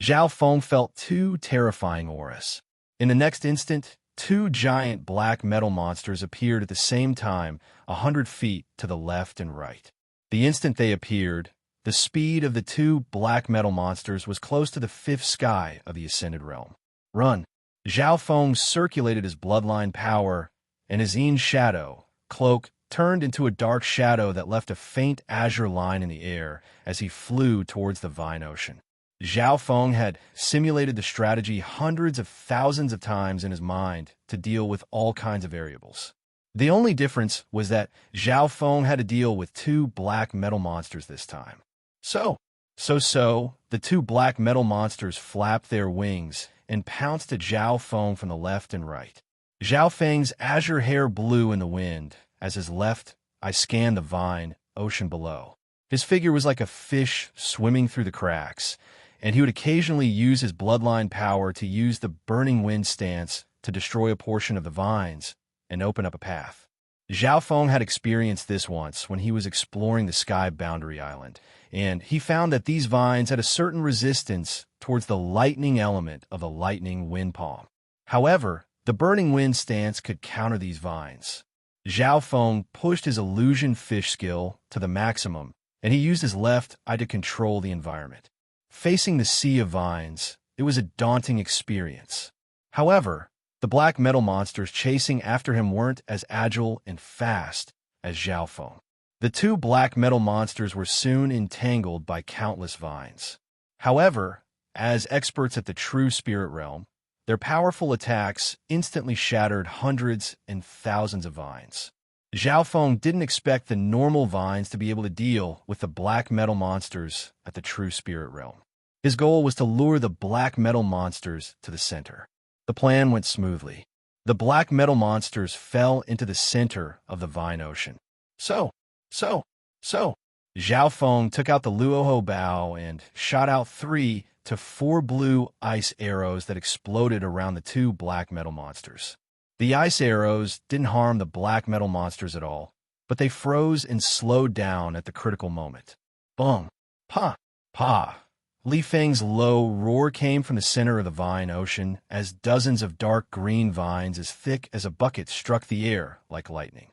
Zhao Feng felt 2 terrifying auras. In the next instant, 2 giant black metal monsters appeared at the same time, 100 feet to the left and right. The instant they appeared, the speed of the 2 black metal monsters was close to the 5th sky of the Ascended Realm. Run! Zhao Feng circulated his bloodline power, and his Yin shadow, cloak, turned into a dark shadow that left a faint azure line in the air as he flew towards the vine ocean. Zhao Feng had simulated the strategy hundreds of thousands of times in his mind to deal with all kinds of variables. The only difference was that Zhao Feng had to deal with two black metal monsters this time. So, the two black metal monsters flapped their wings and pounced at Zhao Feng from the left and right. Zhao Feng's azure hair blew in the wind as his left eye scanned the vine ocean below. His figure was like a fish swimming through the cracks, and he would occasionally use his bloodline power to use the burning wind stance to destroy a portion of the vines and open up a path. Zhao Feng had experienced this once when he was exploring the Sky Boundary Island, and he found that these vines had a certain resistance towards the lightning element of the lightning wind palm. However, the burning wind stance could counter these vines. Zhao Feng pushed his illusion fish skill to the maximum, and he used his left eye to control the environment. Facing the sea of vines, it was a daunting experience. However, the black metal monsters chasing after him weren't as agile and fast as Zhao Feng. The two black metal monsters were soon entangled by countless vines. However, as experts at the true spirit realm, their powerful attacks instantly shattered hundreds and thousands of vines. Zhao Feng didn't expect the normal vines to be able to deal with the black metal monsters at the true spirit realm. His goal was to lure the black metal monsters to the center. The plan went smoothly. The black metal monsters fell into the center of the vine ocean. So. Zhao Feng took out the Luoho bow and shot out 3 to 4 blue ice arrows that exploded around the two black metal monsters. The ice arrows didn't harm the black metal monsters at all, but they froze and slowed down at the critical moment. Boom! Pa! Pa! Li Feng's low roar came from the center of the vine ocean as dozens of dark green vines as thick as a bucket struck the air like lightning.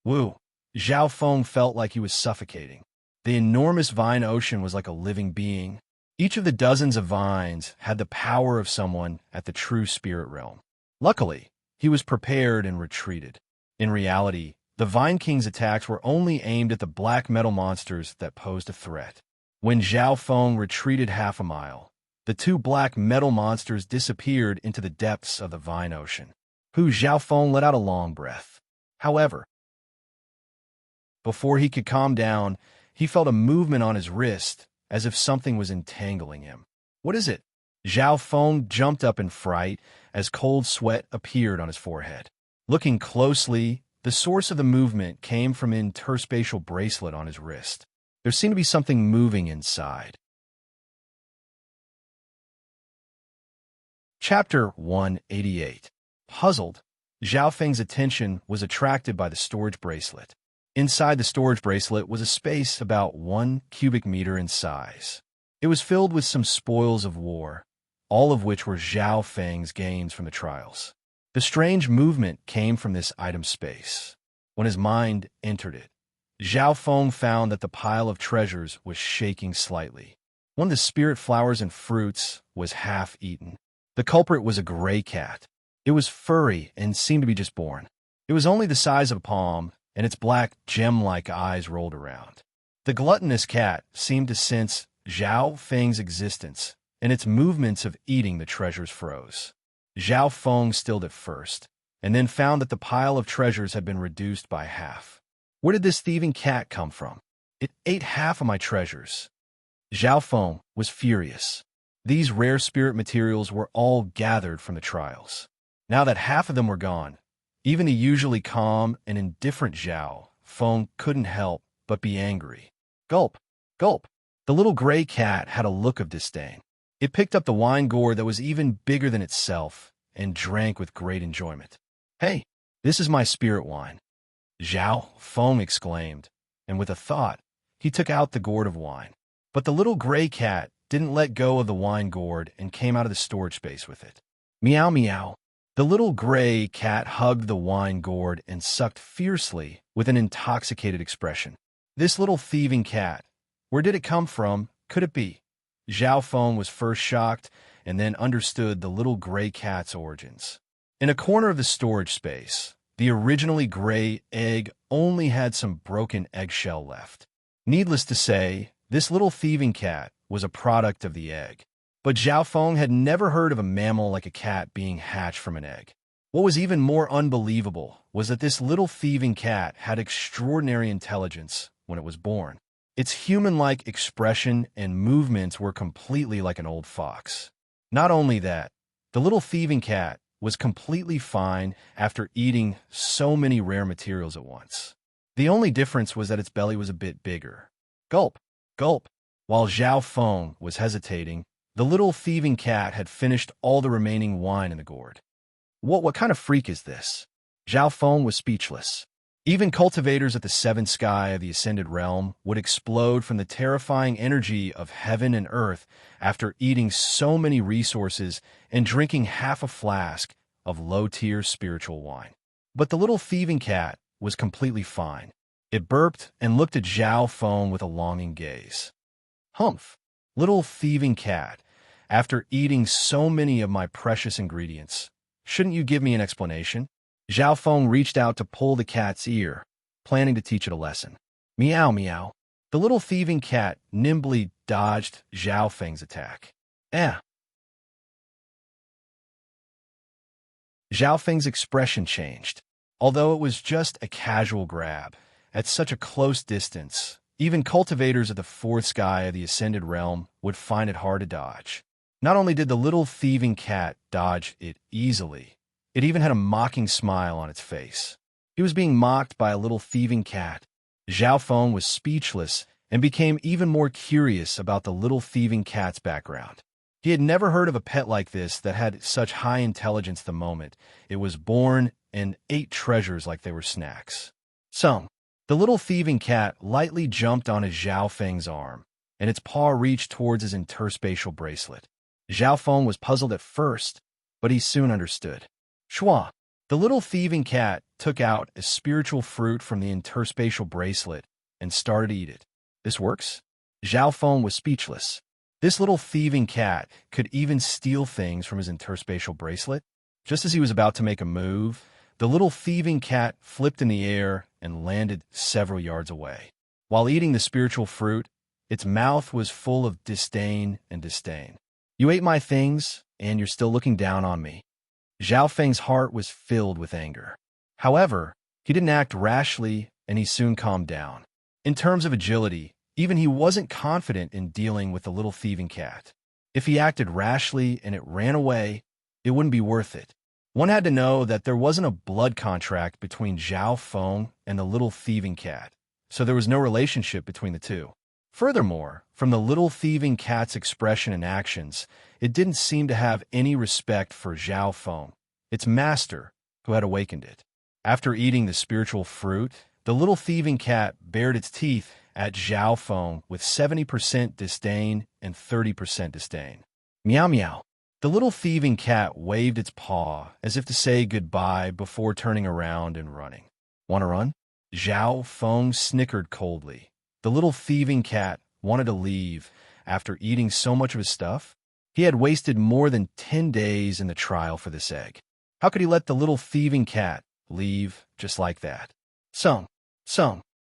Woo! Zhao Feng felt like he was suffocating. The enormous vine ocean was like a living being. Each of the dozens of vines had the power of someone at the true spirit realm. Luckily, he was prepared and retreated. In reality, the Vine King's attacks were only aimed at the black metal monsters that posed a threat. When Zhao Feng retreated half a mile, the two black metal monsters disappeared into the depths of the vine ocean. Zhao Feng let out a long breath. However, before he could calm down, he felt a movement on his wrist, as if something was entangling him. What is it? Zhao Feng jumped up in fright as cold sweat appeared on his forehead. Looking closely, the source of the movement came from an interspatial bracelet on his wrist. There seemed to be something moving inside. Chapter 188. Puzzled, Zhao Feng's attention was attracted by the storage bracelet. Inside the storage bracelet was a space about 1 cubic meter in size. It was filled with some spoils of war, all of which were Zhao Feng's gains from the trials. The strange movement came from this item space. When his mind entered it, Zhao Feng found that the pile of treasures was shaking slightly. One of the spirit flowers and fruits was half-eaten. The culprit was a gray cat. It was furry and seemed to be just born. It was only the size of a palm, and its black gem-like eyes rolled around. The gluttonous cat seemed to sense Zhao Feng's existence, and its movements of eating the treasures froze. Zhao Feng stilled at first, and then found that the pile of treasures had been reduced by half. Where did this thieving cat come from? It ate half of my treasures. Zhao Feng was furious. These rare spirit materials were all gathered from the trials. Now that half of them were gone, even the usually calm and indifferent Zhao Feng couldn't help but be angry. Gulp! Gulp! The little gray cat had a look of disdain. It picked up the wine gourd that was even bigger than itself and drank with great enjoyment. Hey, this is my spirit wine, Zhao Feng exclaimed, and with a thought, he took out the gourd of wine. But the little gray cat didn't let go of the wine gourd and came out of the storage space with it. Meow meow. The little gray cat hugged the wine gourd and sucked fiercely with an intoxicated expression. This little thieving cat, where did it come from? Could it be? Zhao Feng was first shocked and then understood the little gray cat's origins. In a corner of the storage space, the originally gray egg only had some broken eggshell left. Needless to say, this little thieving cat was a product of the egg. But Zhao Feng had never heard of a mammal like a cat being hatched from an egg. What was even more unbelievable was that this little thieving cat had extraordinary intelligence when it was born. Its human-like expression and movements were completely like an old fox. Not only that, the little thieving cat was completely fine after eating so many rare materials at once. The only difference was that its belly was a bit bigger. Gulp, gulp. While Zhao Feng was hesitating, the little thieving cat had finished all the remaining wine in the gourd. What kind of freak is this? Zhao Feng was speechless. Even cultivators at the seventh sky of the ascended realm would explode from the terrifying energy of heaven and earth after eating so many resources and drinking half a flask of low-tier spiritual wine. But the little thieving cat was completely fine. It burped and looked at Zhao Feng with a longing gaze. Humph, little thieving cat, after eating so many of my precious ingredients, shouldn't you give me an explanation? Zhao Feng reached out to pull the cat's ear, planning to teach it a lesson. Meow, meow. The little thieving cat nimbly dodged Zhao Feng's attack. Zhao Feng's expression changed. Although it was just a casual grab, at such a close distance, even cultivators of the fourth sky of the ascended realm would find it hard to dodge. Not only did the little thieving cat dodge it easily, it even had a mocking smile on its face. He was being mocked by a little thieving cat. Zhao Feng was speechless and became even more curious about the little thieving cat's background. He had never heard of a pet like this that had such high intelligence the moment it was born and ate treasures like they were snacks. The little thieving cat lightly jumped onto Zhao Feng's arm, and its paw reached towards his interspatial bracelet. Zhao Feng was puzzled at first, but he soon understood. Shua! The little thieving cat took out a spiritual fruit from the interspatial bracelet and started to eat it. This works? Zhao Feng was speechless. This little thieving cat could even steal things from his interspatial bracelet. Just as he was about to make a move, the little thieving cat flipped in the air and landed several yards away. While eating the spiritual fruit, its mouth was full of disdain and disdain. You ate my things, and you're still looking down on me. Zhao Feng's heart was filled with anger. However, he didn't act rashly, and he soon calmed down. In terms of agility, even he wasn't confident in dealing with the little thieving cat. If he acted rashly and it ran away, it wouldn't be worth it. One had to know that there wasn't a blood contract between Zhao Feng and the little thieving cat, so there was no relationship between the two. Furthermore, from the little thieving cat's expression and actions, it didn't seem to have any respect for Zhao Feng, its master, who had awakened it. After eating the spiritual fruit, the little thieving cat bared its teeth at Zhao Feng with 70% disdain and 30% disdain. Meow meow. The little thieving cat waved its paw as if to say goodbye before turning around and running. Want to run? Zhao Feng snickered coldly. The little thieving cat wanted to leave after eating so much of his stuff. He had wasted more than 10 days in the trial for this egg. How could he let the little thieving cat leave just like that? Sung.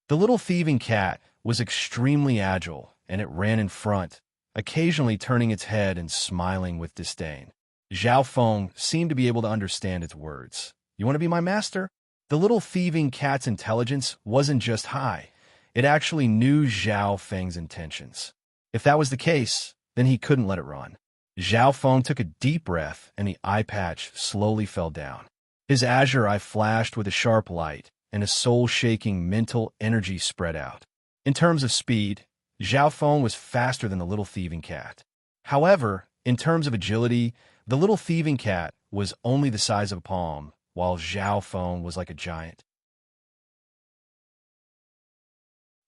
The little thieving cat was extremely agile, and it ran in front, occasionally turning its head and smiling with disdain. Zhao Feng seemed to be able to understand its words. You want to be my master? The little thieving cat's intelligence wasn't just high. It actually knew Zhao Feng's intentions. If that was the case, then he couldn't let it run. Zhao Feng took a deep breath, and the eye patch slowly fell down. His azure eye flashed with a sharp light, and a soul-shaking mental energy spread out. In terms of speed, Zhao Feng was faster than the little thieving cat. However, in terms of agility, the little thieving cat was only the size of a palm, while Zhao Feng was like a giant.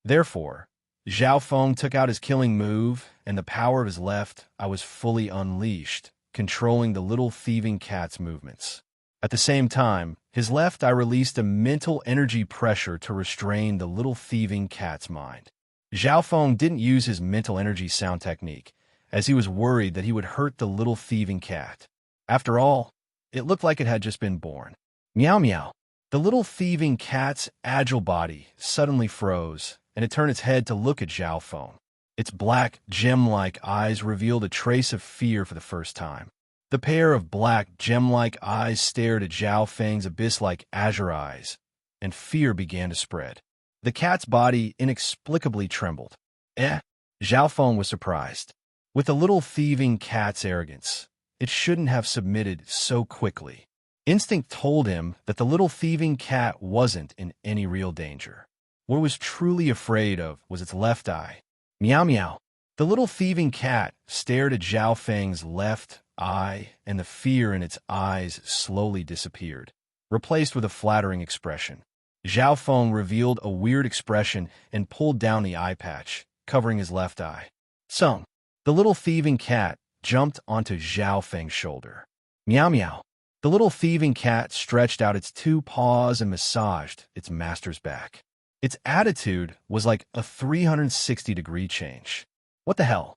Therefore, Zhao Feng took out his killing move, and the power of his left eye was fully unleashed, controlling the little thieving cat's movements. At the same time, his left eye released a mental energy pressure to restrain the little thieving cat's mind. Zhao Feng didn't use his mental energy sound technique, as he was worried that he would hurt the little thieving cat. After all, it looked like it had just been born. Meow meow. The little thieving cat's agile body suddenly froze, and it turned its head to look at Zhao Feng. Its black, gem-like eyes revealed a trace of fear for the first time. The pair of black, gem-like eyes stared at Zhao Feng's abyss-like azure eyes, and fear began to spread. The cat's body inexplicably trembled. Zhao Feng was surprised. With the little thieving cat's arrogance, it shouldn't have submitted so quickly. Instinct told him that the little thieving cat wasn't in any real danger. What it was truly afraid of was its left eye. Meow meow. The little thieving cat stared at Zhao Feng's left eye, and the fear in its eyes slowly disappeared, replaced with a flattering expression. Zhao Feng revealed a weird expression and pulled down the eye patch, covering his left eye. Sung. The little thieving cat jumped onto Zhao Feng's shoulder. Meow meow. The little thieving cat stretched out its two paws and massaged its master's back. Its attitude was like a 360-degree change. What the hell?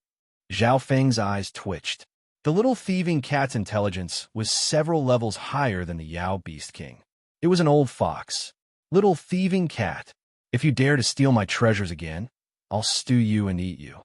Zhao Feng's eyes twitched. The little thieving cat's intelligence was several levels higher than the Yao Beast King. It was an old fox. Little thieving cat, if you dare to steal my treasures again, I'll stew you and eat you.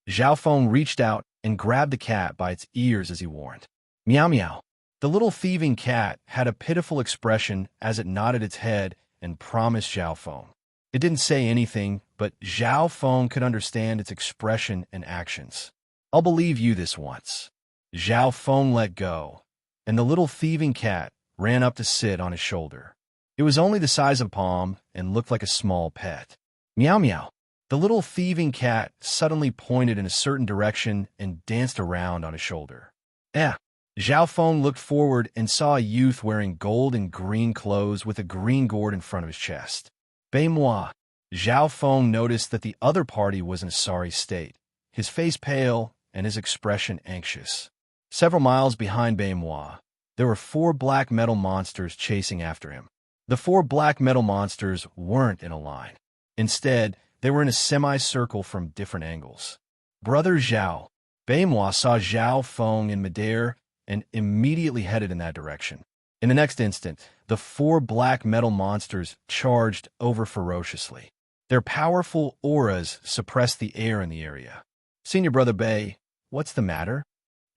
Zhao Feng reached out and grabbed the cat by its ears as he warned. Meow meow. The little thieving cat had a pitiful expression as it nodded its head and promised Zhao Feng. It didn't say anything, but Zhao Feng could understand its expression and actions. I'll believe you this once. Zhao Feng let go, and the little thieving cat ran up to sit on his shoulder. It was only the size of a palm and looked like a small pet. Meow meow. The little thieving cat suddenly pointed in a certain direction and danced around on his shoulder. Zhao Feng looked forward and saw a youth wearing gold and green clothes with a green gourd in front of his chest. Bei-moi. Zhao Feng noticed that the other party was in a sorry state, his face pale and his expression anxious. Several miles behind Bei-moi, there were 4 black metal monsters chasing after him. The 4 black metal monsters weren't in a line. Instead, they were in a semicircle from different angles. Brother Zhao. Bei-moi saw Zhao Feng in midair and immediately headed in that direction. In the next instant, the 4 black metal monsters charged over ferociously. Their powerful auras suppressed the air in the area. Senior Brother Bei, what's the matter?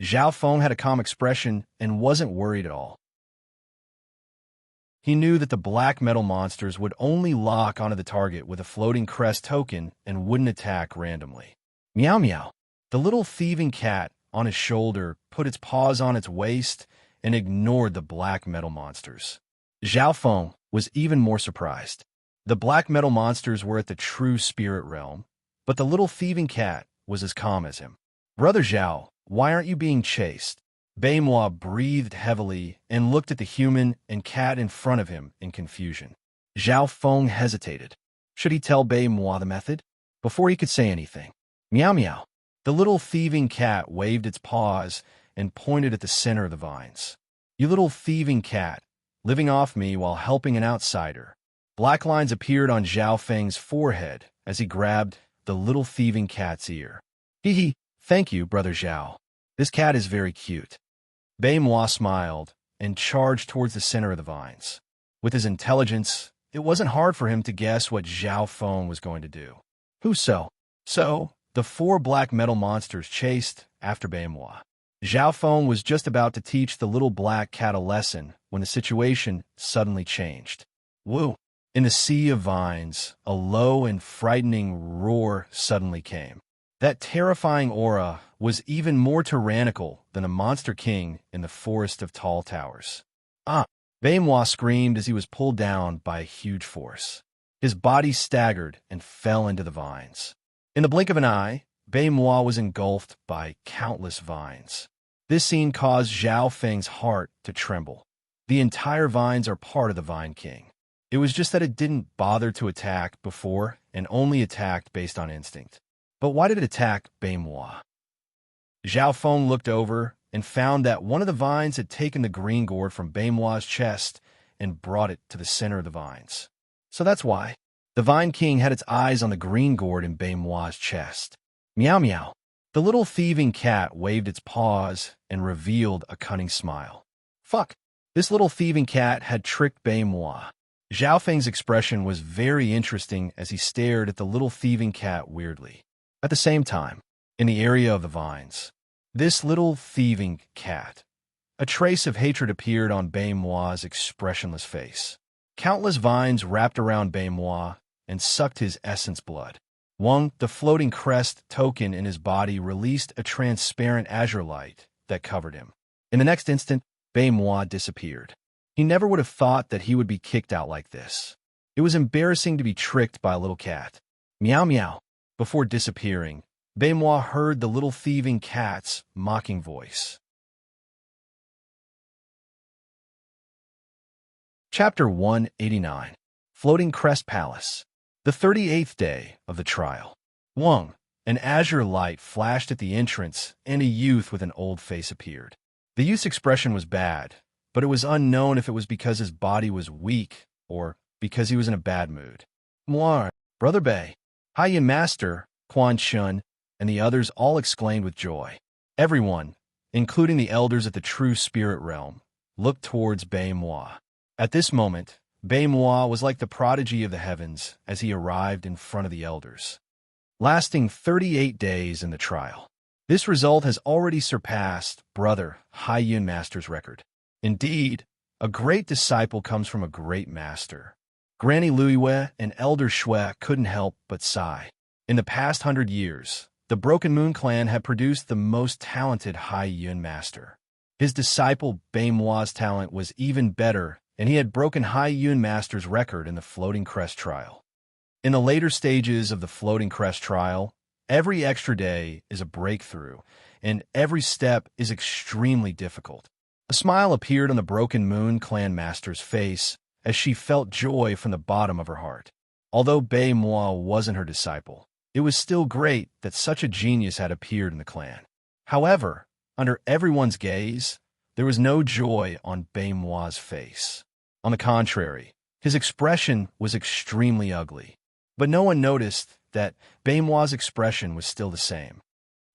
Zhao Feng had a calm expression and wasn't worried at all. He knew that the black metal monsters would only lock onto the target with a floating crest token and wouldn't attack randomly. Meow meow. The little thieving cat on his shoulder put its paws on its waist and ignored the black metal monsters. Zhao Feng was even more surprised. The black metal monsters were at the true spirit realm, but the little thieving cat was as calm as him. Brother Zhao, why aren't you being chased? Bei-moi breathed heavily and looked at the human and cat in front of him in confusion. Zhao Feng hesitated. Should he tell Bei-moi the method? Before he could say anything. Meow meow. The little thieving cat waved its paws and pointed at the center of the vines. You little thieving cat, living off me while helping an outsider. Black lines appeared on Zhao Feng's forehead as he grabbed the little thieving cat's ear. Hee hee, thank you, Brother Zhao. This cat is very cute. Bei-moi smiled and charged towards the center of the vines. With his intelligence, it wasn't hard for him to guess what Zhao Feng was going to do. So, the 4 black metal monsters chased after Bei-moi. Zhao Feng was just about to teach the little black cat a lesson when the situation suddenly changed. Woo! In the sea of vines, a low and frightening roar suddenly came. That terrifying aura was even more tyrannical than a monster king in the forest of tall towers. Bei-moi screamed as he was pulled down by a huge force. His body staggered and fell into the vines. In the blink of an eye, Bei-moi was engulfed by countless vines. This scene caused Zhao Feng's heart to tremble. The entire vines are part of the Vine King. It was just that it didn't bother to attack before and only attacked based on instinct. But why did it attack Bei-moi? Zhao Feng looked over and found that one of the vines had taken the green gourd from Bei-moi's chest and brought it to the center of the vines. So that's why. The Vine King had its eyes on the green gourd in Bei-moi's chest. Meow meow. The little thieving cat waved its paws and revealed a cunning smile. Fuck! This little thieving cat had tricked Bei-moi. Zhao Feng's expression was very interesting as he stared at the little thieving cat weirdly. At the same time, in the area of the vines, this little thieving cat, a trace of hatred appeared on Baimoi's expressionless face. Countless vines wrapped around Baimois and sucked his essence blood. Wang, the floating crest token in his body, released a transparent azure light that covered him. In the next instant, Baimois disappeared. He never would have thought that he would be kicked out like this. It was embarrassing to be tricked by a little cat. Meow meow. Before disappearing, Baimois heard the little thieving cat's mocking voice. Chapter 189. Floating Crest Palace. The 38th day of the trial. Wang, an azure light flashed at the entrance, and a youth with an old face appeared. The youth's expression was bad, but it was unknown if it was because his body was weak or because he was in a bad mood. Monarch, Brother Bei, Haiyan Master, Quan Shun, and the others all exclaimed with joy. Everyone, including the elders at the true spirit realm, looked towards Baimois. At this moment, Baimois was like the prodigy of the heavens as he arrived in front of the elders. Lasting 38 days in the trial. This result has already surpassed Brother Haiyan Master's record. Indeed, a great disciple comes from a great master. Granny Luiwe and Elder Shui couldn't help but sigh. In the past 100 years, the Broken Moon clan had produced the most talented Haiyan Master. His disciple Baimois' talent was even better, and he had broken Haiyan Master's record in the Floating Crest trial. In the later stages of the Floating Crest trial, every extra day is a breakthrough, and every step is extremely difficult. A smile appeared on the Broken Moon clan master's face as she felt joy from the bottom of her heart. Although Baimois wasn't her disciple, it was still great that such a genius had appeared in the clan. However, under everyone's gaze, there was no joy on Baimois' face. On the contrary, his expression was extremely ugly. But no one noticed that Baimois' expression was still the same.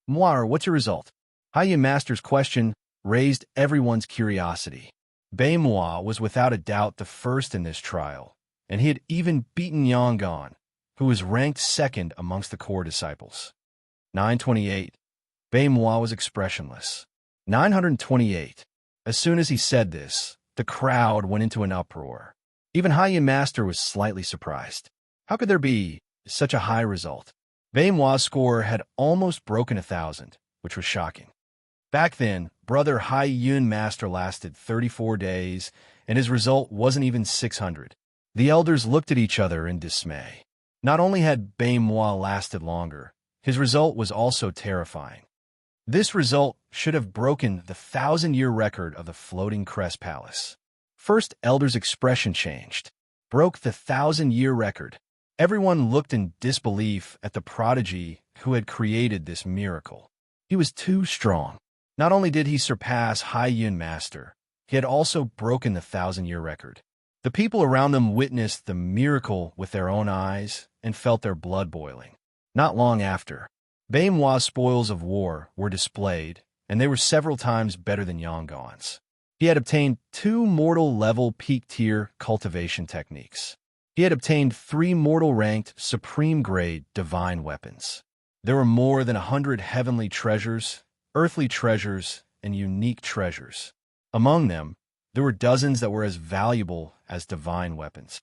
Moir, what's your result? Haiyan Master's question raised everyone's curiosity. Baimois was without a doubt the first in this trial, and he had even beaten Yangon, who was ranked second amongst the core disciples. 928. Baimois was expressionless. 928. As soon as he said this, the crowd went into an uproar. Even Haiyan Master was slightly surprised. How could there be such a high result? Baimois' score had almost broken 1,000, which was shocking. Back then, Brother Haiyan Master lasted 34 days, and his result wasn't even 600. The elders looked at each other in dismay. Not only had Baimois lasted longer, his result was also terrifying. This result should have broken the 1,000-year record of the Floating Crest Palace. First, elders' expression changed. Broke the 1,000-year record. Everyone looked in disbelief at the prodigy who had created this miracle. He was too strong. Not only did he surpass Haiyan Master, he had also broken the 1,000-year record. The people around them witnessed the miracle with their own eyes and felt their blood boiling. Not long after, Baimois' spoils of war were displayed, and they were several times better than Yangon's. He had obtained 2 mortal-level peak-tier cultivation techniques. He had obtained 3 mortal-ranked supreme-grade divine weapons. There were more than 100 heavenly treasures, earthly treasures, and unique treasures. Among them, there were dozens that were as valuable as divine weapons.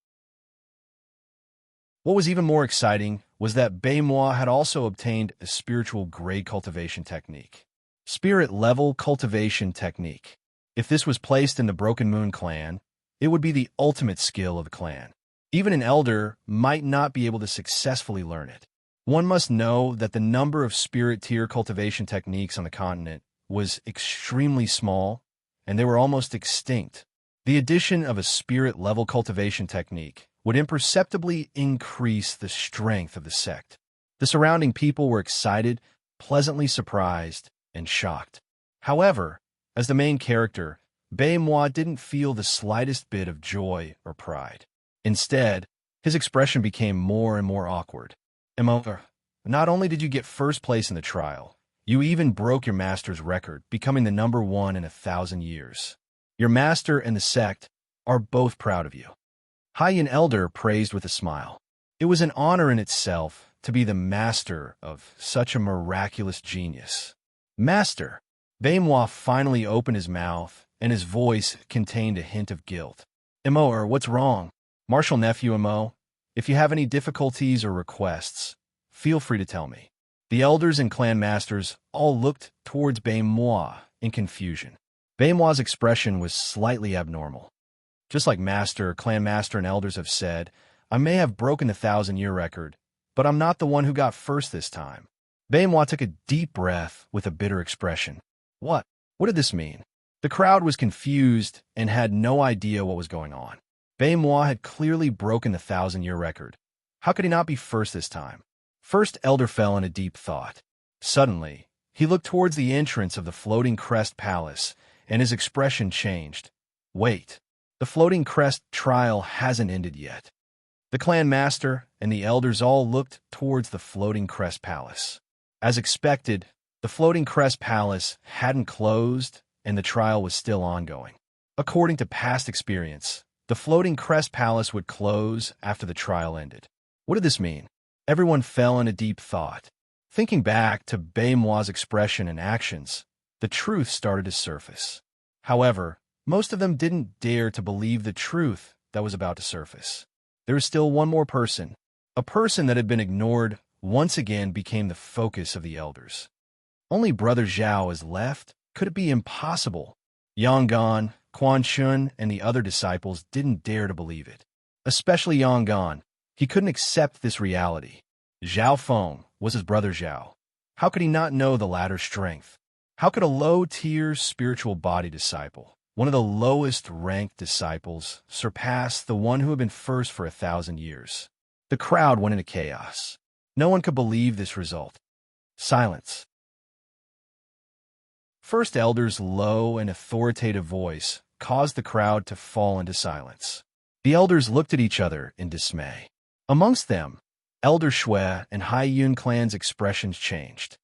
What was even more exciting was that Baimois had also obtained a spiritual-grade cultivation technique. Spirit-level cultivation technique. If this was placed in the Broken Moon clan, it would be the ultimate skill of the clan. Even an elder might not be able to successfully learn it. One must know that the number of spirit-tier cultivation techniques on the continent was extremely small, and they were almost extinct. The addition of a spirit-level cultivation technique would imperceptibly increase the strength of the sect. The surrounding people were excited, pleasantly surprised, and shocked. However, as the main character, Baimois didn't feel the slightest bit of joy or pride. Instead, his expression became more and more awkward. Embark, not only did you get first place in the trial, you even broke your master's record, becoming the #1 in 1,000 years. Your master and the sect are both proud of you. High Elder praised with a smile. It was an honor in itself to be the master of such a miraculous genius. Master! Baimois finally opened his mouth, and his voice contained a hint of guilt. Emo, what's wrong? Martial nephew Emo, if you have any difficulties or requests, feel free to tell me. The elders and clan masters all looked towards Baimois in confusion. Baimois' expression was slightly abnormal. Just like Master, Clan Master, and elders have said, I may have broken the 1,000-year record, but I'm not the one who got first this time. Baimois took a deep breath with a bitter expression. What? What did this mean? The crowd was confused and had no idea what was going on. Baimois had clearly broken the 1,000-year record. How could he not be first this time? First Elder fell in a deep thought. Suddenly, he looked towards the entrance of the Floating Crest Palace, and his expression changed. Wait, the Floating Crest trial hasn't ended yet. The clan master and the elders all looked towards the Floating Crest Palace. As expected, the Floating Crest Palace hadn't closed, and the trial was still ongoing. According to past experience, the Floating Crest Palace would close after the trial ended. What did this mean? Everyone fell in a deep thought. Thinking back to Baimois' expression and actions, the truth started to surface. However, most of them didn't dare to believe the truth that was about to surface. There was still one more person. A person that had been ignored once again became the focus of the elders. Only Brother Zhao is left? Could it be impossible? Yanggan, Quan Shun, and the other disciples didn't dare to believe it. Especially Yanggan. He couldn't accept this reality. Zhao Feng was his brother Zhao. How could he not know the latter's strength? How could a low-tier spiritual body disciple, one of the lowest-ranked disciples, surpass the one who had been first for 1,000 years? The crowd went into chaos. No one could believe this result. Silence. First Elder's low and authoritative voice caused the crowd to fall into silence. The elders looked at each other in dismay. Amongst them, Elder Shui and Hai Yun clan's expressions changed.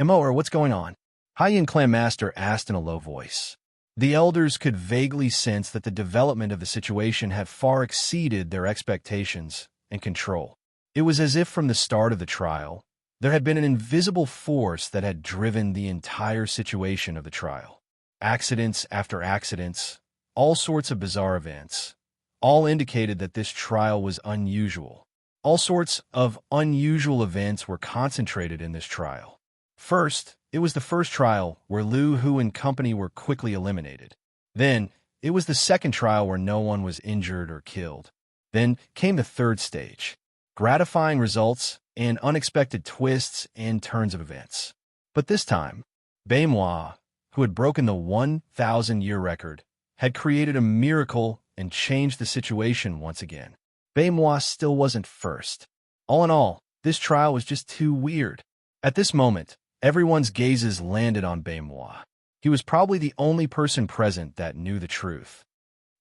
Emo, what's going on? Hai Yun clan master asked in a low voice. The elders could vaguely sense that the development of the situation had far exceeded their expectations and control. It was as if from the start of the trial, there had been an invisible force that had driven the entire situation of the trial. Accidents after accidents, all sorts of bizarre events, all indicated that this trial was unusual. All sorts of unusual events were concentrated in this trial. First, it was the first trial where Lu Hu and company were quickly eliminated. Then, it was the second trial where no one was injured or killed. Then came the third stage. Gratifying results and unexpected twists and turns of events. But this time, Baimois, who had broken the 1,000-year record, had created a miracle and changed the situation once again. Baimois still wasn't first. All in all, this trial was just too weird. At this moment, everyone's gazes landed on Baimois. He was probably the only person present that knew the truth.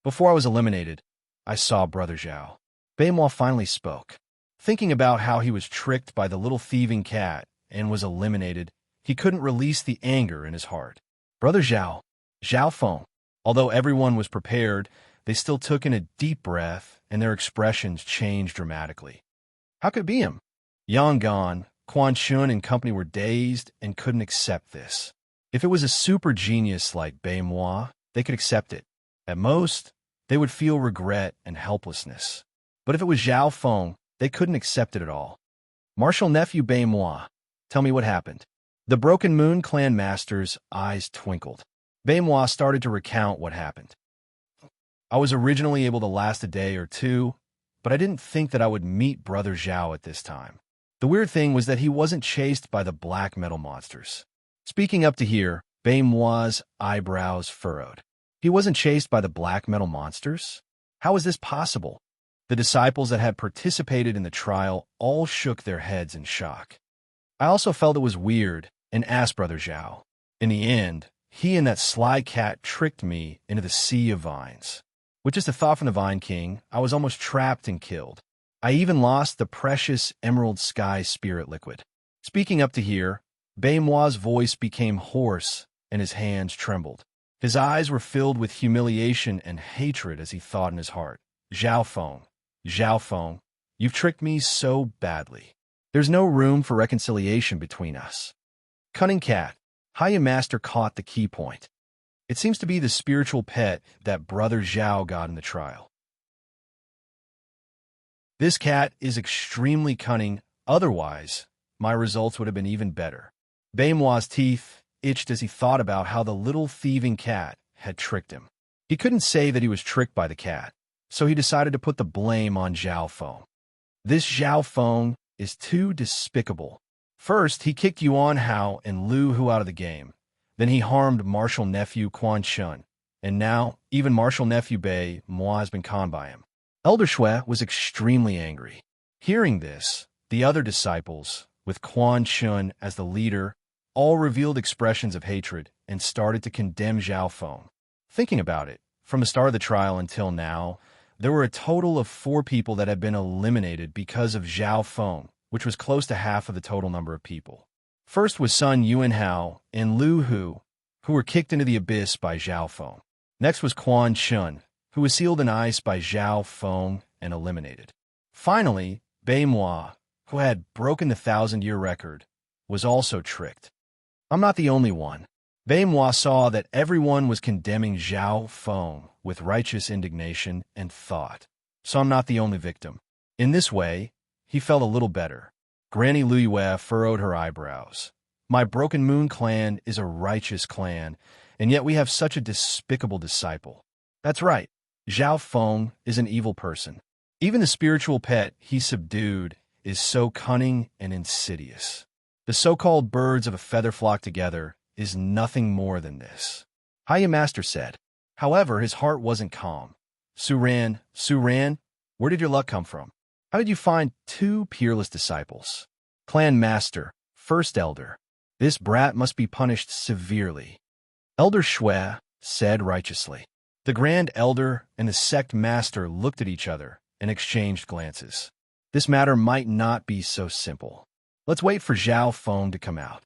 Before I was eliminated, I saw Brother Zhao. Baimois finally spoke. Thinking about how he was tricked by the little thieving cat and was eliminated, he couldn't release the anger in his heart. Brother Zhao, Zhao Feng. Although everyone was prepared, they still took in a deep breath, and their expressions changed dramatically. How could it be him? Yanggan, Quan Shun, and company were dazed and couldn't accept this. If it was a super genius like Baimois, they could accept it. At most, they would feel regret and helplessness. But if it was Zhao Feng, they couldn't accept it at all. Martial nephew Baimois, tell me what happened. The Broken Moon clan master's eyes twinkled. Baimois started to recount what happened. I was originally able to last a day or two, but I didn't think that I would meet Brother Zhao at this time. The weird thing was that he wasn't chased by the black metal monsters. Speaking up to here, Baimois' eyebrows furrowed. He wasn't chased by the black metal monsters? How is this possible? The disciples that had participated in the trial all shook their heads in shock. I also felt it was weird and asked Brother Zhao. In the end, he and that sly cat tricked me into the sea of vines. With just a thought from the Vine King, I was almost trapped and killed. I even lost the precious Emerald Sky Spirit Liquid. Speaking up to here, Baimois' voice became hoarse and his hands trembled. His eyes were filled with humiliation and hatred as he thought in his heart. Zhao Feng, Zhao Feng, you've tricked me so badly. There's no room for reconciliation between us. Cunning cat, Haya Master caught the key point. It seems to be the spiritual pet that Brother Zhao got in the trial. This cat is extremely cunning, otherwise, my results would have been even better. Benoit's teeth itched as he thought about how the little thieving cat had tricked him. He couldn't say that he was tricked by the cat, so he decided to put the blame on Zhao Feng. This Zhao Feng is too despicable. First, he kicked Yuan Hao and Lu Hu out of the game. Then he harmed martial nephew Quan Shun, and now even martial nephew Bei Moi has been conned by him. Elder Shui was extremely angry. Hearing this, the other disciples, with Quan Shun as the leader, all revealed expressions of hatred and started to condemn Zhao Feng. Thinking about it, from the start of the trial until now, there were a total of 4 people that had been eliminated because of Zhao Feng, which was close to half of the total number of people. First was Sun Yuan Hao and Lu Hu, who were kicked into the abyss by Zhao Feng. Next was Quan Shun, who was sealed in ice by Zhao Feng and eliminated. Finally, Bei Moi, who had broken the 1,000-year record, was also tricked. I'm not the only one. Bei Moi saw that everyone was condemning Zhao Feng with righteous indignation and thought, so I'm not the only victim. In this way, he felt a little better. Granny Lu Yue furrowed her eyebrows. My Broken Moon clan is a righteous clan, and yet we have such a despicable disciple. That's right, Zhao Feng is an evil person. Even the spiritual pet he subdued is so cunning and insidious. The so-called birds of a feather flock together is nothing more than this. Haya Master said. However, his heart wasn't calm. Serene, where did your luck come from? How did you find 2 peerless disciples? Clan Master, First Elder. This brat must be punished severely. Elder Shui said righteously. The Grand Elder and the Sect Master looked at each other and exchanged glances. This matter might not be so simple. Let's wait for Zhao Feng to come out.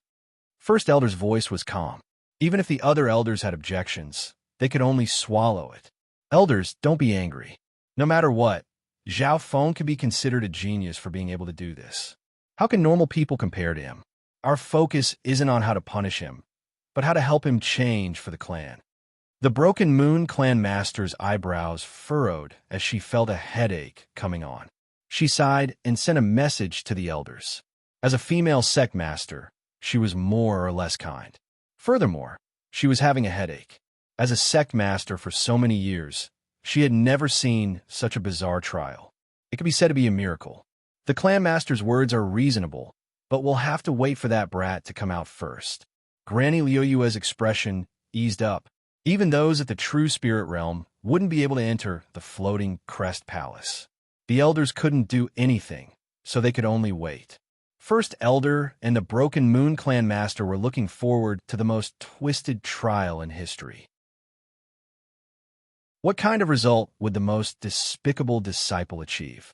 First Elder's voice was calm. Even if the other elders had objections, they could only swallow it. Elders, don't be angry. No matter what, Zhao Feng can be considered a genius for being able to do this. How can normal people compare to him? Our focus isn't on how to punish him, but how to help him change for the clan. The Broken Moon clan master's eyebrows furrowed as she felt a headache coming on. She sighed and sent a message to the elders. As a female sect master, she was more or less kind. Furthermore, she was having a headache. As a sect master for so many years, she had never seen such a bizarre trial. It could be said to be a miracle. The clan master's words are reasonable, but we'll have to wait for that brat to come out first. Granny Liu Yue's expression eased up. Even those at the true spirit realm wouldn't be able to enter the floating crest palace. The elders couldn't do anything, so they could only wait. First Elder and the Broken Moon clan master were looking forward to the most twisted trial in history. What kind of result would the most despicable disciple achieve?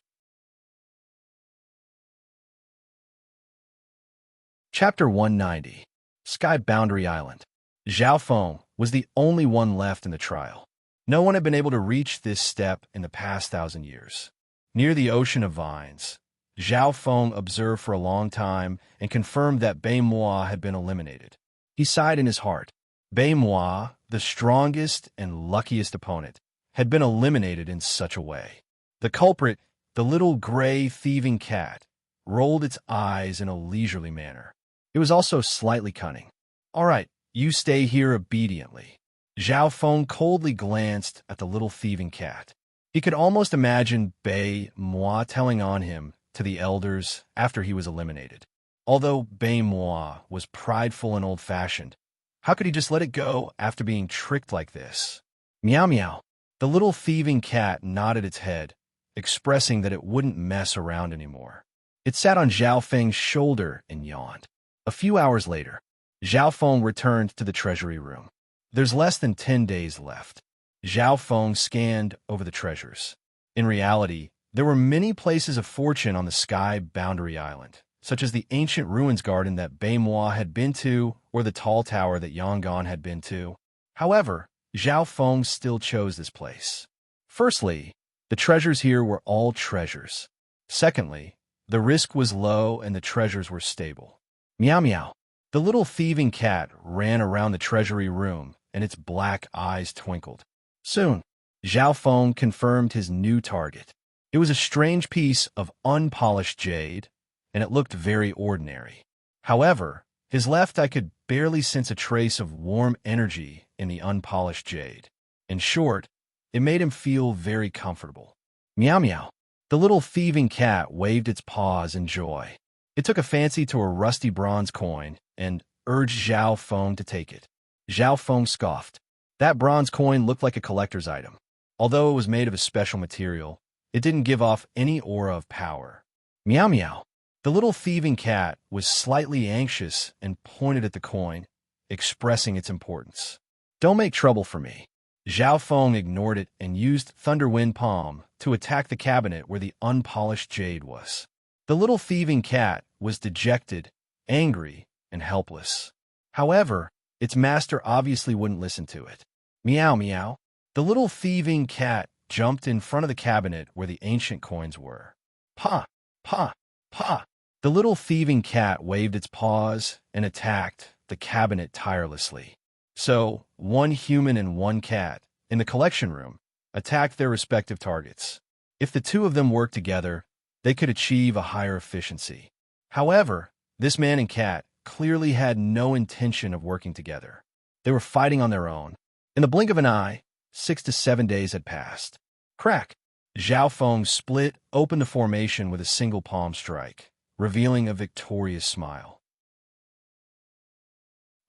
Chapter 190. Sky Boundary Island. Zhao Feng was the only one left in the trial. No one had been able to reach this step in the past 1,000 years. Near the Ocean of Vines, Zhao Feng observed for a long time and confirmed that Bei Moi had been eliminated. He sighed in his heart. Bei Moi, the strongest and luckiest opponent, had been eliminated in such a way. The culprit, the little gray thieving cat, rolled its eyes in a leisurely manner. It was also slightly cunning. All right, you stay here obediently. Zhao Feng coldly glanced at the little thieving cat. He could almost imagine Bei Moi telling on him to the elders after he was eliminated. Although Bei Moi was prideful and old-fashioned, how could he just let it go after being tricked like this? Meow meow. The little thieving cat nodded its head, expressing that it wouldn't mess around anymore. It sat on Zhao Feng's shoulder and yawned. A few hours later, Zhao Feng returned to the treasury room. There's less than 10 days left. Zhao Feng scanned over the treasures. In reality, there were many places of fortune on the Sky Boundary Island, such as the ancient ruins garden that Bei Moi had been to or the tall tower that Yangon had been to. However, Zhao Feng still chose this place. Firstly, The treasures here were all treasures. Secondly, the risk was low and the treasures were stable. Meow meow. The little thieving cat ran around the treasury room, and its black eyes twinkled. Soon, Zhao Feng confirmed his new target. It was a strange piece of unpolished jade, and it looked very ordinary. However, his left eye could barely sense a trace of warm energy in the unpolished jade. In short, it made him feel very comfortable. Meow meow. The little thieving cat waved its paws in joy. It took a fancy to a rusty bronze coin and urged Zhao Feng to take it. Zhao Feng scoffed. That bronze coin looked like a collector's item. Although it was made of a special material, it didn't give off any aura of power. Meow meow. The little thieving cat was slightly anxious and pointed at the coin, expressing its importance. Don't make trouble for me. Zhao Feng ignored it and used Thunder Wind Palm to attack the cabinet where the unpolished jade was. The little thieving cat was dejected, angry, and helpless. However, its master obviously wouldn't listen to it. Meow meow. The little thieving cat jumped in front of the cabinet where the ancient coins were. Pa, pa, pa. The little thieving cat waved its paws and attacked the cabinet tirelessly. So, one human and one cat, in the collection room, attacked their respective targets. If the two of them worked together, they could achieve a higher efficiency. However, this man and cat clearly had no intention of working together. They were fighting on their own. In the blink of an eye, 6 to 7 days had passed. Crack! Zhao Feng split open the formation with a single palm strike, revealing a victorious smile.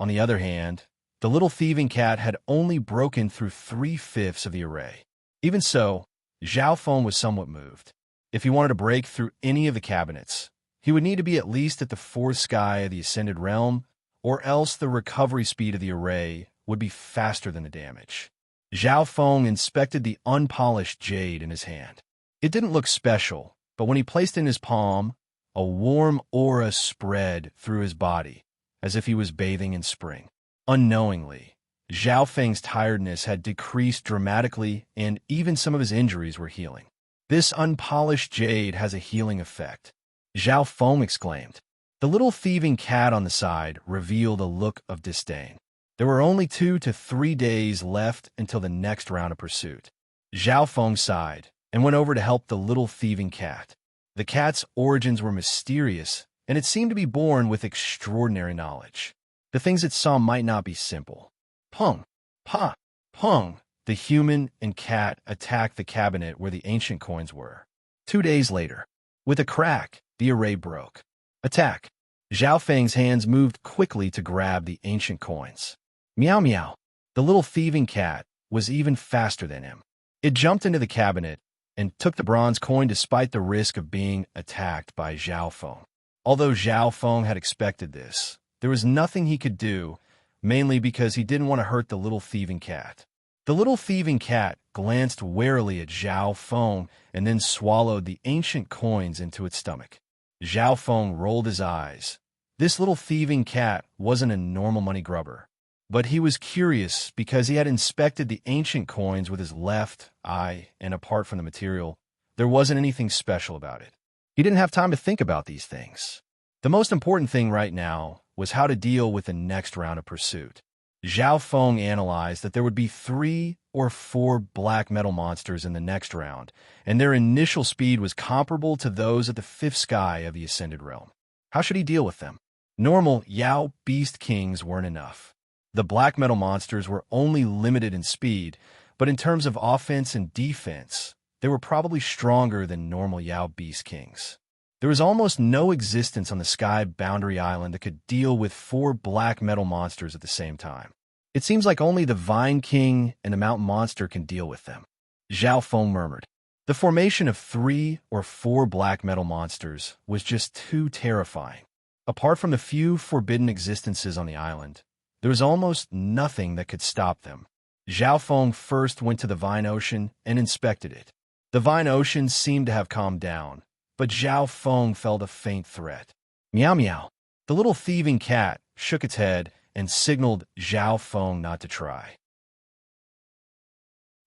On the other hand, the little thieving cat had only broken through 3/5 of the array. Even so, Zhao Feng was somewhat moved. If he wanted to break through any of the cabinets, he would need to be at least at the 4th sky of the Ascended Realm, or else the recovery speed of the array would be faster than the damage. Zhao Feng inspected the unpolished jade in his hand. It didn't look special, but when he placed it in his palm, a warm aura spread through his body, as if he was bathing in spring. Unknowingly, Zhao Feng's tiredness had decreased dramatically, and even some of his injuries were healing. This unpolished jade has a healing effect, Zhao Feng exclaimed. The little thieving cat on the side revealed a look of disdain. There were only 2 to 3 days left until the next round of pursuit. Zhao Feng sighed and went over to help the little thieving cat. The cat's origins were mysterious, and it seemed to be born with extraordinary knowledge. The things it saw might not be simple. Pung, pa, pung. The human and cat attacked the cabinet where the ancient coins were. 2 days later, with a crack, the array broke. Attack! Zhao Feng's hands moved quickly to grab the ancient coins. Meow meow. The little thieving cat was even faster than him. It jumped into the cabinet and took the bronze coin despite the risk of being attacked by Zhao Feng. Although Zhao Feng had expected this, there was nothing he could do, mainly because he didn't want to hurt the little thieving cat. The little thieving cat glanced warily at Zhao Feng and then swallowed the ancient coins into its stomach. Zhao Feng rolled his eyes. This little thieving cat wasn't a normal money grubber, but he was curious because he had inspected the ancient coins with his left eye, and apart from the material, there wasn't anything special about it. He didn't have time to think about these things. The most important thing right now was how to deal with the next round of pursuit. Zhao Feng analyzed that there would be 3 or 4 black metal monsters in the next round, and their initial speed was comparable to those at the 5th sky of the Ascended Realm. How should he deal with them? Normal Yao Beast Kings weren't enough. The black metal monsters were only limited in speed, but in terms of offense and defense, they were probably stronger than normal Yao Beast Kings. There was almost no existence on the Sky Boundary Island that could deal with 4 black metal monsters at the same time. It seems like only the Vine King and the Mountain Monster can deal with them. Zhao Feng murmured. The formation of 3 or 4 black metal monsters was just too terrifying. Apart from the few forbidden existences on the island, there was almost nothing that could stop them. Zhao Feng first went to the Vine Ocean and inspected it. The Vine Ocean seemed to have calmed down, but Zhao Feng felt a faint threat. Meow meow. The little thieving cat shook its head and signaled Zhao Feng not to try.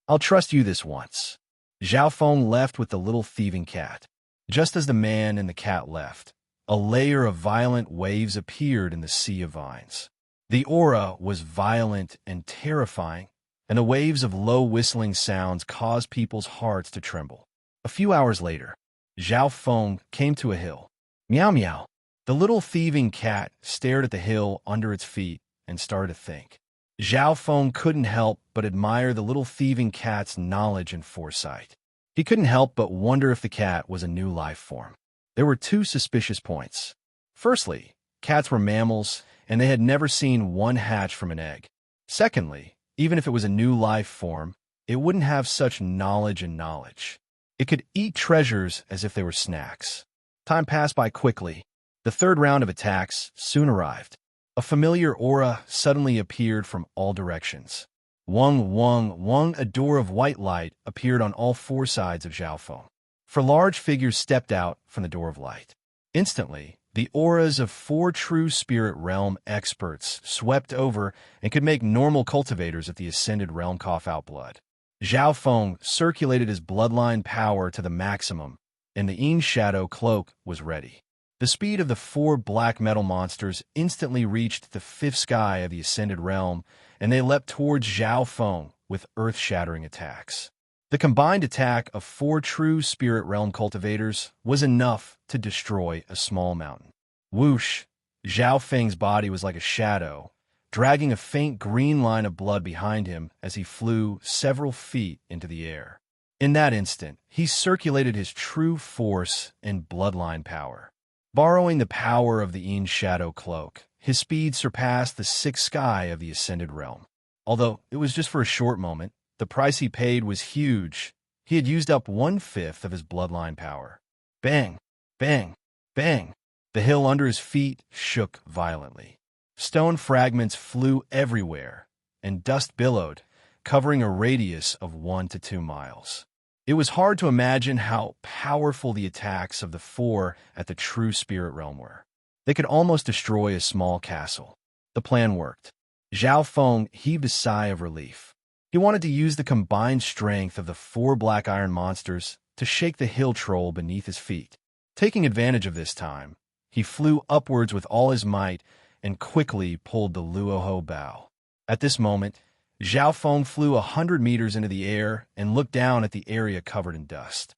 I'll trust you this once. Zhao Feng left with the little thieving cat. Just as the man and the cat left, a layer of violent waves appeared in the sea of vines. The aura was violent and terrifying, and the waves of low whistling sounds caused people's hearts to tremble. A few hours later, Zhao Feng came to a hill. Meow meow. The little thieving cat stared at the hill under its feet and started to think. Zhao Feng couldn't help but admire the little thieving cat's knowledge and foresight. He couldn't help but wonder if the cat was a new life form. There were two suspicious points. Firstly, cats were mammals, and they had never seen one hatch from an egg. Secondly, even if it was a new life form, it wouldn't have such knowledge and knowledge. It could eat treasures as if they were snacks. Time passed by quickly. The third round of attacks soon arrived. A familiar aura suddenly appeared from all directions. Wung, wung, wung, a door of white light appeared on all four sides of Zhao Feng. Four large figures stepped out from the door of light. Instantly, the auras of four true spirit realm experts swept over and could make normal cultivators of the ascended realm cough out blood. Zhao Feng circulated his bloodline power to the maximum, and the Yin Shadow cloak was ready. The speed of the four black metal monsters instantly reached the fifth sky of the ascended realm, and they leapt towards Zhao Feng with earth-shattering attacks. The combined attack of four true spirit realm cultivators was enough to destroy a small mountain. Whoosh! Zhao Feng's body was like a shadow, dragging a faint green line of blood behind him as he flew several feet into the air. In that instant, he circulated his true force and bloodline power. Borrowing the power of the Yin Shadow cloak, his speed surpassed the sixth sky of the ascended realm. Although it was just for a short moment, the price he paid was huge. He had used up 1/5 of his bloodline power. Bang! Bang! Bang! The hill under his feet shook violently. Stone fragments flew everywhere, and dust billowed, covering a radius of 1 to 2 miles. It was hard to imagine how powerful the attacks of the four at the true spirit realm were. They could almost destroy a small castle. The plan worked. Zhao Feng heaved a sigh of relief. He wanted to use the combined strength of the four black iron monsters to shake the hill troll beneath his feet. Taking advantage of this time, he flew upwards with all his might and quickly pulled the Luoho bow. At this moment, Zhao Feng flew 100 meters into the air and looked down at the area covered in dust.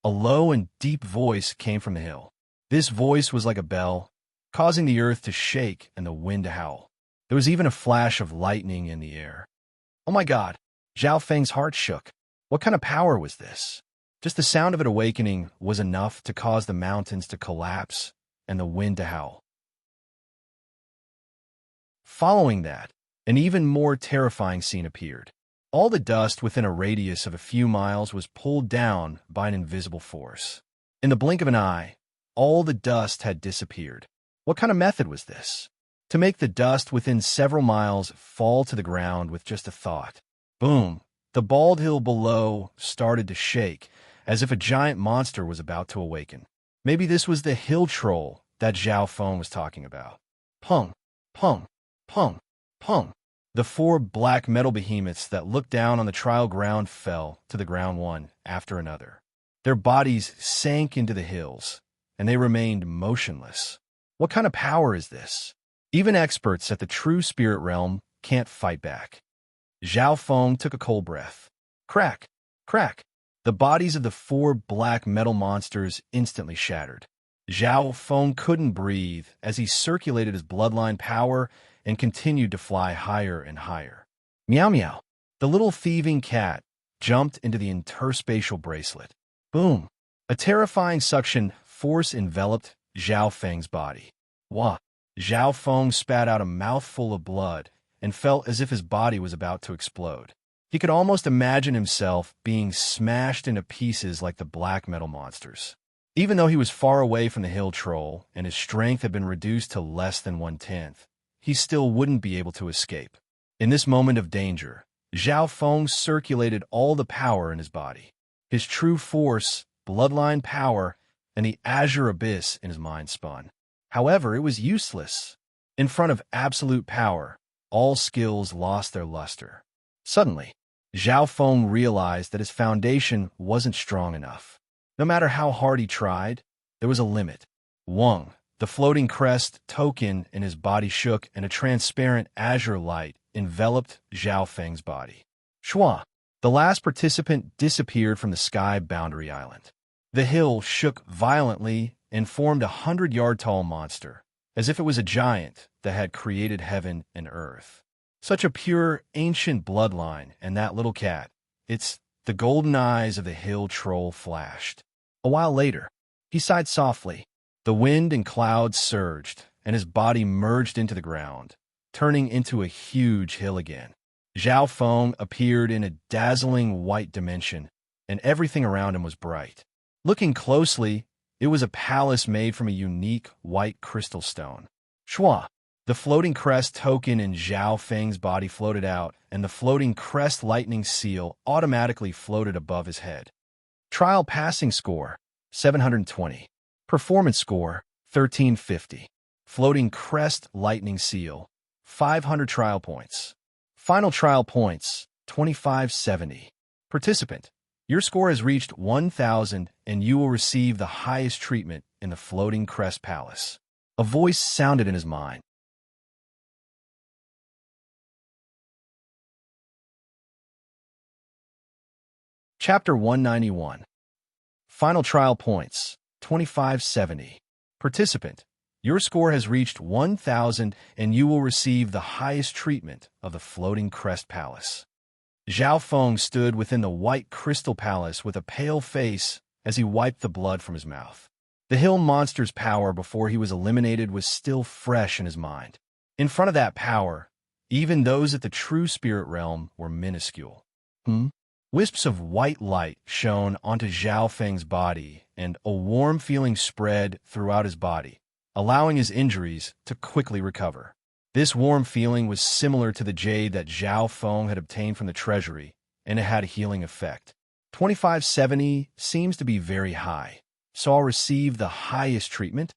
A low and deep voice came from the hill. This voice was like a bell, causing the earth to shake and the wind to howl. There was even a flash of lightning in the air. Oh my God! Zhao Feng's heart shook. What kind of power was this? Just the sound of it awakening was enough to cause the mountains to collapse and the wind to howl. Following that, an even more terrifying scene appeared. All the dust within a radius of a few miles was pulled down by an invisible force. In the blink of an eye, all the dust had disappeared. What kind of method was this? To make the dust within several miles fall to the ground with just a thought. Boom! The bald hill below started to shake, as if a giant monster was about to awaken. Maybe this was the hill troll that Zhao Feng was talking about. Pung! Pung! Pung! Pung! The four black metal behemoths that looked down on the trial ground fell to the ground one after another. Their bodies sank into the hills, and they remained motionless. What kind of power is this? Even experts at the true spirit realm can't fight back. Zhao Feng took a cold breath. Crack! Crack! The bodies of the four black metal monsters instantly shattered. Zhao Feng couldn't breathe as he circulated his bloodline power and continued to fly higher and higher. Meow meow. The little thieving cat jumped into the interspatial bracelet. Boom! A terrifying suction force enveloped Zhao Feng's body. Wah! Zhao Feng spat out a mouthful of blood and felt as if his body was about to explode. He could almost imagine himself being smashed into pieces like the black metal monsters. Even though he was far away from the hill troll and his strength had been reduced to less than 1/10, he still wouldn't be able to escape. In this moment of danger, Zhao Feng circulated all the power in his body. His true force, bloodline power, and the azure abyss in his mind spun. However, it was useless. In front of absolute power, all skills lost their luster. Suddenly, Zhao Feng realized that his foundation wasn't strong enough. No matter how hard he tried, there was a limit. Wang, the floating crest token in his body shook, and a transparent azure light enveloped Zhao Feng's body. Shua, the last participant, disappeared from the sky boundary island. The hill shook violently and formed a 100-yard-tall monster, as if it was a giant that had created heaven and earth. Such a pure, ancient bloodline, and that little cat. It's the golden eyes of the hill troll flashed. A while later, he sighed softly. The wind and clouds surged, and his body merged into the ground, turning into a huge hill again. Zhao Feng appeared in a dazzling white dimension, and everything around him was bright. Looking closely, it was a palace made from a unique white crystal stone. Shua, the floating crest token in Zhao Feng's body, floated out, and the floating crest lightning seal automatically floated above his head. Trial passing score, 720. Performance score, 1350. Floating crest lightning seal, 500 trial points. Final trial points, 2570. Participant, your score has reached 1,000 and you will receive the highest treatment in the floating crest palace. A voice sounded in his mind. Chapter 191. Final trial points, 2570. Participant, your score has reached 1,000 and you will receive the highest treatment of the floating crest palace. Zhao Feng stood within the white crystal palace with a pale face as he wiped the blood from his mouth. The hill monster's power before he was eliminated was still fresh in his mind. In front of that power, even those at the true spirit realm were minuscule. Wisps of white light shone onto Zhao Feng's body, and a warm feeling spread throughout his body, allowing his injuries to quickly recover. This warm feeling was similar to the jade that Zhao Feng had obtained from the treasury, and it had a healing effect. 2570 seems to be very high, so I'll receive the highest treatment.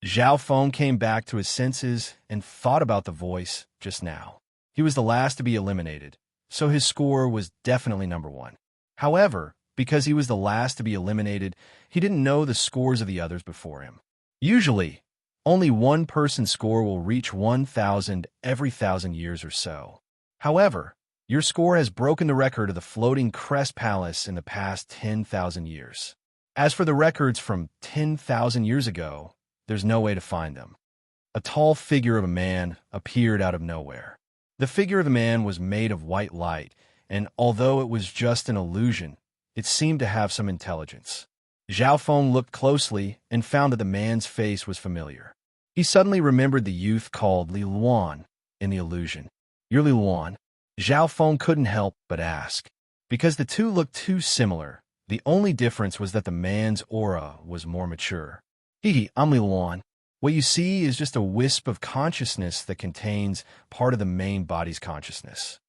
Zhao Feng came back to his senses and thought about the voice just now. He was the last to be eliminated, so his score was definitely number 1. However, because he was the last to be eliminated, he didn't know the scores of the others before him. Usually, only one person's score will reach 1,000 every 1,000 years or so. However, your score has broken the record of the floating crest palace in the past 10,000 years. As for the records from 10,000 years ago, there's no way to find them. A tall figure of a man appeared out of nowhere. The figure of the man was made of white light, and although it was just an illusion, it seemed to have some intelligence. Zhao Feng looked closely and found that the man's face was familiar. He suddenly remembered the youth called Li Luan in the illusion. You're Li Luan? Zhao Feng couldn't help but ask. Because the two looked too similar, the only difference was that the man's aura was more mature. I'm Li Luan. What you see is just a wisp of consciousness that contains part of the main body's consciousness.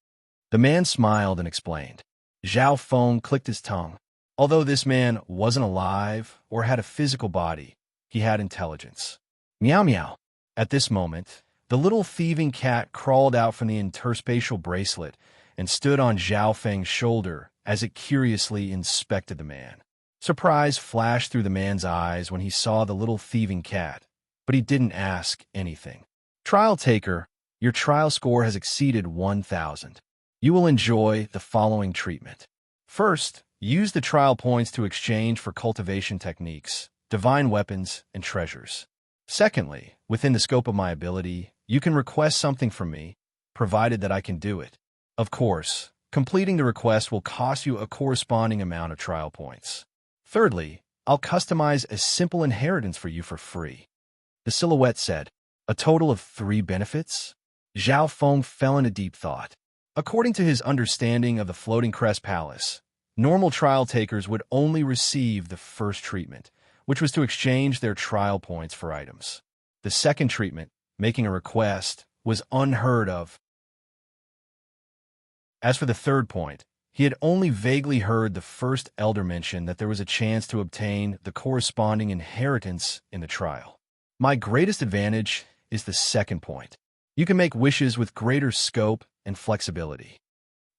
The man smiled and explained. Zhao Feng clicked his tongue. Although this man wasn't alive or had a physical body, he had intelligence. Meow meow. At this moment, the little thieving cat crawled out from the interspatial bracelet and stood on Zhao Feng's shoulder as it curiously inspected the man. Surprise flashed through the man's eyes when he saw the little thieving cat, but he didn't ask anything. Trial taker, your trial score has exceeded 1,000. You will enjoy the following treatment. First, use the trial points to exchange for cultivation techniques, divine weapons, and treasures. Secondly, within the scope of my ability, you can request something from me, provided that I can do it. Of course, completing the request will cost you a corresponding amount of trial points. Thirdly, I'll customize a simple inheritance for you for free. The silhouette said, a total of 3 benefits? Zhao Feng fell into deep thought. According to his understanding of the Floating Crest Palace, normal trial takers would only receive the first treatment, which was to exchange their trial points for items. The second treatment, making a request, was unheard of. As for the third point, he had only vaguely heard the first elder mention that there was a chance to obtain the corresponding inheritance in the trial. My greatest advantage is the second point. You can make wishes with greater scope and flexibility.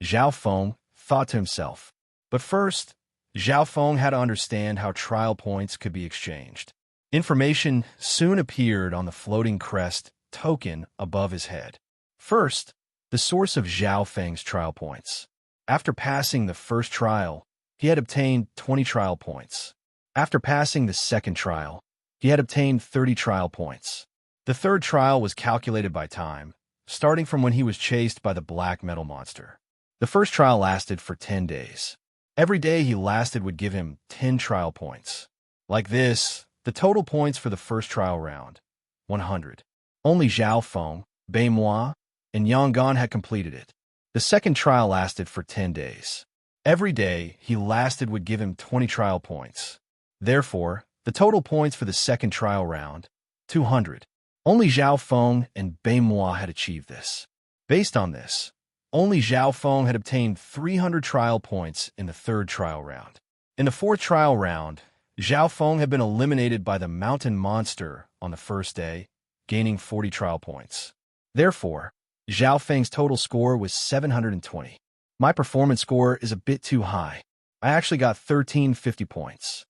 Zhao Feng thought to himself. But first, Zhao Feng had to understand how trial points could be exchanged. Information soon appeared on the floating crest token above his head. First, the source of Zhao Feng's trial points. After passing the first trial, he had obtained 20 trial points. After passing the second trial, he had obtained 30 trial points. The third trial was calculated by time, starting from when he was chased by the black metal monster. The first trial lasted for 10 days. Every day he lasted would give him 10 trial points. Like this, the total points for the first trial round, 100. Only Zhao Feng, Bei Moi, and Yang Gan had completed it. The second trial lasted for 10 days. Every day he lasted would give him 20 trial points. Therefore, the total points for the second trial round, 200. Only Zhao Feng and Bei Moi had achieved this. Based on this, only Zhao Feng had obtained 300 trial points in the third trial round. In the fourth trial round, Zhao Feng had been eliminated by the mountain monster on the first day, gaining 40 trial points. Therefore, Zhao Feng's total score was 720. My performance score is a bit too high. I actually got 1350 points.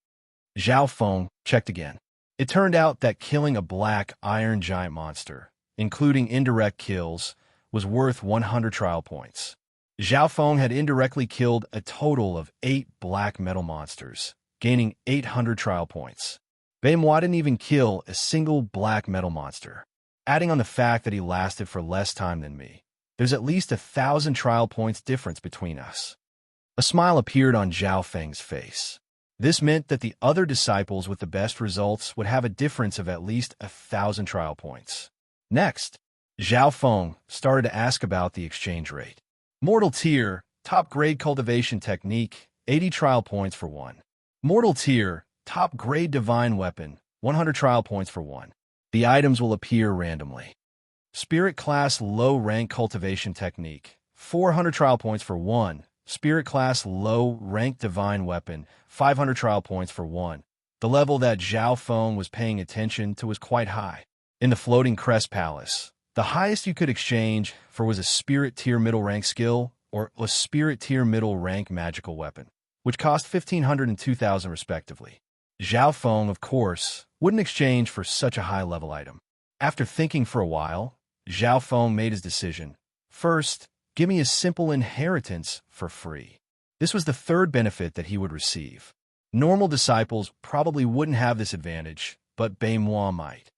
Zhao Feng checked again. It turned out that killing a black iron giant monster, including indirect kills, was worth 100 trial points. Zhao Feng had indirectly killed a total of 8 black metal monsters, gaining 800 trial points. Bei Moi didn't even kill a single black metal monster. Adding on the fact that he lasted for less time than me, there's at least 1,000 trial points difference between us. A smile appeared on Zhao Feng's face. This meant that the other disciples with the best results would have a difference of at least 1,000 trial points. Next, Zhao Feng started to ask about the exchange rate. Mortal tier, top grade cultivation technique, 80 trial points for 1. Mortal tier, top grade divine weapon, 100 trial points for 1. The items will appear randomly. Spirit class low rank cultivation technique, 400 trial points for 1. Spirit class low rank divine weapon, 500 trial points for 1. The level that Zhao Feng was paying attention to was quite high. In the floating crest palace, the highest you could exchange for was a spirit tier middle rank skill or a spirit tier middle rank magical weapon, which cost 1,500 and 2,000 respectively. Zhao Feng, of course, wouldn't exchange for such a high-level item. After thinking for a while, Zhao Feng made his decision. First, give me a simple inheritance for free. This was the third benefit that he would receive. Normal disciples probably wouldn't have this advantage, but Bei Moi might.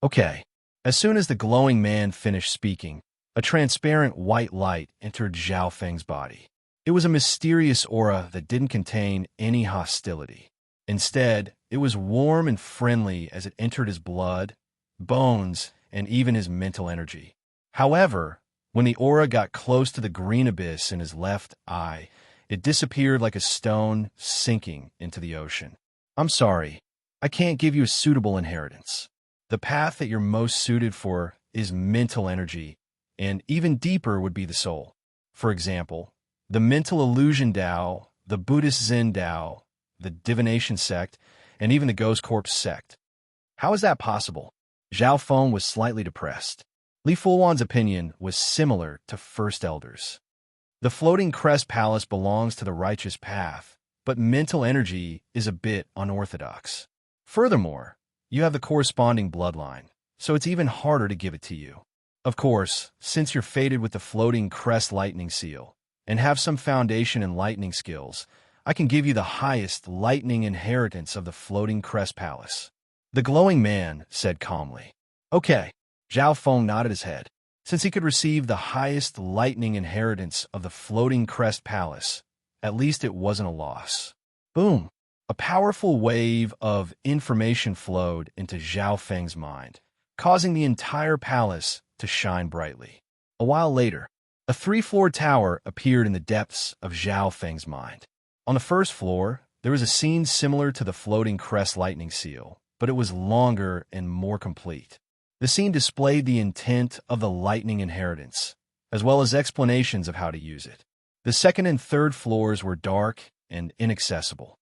Okay. As soon as the glowing man finished speaking, a transparent white light entered Zhao Feng's body. It was a mysterious aura that didn't contain any hostility. Instead, it was warm and friendly as it entered his blood, bones, and even his mental energy. However, when the aura got close to the green abyss in his left eye, it disappeared like a stone sinking into the ocean. I'm sorry, I can't give you a suitable inheritance. The path that you're most suited for is mental energy, and even deeper would be the soul. For example, the mental illusion Dao, the Buddhist Zen Dao, the divination sect, and even the ghost corpse sect. How is that possible? Zhao Feng was slightly depressed. Li Fulwan's opinion was similar to First Elder's. The floating crest palace belongs to the righteous path, but mental energy is a bit unorthodox. Furthermore, you have the corresponding bloodline, so it's even harder to give it to you. Of course, since you're fated with the floating crest lightning seal, and have some foundation in lightning skills, I can give you the highest lightning inheritance of the floating crest palace. The glowing man said calmly. Okay. Zhao Feng nodded his head. Since he could receive the highest lightning inheritance of the floating crest palace, at least it wasn't a loss. Boom! A powerful wave of information flowed into Zhao Feng's mind, causing the entire palace to shine brightly. A while later, a 3-floor tower appeared in the depths of Zhao Feng's mind. On the first floor, there was a scene similar to the floating crest lightning seal, but it was longer and more complete. The scene displayed the intent of the lightning inheritance, as well as explanations of how to use it. The second and third floors were dark and inaccessible.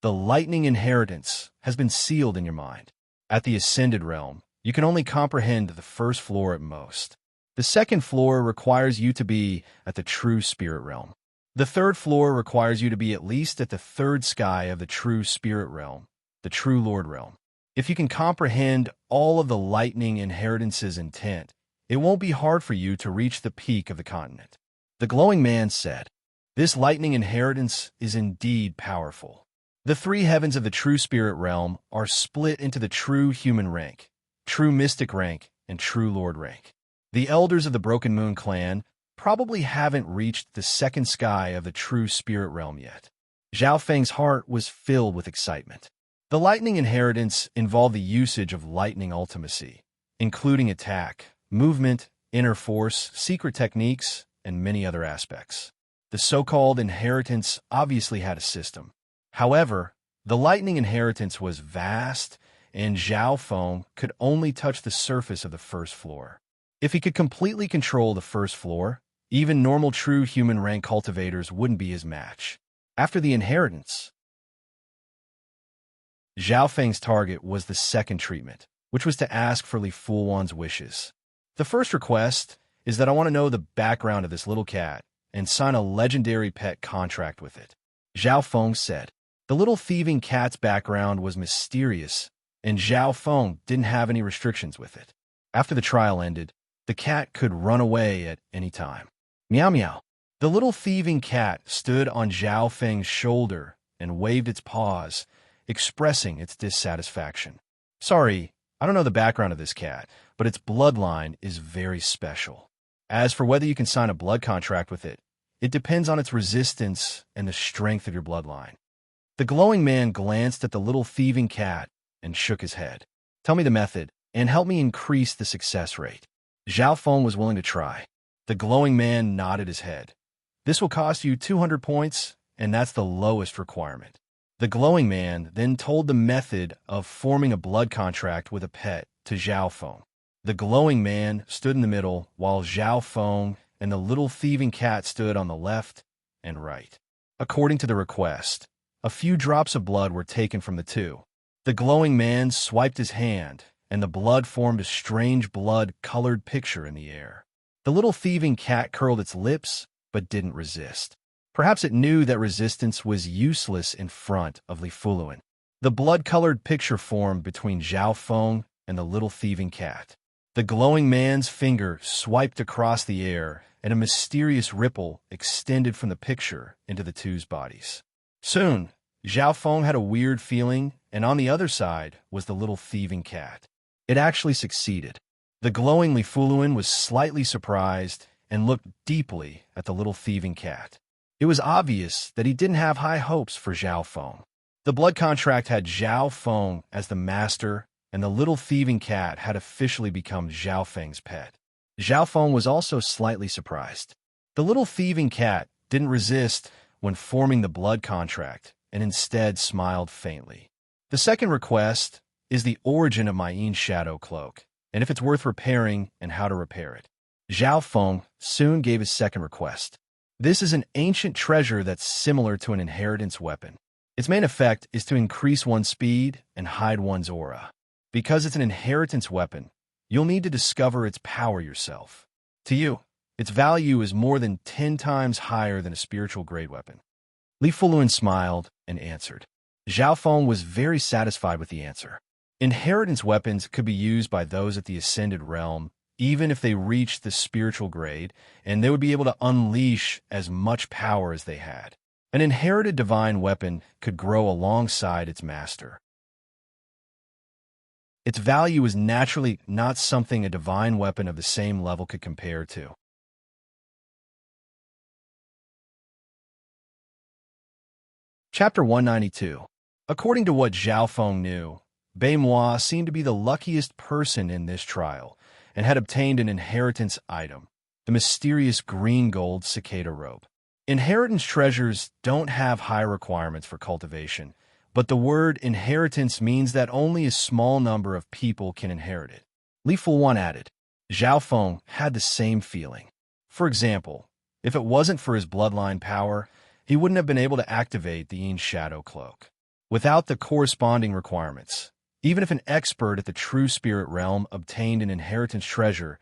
The lightning inheritance has been sealed in your mind. At the Ascended Realm, you can only comprehend the first floor at most. The second floor requires you to be at the true spirit realm. The third floor requires you to be at least at the third sky of the true spirit realm, the true Lord realm. If you can comprehend all of the lightning inheritance's intent, it won't be hard for you to reach the peak of the continent. The glowing man said, "This lightning inheritance is indeed powerful. The three heavens of the true spirit realm are split into the true human rank, true mystic rank, and true lord rank. The elders of the Broken Moon clan probably haven't reached the second sky of the true spirit realm yet." Zhao Feng's heart was filled with excitement. The lightning inheritance involved the usage of lightning ultimacy, including attack, movement, inner force, secret techniques, and many other aspects. The so-called inheritance obviously had a system. However, the lightning inheritance was vast, and Zhao Feng could only touch the surface of the first floor. If he could completely control the first floor, even normal true human rank cultivators wouldn't be his match. After the inheritance, Zhao Feng's target was the second treatment, which was to ask for Li Fulwan's wishes. The first request is that I want to know the background of this little cat and sign a legendary pet contract with it. Zhao Feng said. The little thieving cat's background was mysterious, and Zhao Feng didn't have any restrictions with it. After the trial ended, the cat could run away at any time. Meow meow. The little thieving cat stood on Zhao Feng's shoulder and waved its paws, expressing its dissatisfaction. Sorry, I don't know the background of this cat, but its bloodline is very special. As for whether you can sign a blood contract with it, it depends on its resistance and the strength of your bloodline. The glowing man glanced at the little thieving cat and shook his head. Tell me the method, and help me increase the success rate. Zhao Feng was willing to try. The glowing man nodded his head. This will cost you 200 points, and that's the lowest requirement. The glowing man then told the method of forming a blood contract with a pet to Zhao Feng. The glowing man stood in the middle, while Zhao Feng and the little thieving cat stood on the left and right. According to the request, a few drops of blood were taken from the two. The glowing man swiped his hand, and the blood formed a strange blood-colored picture in the air. The little thieving cat curled its lips, but didn't resist. Perhaps it knew that resistance was useless in front of Li Fulwan. The blood-colored picture formed between Zhao Feng and the little thieving cat. The glowing man's finger swiped across the air, and a mysterious ripple extended from the picture into the two's bodies. Soon, Zhao Feng had a weird feeling, and on the other side was the little thieving cat. It actually succeeded. The glowing Li Fulwan was slightly surprised and looked deeply at the little thieving cat. It was obvious that he didn't have high hopes for Zhao Feng. The blood contract had Zhao Feng as the master, and the little thieving cat had officially become Zhao Feng's pet. Zhao Feng was also slightly surprised. The little thieving cat didn't resist when forming the blood contract, and instead smiled faintly. The second request is the origin of my shadow cloak, and if it's worth repairing and how to repair it. Zhao Feng soon gave his second request. This is an ancient treasure that's similar to an inheritance weapon. Its main effect is to increase one's speed and hide one's aura. Because it's an inheritance weapon, you'll need to discover its power yourself. To you, its value is more than 10 times higher than a spiritual grade weapon. Li Fulwan smiled and answered. Zhao Feng was very satisfied with the answer. Inheritance weapons could be used by those at the Ascended Realm, even if they reached the spiritual grade, and they would be able to unleash as much power as they had. An inherited divine weapon could grow alongside its master. Its value is naturally not something a divine weapon of the same level could compare to. Chapter 192. According to what Zhao Feng knew, Bei Moi seemed to be the luckiest person in this trial, and had obtained an inheritance item, the mysterious green-gold cicada rope. Inheritance treasures don't have high requirements for cultivation, but the word inheritance means that only a small number of people can inherit it. Li Fulwan added. Zhao Feng had the same feeling. For example, if it wasn't for his bloodline power, he wouldn't have been able to activate the Yin Shadow Cloak. Without the corresponding requirements, even if an expert at the true spirit realm obtained an inheritance treasure,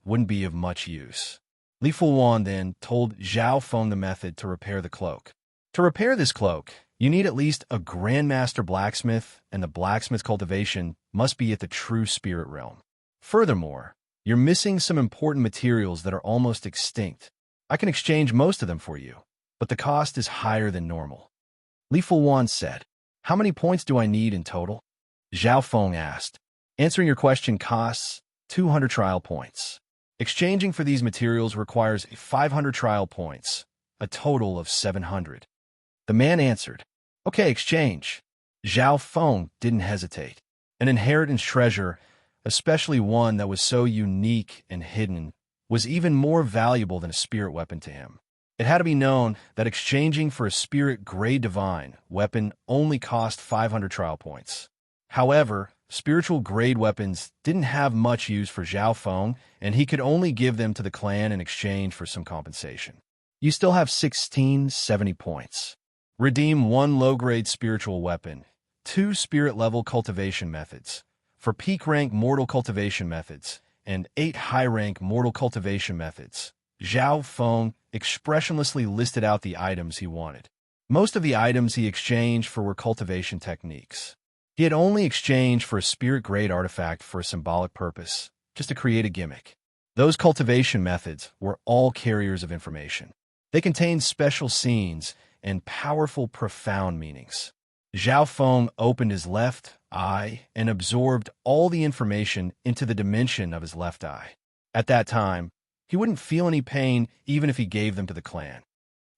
wouldn't be of much use. Li Fuwan then told Zhao Feng the method to repair the cloak. To repair this cloak, you need at least a grandmaster blacksmith, and the blacksmith's cultivation must be at the true spirit realm. Furthermore, you're missing some important materials that are almost extinct. I can exchange most of them for you, but the cost is higher than normal. Li Fuwan said, "How many points do I need in total?" Zhao Feng asked. "Answering your question costs 200 trial points. Exchanging for these materials requires 500 trial points, a total of 700. The man answered, "Okay, exchange." Zhao Feng didn't hesitate. An inheritance treasure, especially one that was so unique and hidden, was even more valuable than a spirit weapon to him. It had to be known that exchanging for a spirit grade divine weapon only cost 500 trial points. However, spiritual grade weapons didn't have much use for Zhao Feng, and he could only give them to the clan in exchange for some compensation. You still have 1670 points. Redeem 1 low-grade spiritual weapon, 2 spirit-level cultivation methods, for peak-rank mortal cultivation methods, and 8 high-rank mortal cultivation methods. Zhao Feng expressionlessly listed out the items he wanted. Most of the items he exchanged for were cultivation techniques. He had only exchanged for a spirit-grade artifact for a symbolic purpose, just to create a gimmick. Those cultivation methods were all carriers of information. They contained special scenes and powerful, profound meanings. Zhao Feng opened his left eye and absorbed all the information into the dimension of his left eye. At that time, he wouldn't feel any pain even if he gave them to the clan.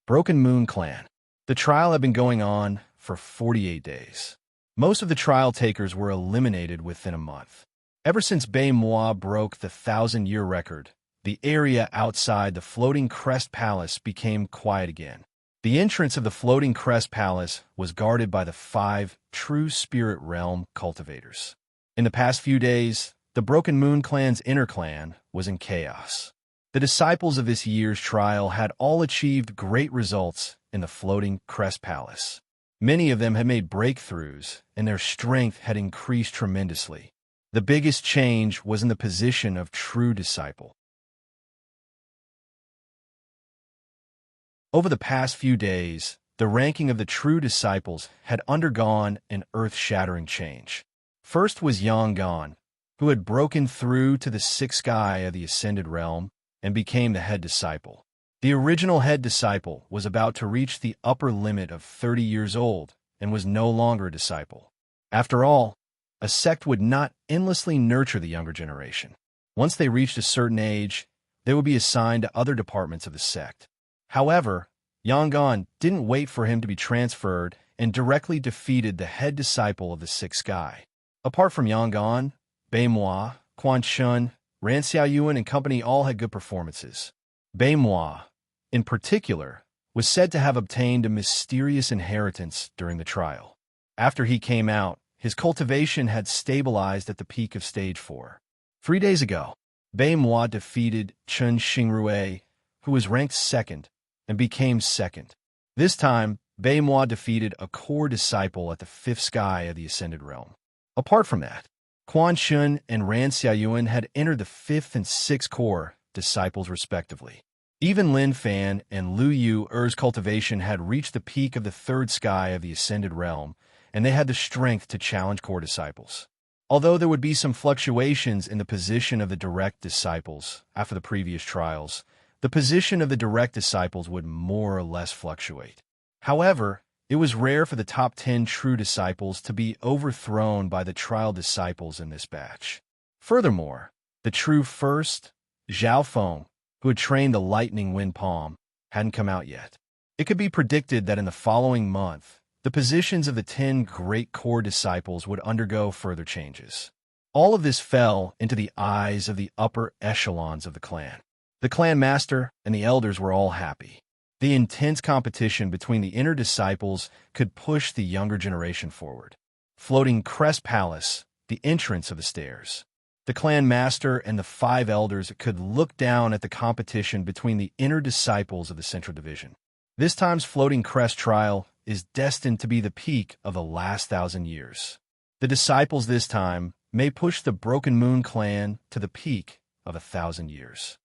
Broken Moon Clan. The trial had been going on for 48 days. Most of the trial takers were eliminated within a month. Ever since Bei Moi broke the 1,000-year record, the area outside the Floating Crest Palace became quiet again. The entrance of the Floating Crest Palace was guarded by the 5 true spirit realm cultivators. In the past few days, the Broken Moon Clan's inner clan was in chaos. The disciples of this year's trial had all achieved great results in the Floating Crest Palace. Many of them had made breakthroughs, and their strength had increased tremendously. The biggest change was in the position of true disciple. Over the past few days, the ranking of the true disciples had undergone an earth-shattering change. First was Yanggan, who had broken through to the 6th sky of the Ascended Realm and became the head disciple. The original head disciple was about to reach the upper limit of 30 years old and was no longer a disciple. After all, a sect would not endlessly nurture the younger generation. Once they reached a certain age, they would be assigned to other departments of the sect. However, Yanggan didn't wait for him to be transferred and directly defeated the head disciple of the 6th sky. Apart from Yanggan, Bei Moi, Quan Shun, Ran Xiaoyuan and company all had good performances. Bei Moi, in particular, was said to have obtained a mysterious inheritance during the trial. After he came out, his cultivation had stabilized at the peak of stage 4. 3 days ago, Bei Moi defeated Chen Xingrue, who was ranked 2nd, and became 2nd. This time, Bei Moi defeated a core disciple at the 5th sky of the Ascended Realm. Apart from that, Quan Shun and Ran Xiaoyuan had entered the 5th and 6th core disciples respectively. Even Lin Fan and Lu Yu Er's cultivation had reached the peak of the 3rd sky of the Ascended Realm, and they had the strength to challenge core disciples. Although there would be some fluctuations in the position of the direct disciples after the previous trials, the position of the direct disciples would more or less fluctuate. However, it was rare for the top 10 true disciples to be overthrown by the trial disciples in this batch. Furthermore, the true first, Zhao Feng, who had trained the Lightning Wind Palm, hadn't come out yet. It could be predicted that in the following month, the positions of the 10 great core disciples would undergo further changes. All of this fell into the eyes of the upper echelons of the clan. The clan master and the elders were all happy. The intense competition between the inner disciples could push the younger generation forward. Floating Crest Palace, the entrance of the stairs. The clan master and the 5 elders could look down at the competition between the inner disciples of the Central Division. This time's Floating Crest trial is destined to be the peak of the last 1,000 years. The disciples this time may push the Broken Moon clan to the peak of 1,000 years.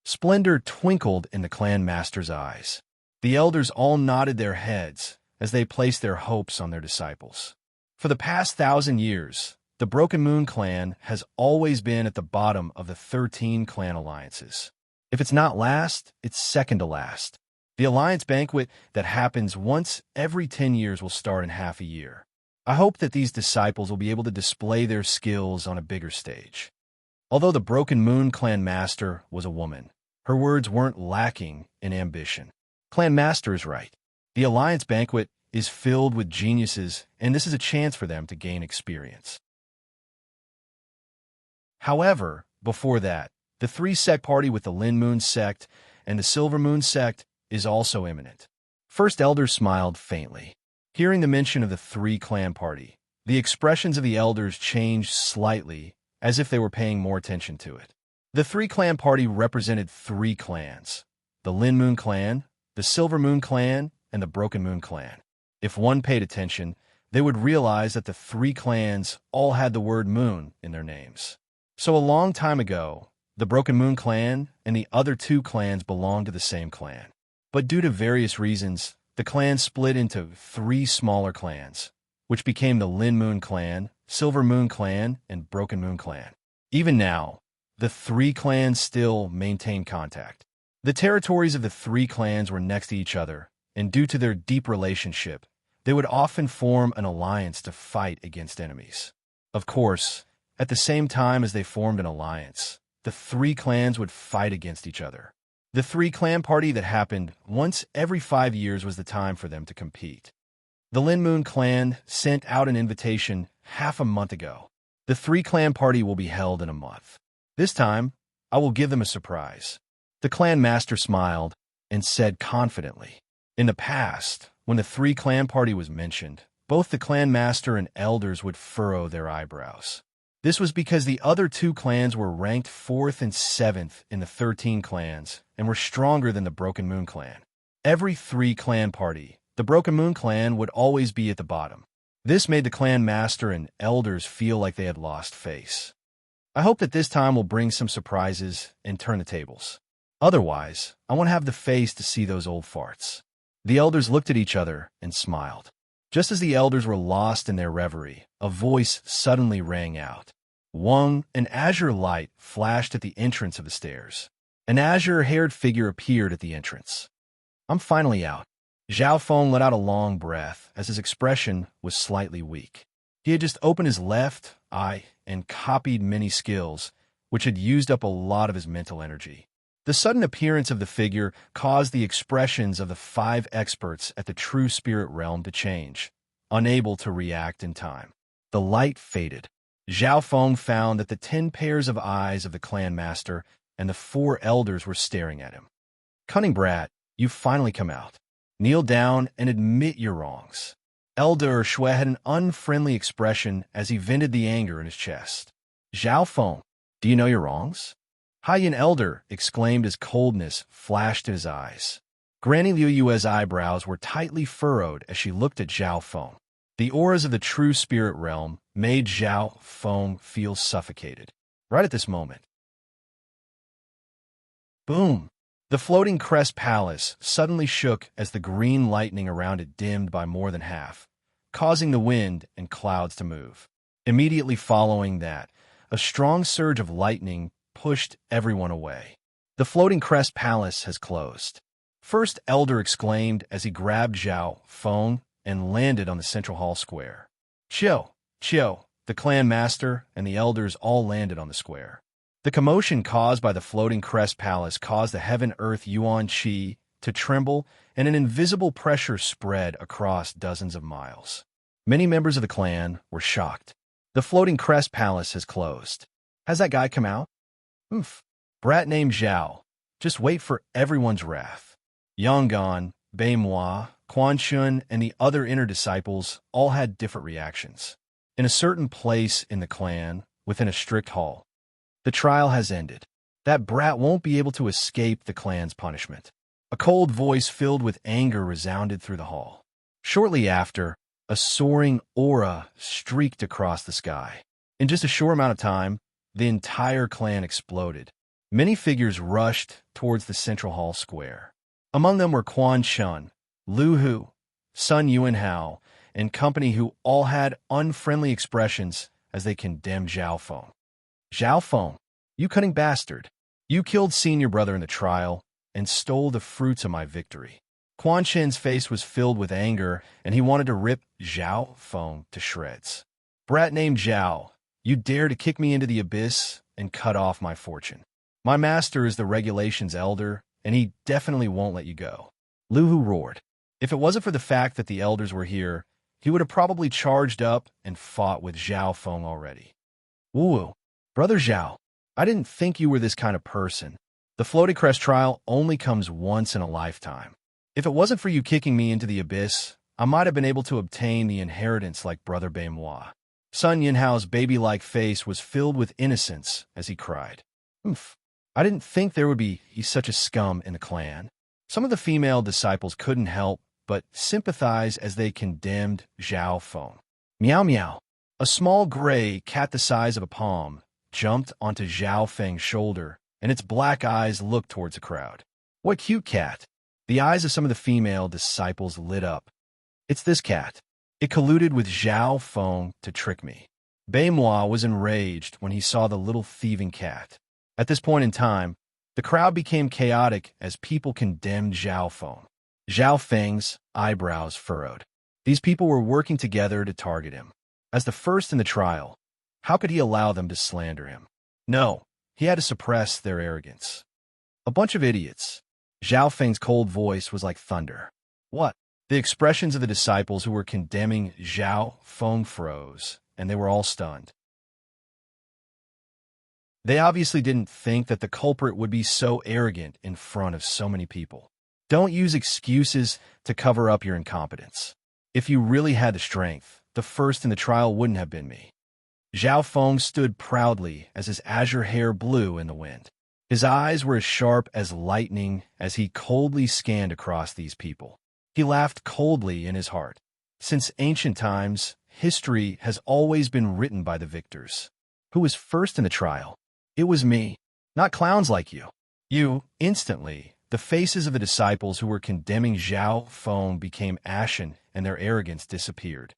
Splendor twinkled in the clan master's eyes. The elders all nodded their heads as they placed their hopes on their disciples. For the past 1,000 years, the Broken Moon clan has always been at the bottom of the 13 clan alliances. If it's not last, it's second to last. The alliance banquet that happens once every 10 years will start in half a year. I hope that these disciples will be able to display their skills on a bigger stage. Although the Broken Moon clan master was a woman, her words weren't lacking in ambition. Clan master is right. The alliance banquet is filled with geniuses, and this is a chance for them to gain experience. However, before that, the three-sect party with the Lin Moon sect and the Silver Moon sect is also imminent. First Elder smiled faintly. Hearing the mention of the three-clan party, the expressions of the elders changed slightly, as if they were paying more attention to it. The three-clan party represented three clans: the Lin Moon clan, the Silver Moon clan, and the Broken Moon clan. If one paid attention, they would realize that the three clans all had the word moon in their names. So a long time ago, the Broken Moon clan and the other two clans belonged to the same clan. But due to various reasons, the clan split into three smaller clans, which became the Lin Moon clan, Silver Moon clan, and Broken Moon clan. Even now, the three clans still maintain contact. The territories of the three clans were next to each other, and due to their deep relationship, they would often form an alliance to fight against enemies. Of course, at the same time as they formed an alliance, the three clans would fight against each other. The three-clan party that happened once every 5 years was the time for them to compete. The Lin Moon clan sent out an invitation half a month ago. The three-clan party will be held in a month. This time, I will give them a surprise. The clan master smiled and said confidently. In the past, when the three-clan party was mentioned, both the clan master and elders would furrow their eyebrows. This was because the other two clans were ranked 4th and 7th in the 13 clans and were stronger than the Broken Moon clan. Every three-clan party, the Broken Moon clan would always be at the bottom. This made the clan master and elders feel like they had lost face. I hope that this time will bring some surprises and turn the tables. Otherwise, I won't have the face to see those old farts. The elders looked at each other and smiled. Just as the elders were lost in their reverie, a voice suddenly rang out. An azure light flashed at the entrance of the stairs. An azure-haired figure appeared at the entrance. I'm finally out. Zhao Feng let out a long breath as his expression was slightly weak. He had just opened his left eye and copied many skills, which had used up a lot of his mental energy. The sudden appearance of the figure caused the expressions of the 5 experts at the True Spirit Realm to change, unable to react in time. The light faded. Zhao Feng found that the 10 pairs of eyes of the clan master and the 4 elders were staring at him. Cunning brat, you've finally come out. Kneel down and admit your wrongs. Elder Shui had an unfriendly expression as he vented the anger in his chest. Zhao Feng, do you know your wrongs? Haiyan Elder exclaimed as coldness flashed in his eyes. Granny Liu Yue's eyebrows were tightly furrowed as she looked at Zhao Feng. The auras of the True Spirit Realm made Zhao Feng feel suffocated. Right at this moment. Boom! The floating crest palace suddenly shook as the green lightning around it dimmed by more than half, causing the wind and clouds to move. Immediately following that, a strong surge of lightning pushed everyone away. The floating crest palace has closed. First Elder exclaimed as he grabbed Zhao Feng and landed on the central hall square. Chill, the clan master and the elders all landed on the square. The commotion caused by the floating crest palace caused the heaven-earth yuan qi to tremble, and an invisible pressure spread across dozens of miles. Many members of the clan were shocked. The floating crest palace has closed. Has that guy come out? Oof. Brat named Zhao. Just wait for everyone's wrath. Yonggan, Beimhua, Quan Shun, and the other inner disciples all had different reactions. In a certain place in the clan, within a strict hall, the trial has ended. That brat won't be able to escape the clan's punishment. A cold voice filled with anger resounded through the hall. Shortly after, a soaring aura streaked across the sky. In just a short amount of time, the entire clan exploded, Many figures rushed towards the central hall square. Among them were Quan Shun, Lu Hu, Sun Yuan Hao, and company, who all had unfriendly expressions as they condemned Zhao Feng. Zhao Feng, you cunning bastard! You killed senior brother in the trial and stole the fruits of my victory. Quan Shin's face was filled with anger, and he wanted to rip Zhao Feng to shreds. Brat named Zhao, you dare to kick me into the abyss and cut off my fortune. My master is the regulation's elder, and he definitely won't let you go. Lu Hu roared. If it wasn't for the fact that the elders were here, he would have probably charged up and fought with Zhao Feng already. Woo, brother Zhao, I didn't think you were this kind of person. The Floating Crest trial only comes once in a lifetime. If it wasn't for you kicking me into the abyss, I might have been able to obtain the inheritance like Brother Baimois. Sun Yinhao's baby-like face was filled with innocence as he cried. Oomph, I didn't think there would be such a scum in the clan. Some of the female disciples couldn't help but sympathize as they condemned Zhao Feng. Meow meow. A small gray cat the size of a palm jumped onto Zhao Feng's shoulder, and its black eyes looked towards the crowd. What cute cat! The eyes of some of the female disciples lit up. It's this cat. It colluded with Zhao Feng to trick me. Baimois was enraged when he saw the little thieving cat. At this point in time, the crowd became chaotic as people condemned Zhao Feng. Zhao Feng's eyebrows furrowed. These people were working together to target him. As the first in the trial, how could he allow them to slander him? No, he had to suppress their arrogance. A bunch of idiots. Zhao Feng's cold voice was like thunder. What? The expressions of the disciples who were condemning Zhao Feng froze, and they were all stunned. They obviously didn't think that the culprit would be so arrogant in front of so many people. Don't use excuses to cover up your incompetence. If you really had the strength, the first in the trial wouldn't have been me. Zhao Feng stood proudly as his azure hair blew in the wind. His eyes were as sharp as lightning as he coldly scanned across these people. He laughed coldly in his heart. Since ancient times, history has always been written by the victors. Who was first in the trial? It was me, not clowns like you. Instantly, the faces of the disciples who were condemning Zhao Feng became ashen and their arrogance disappeared.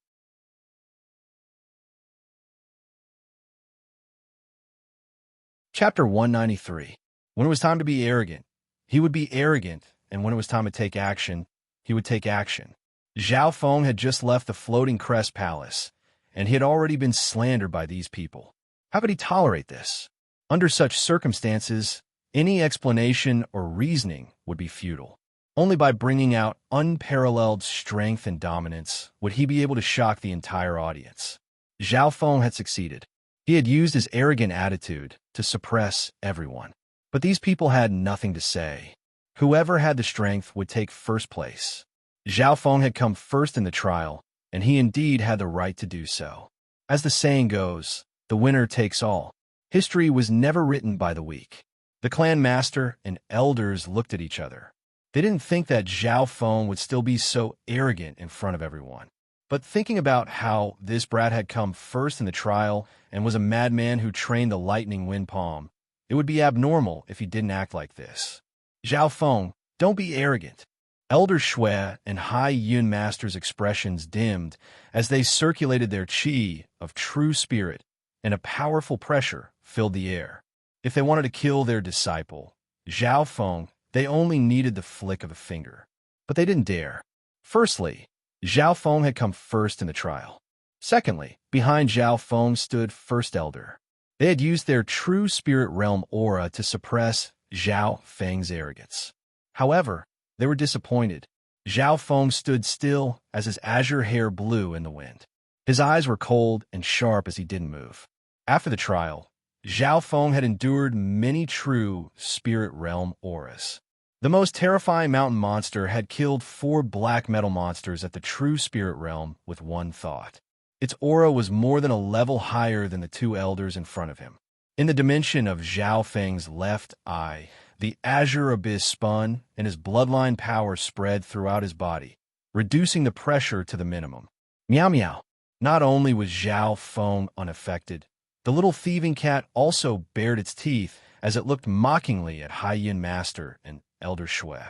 Chapter 193. When it was time to be arrogant, he would be arrogant, and when it was time to take action, he would take action. Zhao Feng had just left the Floating Crest Palace, and he had already been slandered by these people. How could he tolerate this? Under such circumstances, any explanation or reasoning would be futile. Only by bringing out unparalleled strength and dominance would he be able to shock the entire audience. Zhao Feng had succeeded. He had used his arrogant attitude to suppress everyone. But these people had nothing to say. Whoever had the strength would take first place. Zhao Feng had come first in the trial, and he indeed had the right to do so. As the saying goes, the winner takes all. History was never written by the weak. The clan master and elders looked at each other. They didn't think that Zhao Feng would still be so arrogant in front of everyone. But thinking about how this brat had come first in the trial and was a madman who trained the lightning wind palm, it would be abnormal if he didn't act like this. Zhao Feng, don't be arrogant. Elder Shui and High Yun Master's expressions dimmed as they circulated their qi of true spirit, and a powerful pressure filled the air. If they wanted to kill their disciple, Zhao Feng, they only needed the flick of a finger. But they didn't dare. Firstly, Zhao Feng had come first in the trial. Secondly, behind Zhao Feng stood First Elder. They had used their true spirit realm aura to suppress Zhao Feng's arrogance. However, they were disappointed. Zhao Feng stood still as his azure hair blew in the wind. His eyes were cold and sharp as he didn't move. After the trial, Zhao Feng had endured many true spirit realm auras. The most terrifying mountain monster had killed 4 black metal monsters at the true spirit realm with one thought. Its aura was more than a level higher than the 2 elders in front of him. In the dimension of Zhao Feng's left eye, the azure abyss spun, and his bloodline power spread throughout his body, reducing the pressure to the minimum. Meow meow. Not only was Zhao Feng unaffected, the little thieving cat also bared its teeth as it looked mockingly at Haiyan Master and Elder Shui.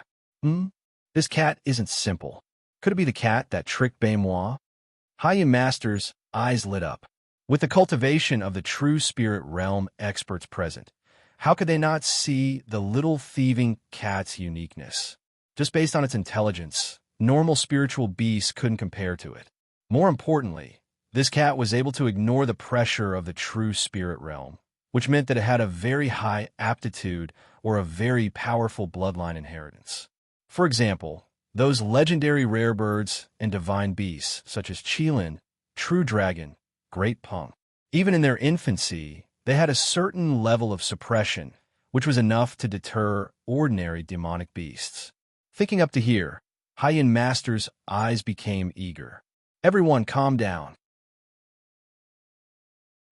This cat isn't simple. Could it be the cat that tricked Baimois? Haiyan Master's eyes lit up. With the cultivation of the true spirit realm experts present, how could they not see the little thieving cat's uniqueness? Just based on its intelligence, normal spiritual beasts couldn't compare to it. More importantly, this cat was able to ignore the pressure of the true spirit realm, which meant that it had a very high aptitude or a very powerful bloodline inheritance. For example, those legendary rare birds and divine beasts, such as Qilin, True Dragon, Great Pung. Even in their infancy, they had a certain level of suppression, which was enough to deter ordinary demonic beasts. Thinking up to here, Haiyan Master's eyes became eager. Everyone calm down.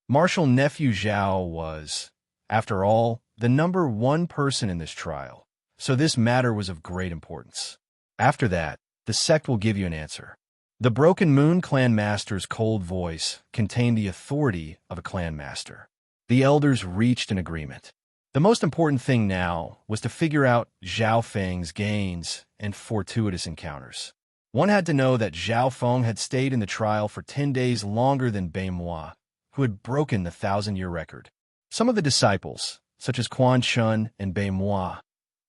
Martial Nephew Zhao was, after all, the number one person in this trial, so this matter was of great importance. After that, the sect will give you an answer. The Broken Moon Clan Master's cold voice contained the authority of a clan master. The elders reached an agreement. The most important thing now was to figure out Zhao Feng's gains and fortuitous encounters. One had to know that Zhao Feng had stayed in the trial for 10 days longer than Baimois, who had broken the 1,000-year record. Some of the disciples, such as Quan Shun and Baimois,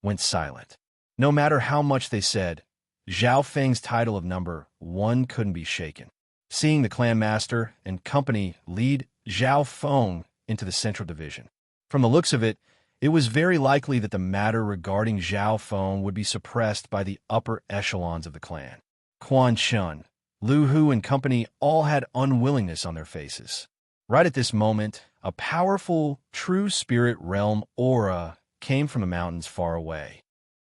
went silent. No matter how much they said, Zhao Feng's title of number one couldn't be shaken. Seeing the clan master and company lead Zhao Feng into the central division. From the looks of it, it was very likely that the matter regarding Zhao Feng would be suppressed by the upper echelons of the clan. Quan Shun, Lu Hu, and company all had unwillingness on their faces. Right at this moment, a powerful, true spirit realm aura came from the mountains far away.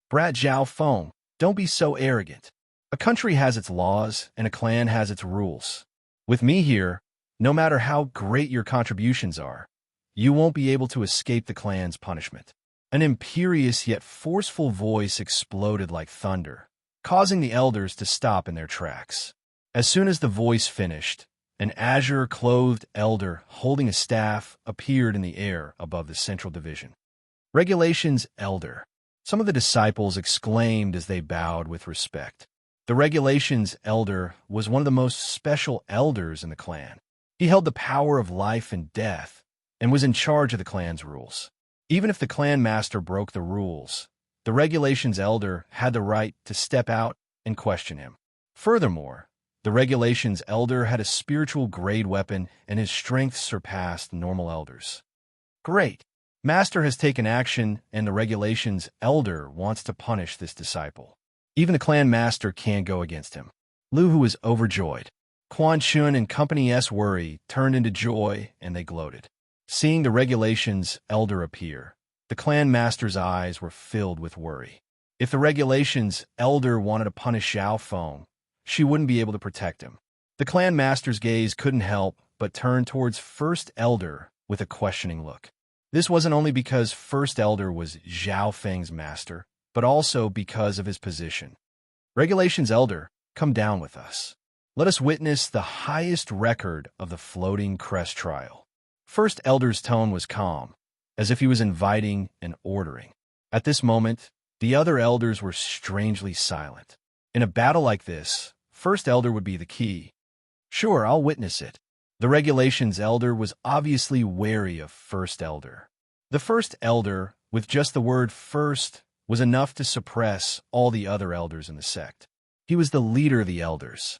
Brat Zhao Feng, don't be so arrogant. A country has its laws, and a clan has its rules. With me here, no matter how great your contributions are, you won't be able to escape the clan's punishment. An imperious yet forceful voice exploded like thunder, causing the elders to stop in their tracks. As soon as the voice finished, an azure-clothed elder holding a staff appeared in the air above the central division. Regulations Elder. Some of the disciples exclaimed as they bowed with respect. The Regulations Elder was one of the most special elders in the clan. He held the power of life and death and was in charge of the clan's rules. Even if the clan master broke the rules, the Regulations Elder had the right to step out and question him. Furthermore, the Regulations Elder had a spiritual grade weapon and his strength surpassed normal elders. Great! Master has taken action and the Regulations Elder wants to punish this disciple. Even the clan master can't go against him. Lu Hu was overjoyed. Quan Shun and company's worry turned into joy and they gloated. Seeing the Regulations Elder appear, the clan master's eyes were filled with worry. If the Regulations Elder wanted to punish Zhao Feng, she wouldn't be able to protect him. The clan master's gaze couldn't help but turn towards First Elder with a questioning look. This wasn't only because First Elder was Zhao Feng's master, but also because of his position. Regulations Elder, come down with us. Let us witness the highest record of the Floating Crest trial. First Elder's tone was calm, as if he was inviting and ordering. At this moment, the other elders were strangely silent. In a battle like this, First Elder would be the key. Sure, I'll witness it. The Regulations Elder was obviously wary of First Elder. The First Elder, with just the word first, was enough to suppress all the other elders in the sect. He was the leader of the elders.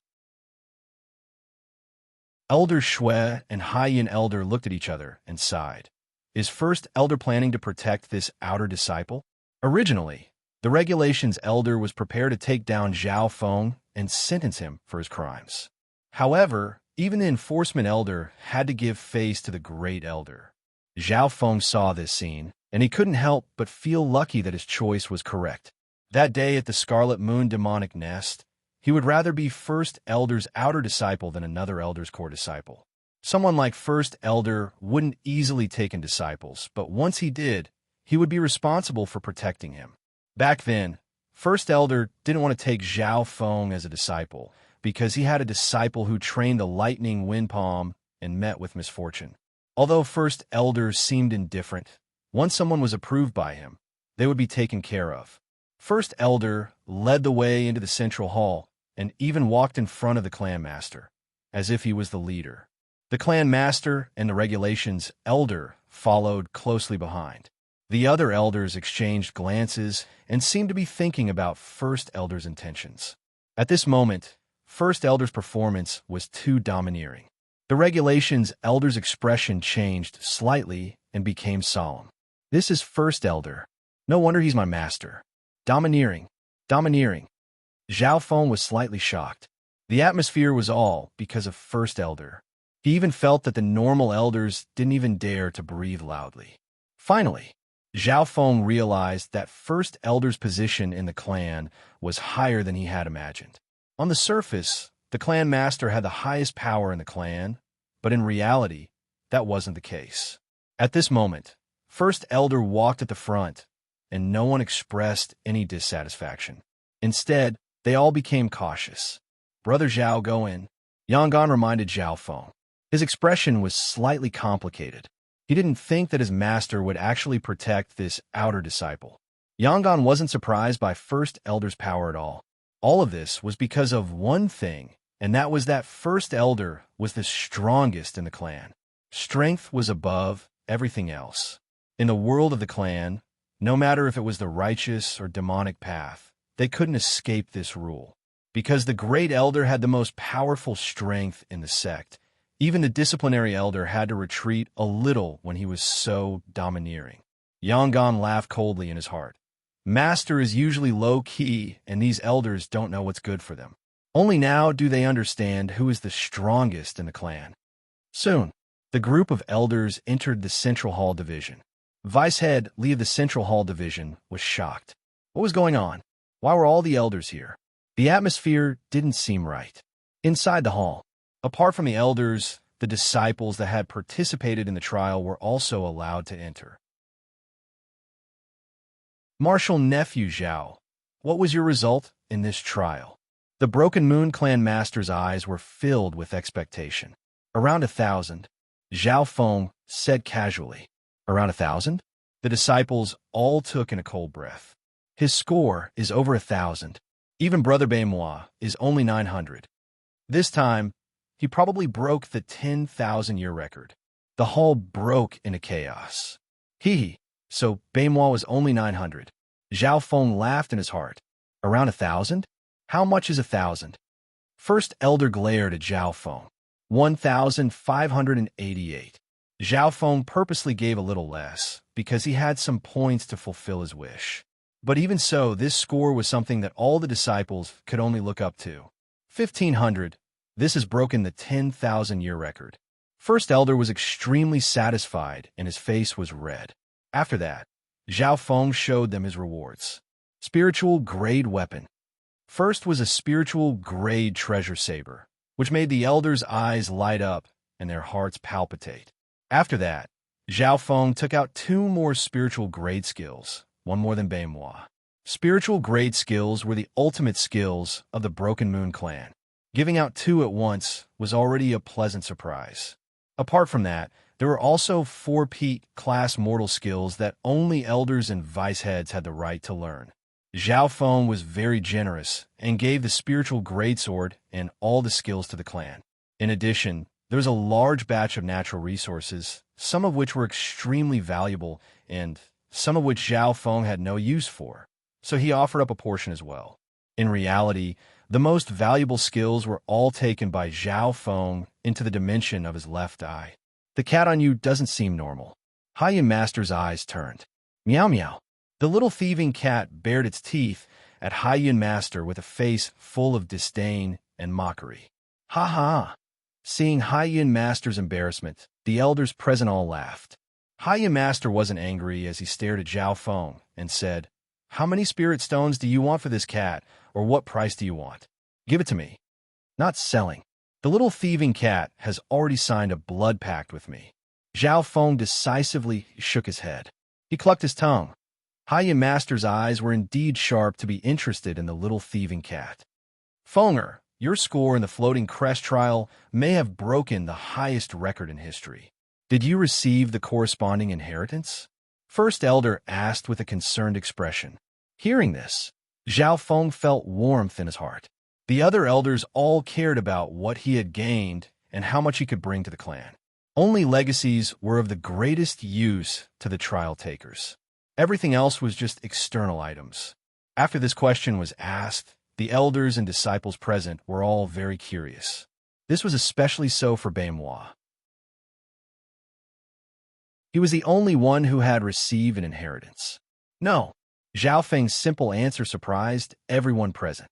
Elder Shui and Haiyan Elder looked at each other and sighed. Is First Elder planning to protect this outer disciple? Originally, the Regulations Elder was prepared to take down Zhao Feng and sentence him for his crimes. However, even the Enforcement Elder had to give face to the Great Elder. Zhao Feng saw this scene, and he couldn't help but feel lucky that his choice was correct. That day at the Scarlet Moon Demonic Nest, he would rather be First Elder's outer disciple than another Elder's core disciple. Someone like First Elder wouldn't easily take in disciples, but once he did, he would be responsible for protecting him. Back then, First Elder didn't want to take Zhao Feng as a disciple, because he had a disciple who trained the lightning wind palm and met with misfortune. Although First Elder seemed indifferent, Once someone was approved by him, they would be taken care of. First Elder led the way into the central hall and even walked in front of the clan master, as if he was the leader. The clan master and the regulations elder followed closely behind. The other elders exchanged glances and seemed to be thinking about First Elder's intentions. At this moment, First Elder's performance was too domineering. The regulations elder's expression changed slightly and became solemn. This is First Elder. No wonder he's my master. Domineering. Domineering. Zhao Feng was slightly shocked. The atmosphere was all because of First Elder. He even felt that the normal elders didn't even dare to breathe loudly. Finally, Zhao Feng realized that First Elder's position in the clan was higher than he had imagined. On the surface, the clan master had the highest power in the clan, but in reality, that wasn't the case. At this moment, First Elder walked at the front, and no one expressed any dissatisfaction. Instead, they all became cautious. "Brother Zhao, go in," Yangon reminded Zhao Feng. His expression was slightly complicated. He didn't think that his master would actually protect this outer disciple. Yangon wasn't surprised by First Elder's power at all. All of this was because of one thing, and that was that First Elder was the strongest in the clan. Strength was above everything else. In the world of the clan, no matter if it was the righteous or demonic path, they couldn't escape this rule. Because the Great Elder had the most powerful strength in the sect, even the disciplinary elder had to retreat a little when he was so domineering. Yangon laughed coldly in his heart. Master is usually low-key, and these elders don't know what's good for them. Only now do they understand who is the strongest in the clan. Soon, the group of elders entered the Central Hall Division. Vice Head Lee of the Central Hall Division was shocked. What was going on? Why were all the elders here? The atmosphere didn't seem right. Inside the hall, apart from the elders, the disciples that had participated in the trial were also allowed to enter. Martial Nephew Zhao, what was your result in this trial? The Broken Moon Clan Master's eyes were filled with expectation. Around 1,000, Zhao Feng said casually. Around 1,000? The disciples all took in a cold breath. His score is over 1,000. Even Brother Baimois is only 900. This time, he probably broke the 10,000-year record. The hall broke into chaos. Hee. So Baimois was only 900. Zhao Feng laughed in his heart. Around 1,000? How much is 1,000? First Elder glared at Zhao Feng. 1,588. Zhao Feng purposely gave a little less, because he had some points to fulfill his wish. But even so, this score was something that all the disciples could only look up to. 1,500. This has broken the 10,000-year record. First Elder was extremely satisfied, and his face was red. After that, Zhao Feng showed them his rewards. Spiritual Grade Weapon. First was a Spiritual Grade Treasure Saber, which made the elders' eyes light up and their hearts palpitate. After that, Zhao Feng took out 2 more Spiritual Grade skills, one more than Baimois. Spiritual Grade skills were the ultimate skills of the Broken Moon Clan. Giving out 2 at once was already a pleasant surprise. Apart from that, there were also 4 peak class mortal skills that only elders and vice heads had the right to learn. Zhao Feng was very generous and gave the spiritual greatsword and all the skills to the clan. In addition, there was a large batch of natural resources, some of which were extremely valuable and some of which Zhao Feng had no use for, so he offered up a portion as well. In reality, the most valuable skills were all taken by Zhao Feng into the dimension of his left eye. The cat on you doesn't seem normal. Haiyan Master's eyes turned. Meow meow. The little thieving cat bared its teeth at Haiyan Master with a face full of disdain and mockery. Ha ha. Seeing Haiyan Master's embarrassment, the elders present all laughed. Haiyan Master wasn't angry as he stared at Zhao Feng and said, "How many spirit stones do you want for this cat, or what price do you want? Give it to me." "Not selling. The little thieving cat has already signed a blood pact with me." Zhao Feng decisively shook his head. He clucked his tongue. Haiyan Master's eyes were indeed sharp to be interested in the little thieving cat. "Fenger, your score in the Floating Crest trial may have broken the highest record in history. Did you receive the corresponding inheritance?" First elder asked with a concerned expression. Hearing this, Zhao Feng felt warmth in his heart. The other elders all cared about what he had gained and how much he could bring to the clan. Only legacies were of the greatest use to the trial takers. Everything else was just external items. After this question was asked, the elders and disciples present were all very curious. This was especially so for Baimois. He was the only one who had received an inheritance. No, Zhao Feng's simple answer surprised everyone present.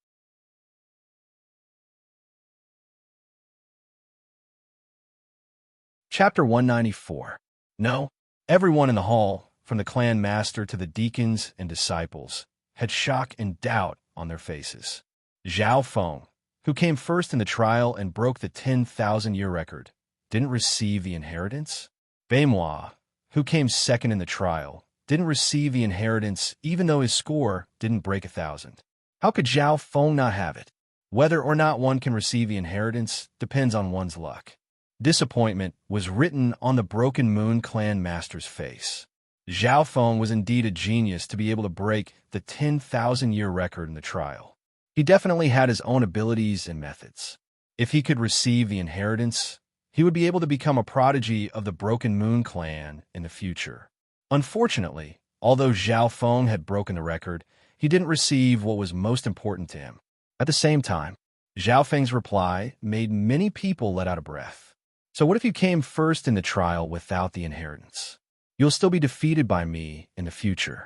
Chapter 194. No, everyone in the hall, from the clan master to the deacons and disciples, had shock and doubt on their faces. Zhao Feng, who came first in the trial and broke the 10,000-year record, didn't receive the inheritance? Baimois, who came second in the trial, didn't receive the inheritance even though his score didn't break 1,000. How could Zhao Feng not have it? Whether or not one can receive the inheritance depends on one's luck. Disappointment was written on the Broken Moon clan master's face. Zhao Feng was indeed a genius to be able to break the 10,000-year record in the trial. He definitely had his own abilities and methods. If he could receive the inheritance, he would be able to become a prodigy of the Broken Moon clan in the future. Unfortunately, although Zhao Feng had broken the record, he didn't receive what was most important to him. At the same time, Zhao Feng's reply made many people let out a breath. So what if you came first in the trial without the inheritance? You'll still be defeated by me in the future.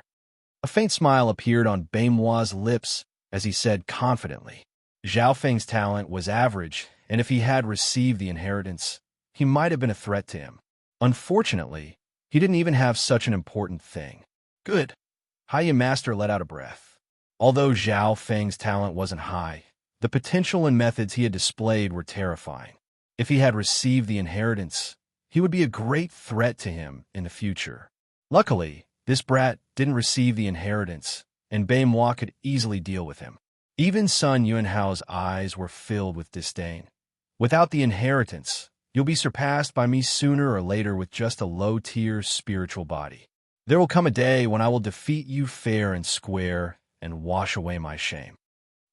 A faint smile appeared on Baimois' lips as he said confidently, Zhao Feng's talent was average, and if he had received the inheritance, he might have been a threat to him. Unfortunately, he didn't even have such an important thing. Good. Haiyan Master let out a breath. Although Zhao Feng's talent wasn't high, the potential and methods he had displayed were terrifying. If he had received the inheritance, he would be a great threat to him in the future. Luckily, this brat didn't receive the inheritance, and Baimois could easily deal with him. Even Sun Yuanhao's eyes were filled with disdain. Without the inheritance, you'll be surpassed by me sooner or later with just a low-tier spiritual body. There will come a day when I will defeat you fair and square and wash away my shame.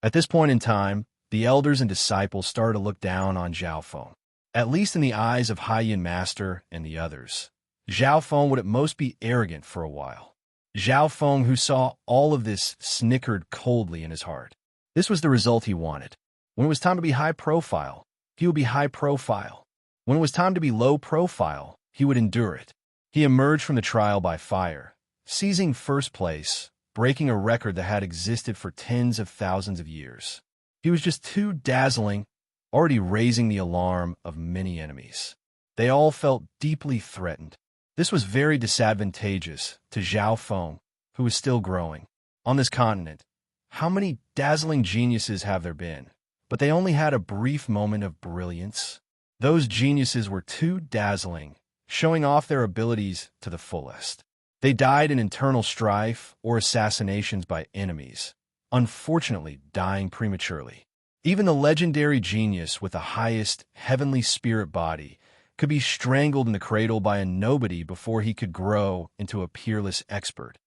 At this point in time, the elders and disciples started to look down on Zhao Feng. At least in the eyes of Haiyan Master and the others, Zhao Feng would at most be arrogant for a while. Zhao Feng, who saw all of this, snickered coldly in his heart. This was the result he wanted. When it was time to be high profile, he would be high profile. When it was time to be low profile, he would endure it. He emerged from the trial by fire, seizing first place, breaking a record that had existed for tens of thousands of years. He was just too dazzling, already raising the alarm of many enemies. They all felt deeply threatened. This was very disadvantageous to Zhao Feng, who was still growing. On this continent, how many dazzling geniuses have there been? But they only had a brief moment of brilliance. Those geniuses were too dazzling, showing off their abilities to the fullest. They died in internal strife or assassinations by enemies, unfortunately dying prematurely. Even the legendary genius with the highest heavenly spirit body could be strangled in the cradle by a nobody before he could grow into a peerless expert.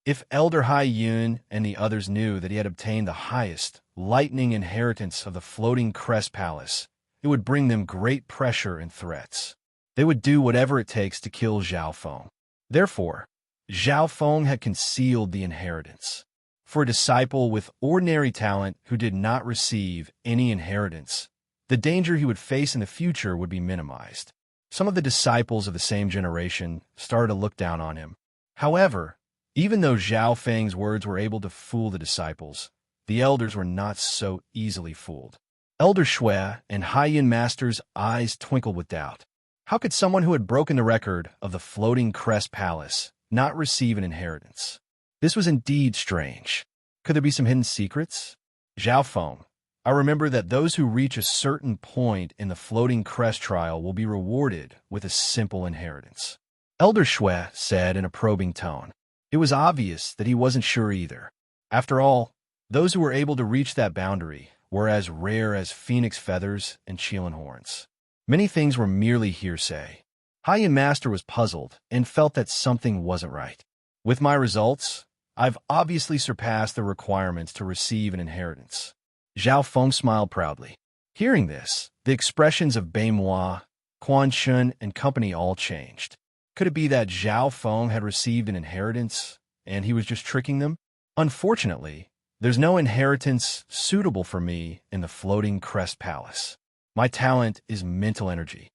If Elder Hai Yun and the others knew that he had obtained the highest, lightning inheritance of the Floating Crest Palace, it would bring them great pressure and threats. They would do whatever it takes to kill Zhao Feng. Therefore, Zhao Feng had concealed the inheritance. For a disciple with ordinary talent who did not receive any inheritance, the danger he would face in the future would be minimized. Some of the disciples of the same generation started to look down on him. However, even though Zhao Feng's words were able to fool the disciples, the elders were not so easily fooled. Elder Shui and Haiyan Master's eyes twinkled with doubt. How could someone who had broken the record of the Floating Crest Palace not receive an inheritance? This was indeed strange. Could there be some hidden secrets? Zhao Feng, I remember that those who reach a certain point in the Floating Crest trial will be rewarded with a simple inheritance. Elder Shui said in a probing tone. It was obvious that he wasn't sure either. After all, those who were able to reach that boundary were as rare as phoenix feathers and Qilin horns. Many things were merely hearsay. High-End Master was puzzled and felt that something wasn't right. With my results, I've obviously surpassed the requirements to receive an inheritance. Zhao Feng smiled proudly. Hearing this, the expressions of Beimoi, Quan Shun, and company all changed. Could it be that Zhao Feng had received an inheritance, and he was just tricking them? Unfortunately, there's no inheritance suitable for me in the Floating Crest Palace. My talent is mental energy.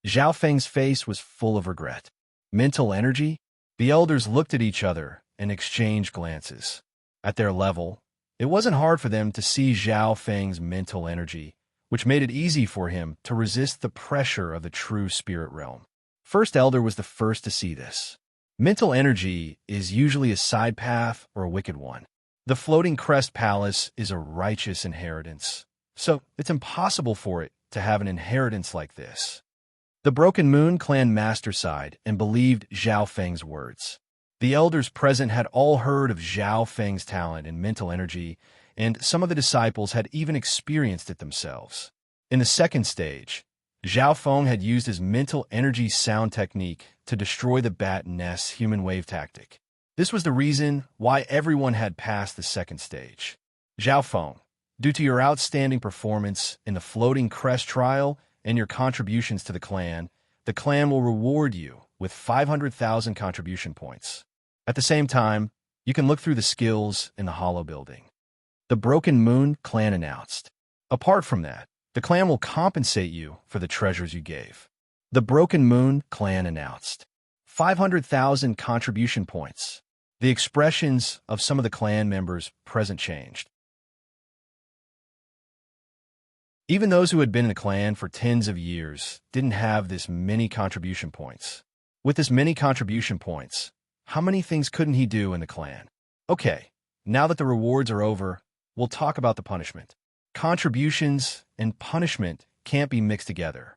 Zhao Feng's face was full of regret. Mental energy? The elders looked at each other and exchanged glances. At their level, it wasn't hard for them to see Zhao Feng's mental energy, which made it easy for him to resist the pressure of the true spirit realm. First Elder was the first to see this. Mental energy is usually a side path or a wicked one. The Floating Crest Palace is a righteous inheritance, so it's impossible for it to have an inheritance like this. The Broken Moon clan master sighed and believed Zhao Feng's words. The elders present had all heard of Zhao Feng's talent and mental energy, and some of the disciples had even experienced it themselves. In the second stage, Zhao Feng had used his mental energy sound technique to destroy the bat nest's human wave tactic. This was the reason why everyone had passed the second stage. Zhao Feng, due to your outstanding performance in the Floating Crest trial and your contributions to the clan will reward you with 500,000 contribution points. At the same time, you can look through the skills in the Hollow Building. The Broken Moon clan announced. Apart from that, the clan will compensate you for the treasures you gave. The Broken Moon clan announced. 500,000 contribution points. The expressions of some of the clan members present changed. Even those who had been in the clan for tens of years didn't have this many contribution points. With this many contribution points, how many things couldn't he do in the clan? Okay, now that the rewards are over, we'll talk about the punishment. Contributions and punishment can't be mixed together.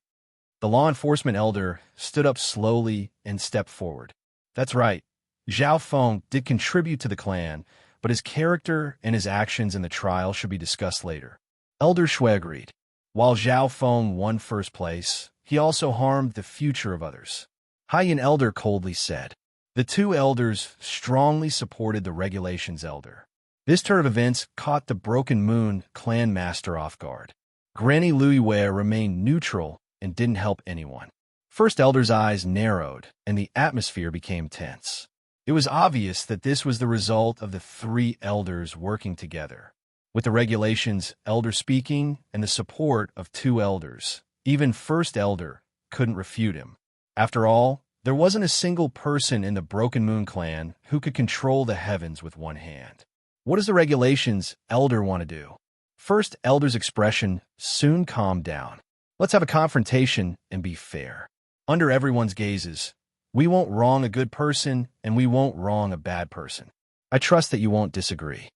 The law enforcement elder stood up slowly and stepped forward. That's right, Zhao Feng did contribute to the clan, but his character and his actions in the trial should be discussed later. Elder Shui agreed. While Zhao Feng won first place, he also harmed the future of others. Haiyan Elder coldly said. The two elders strongly supported the regulations elder. This turn of events caught the Broken Moon clan master off guard. Granny Luiwei remained neutral and didn't help anyone. First Elder's eyes narrowed, and the atmosphere became tense. It was obvious that this was the result of the three elders working together. With the regulations elder speaking and the support of two elders, even First Elder couldn't refute him. After all, there wasn't a single person in the Broken Moon clan who could control the heavens with one hand. What does the regulations elder want to do? First Elder's expression soon calmed down. Let's have a confrontation and be fair. Under everyone's gazes, we won't wrong a good person and we won't wrong a bad person. I trust that you won't disagree.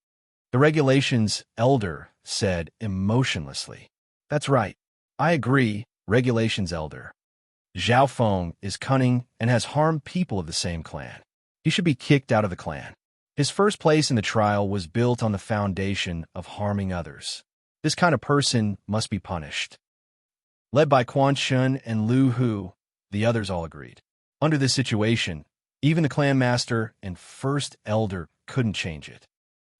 The regulations elder said emotionlessly. That's right. I agree, regulations elder. Zhao Feng is cunning and has harmed people of the same clan. He should be kicked out of the clan. His first place in the trial was built on the foundation of harming others. This kind of person must be punished. Led by Quan Shun and Lu Hu, the others all agreed. Under this situation, even the clan master and first elder couldn't change it.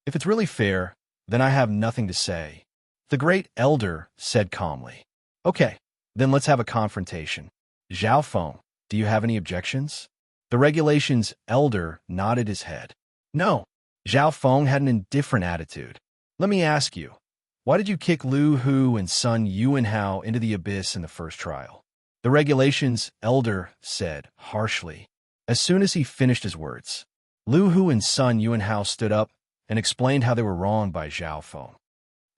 If it's really fair, then I have nothing to say. The great elder said calmly. Okay, then let's have a confrontation. Zhao Feng, do you have any objections? The regulations elder nodded his head. No. Zhao Feng had an indifferent attitude. Let me ask you, why did you kick Lu Hu and Sun Yuanhao into the abyss in the first trial? The regulations elder said harshly. As soon as he finished his words, Lu Hu and Sun Yuanhao stood up and explained how they were wronged by Zhao Feng.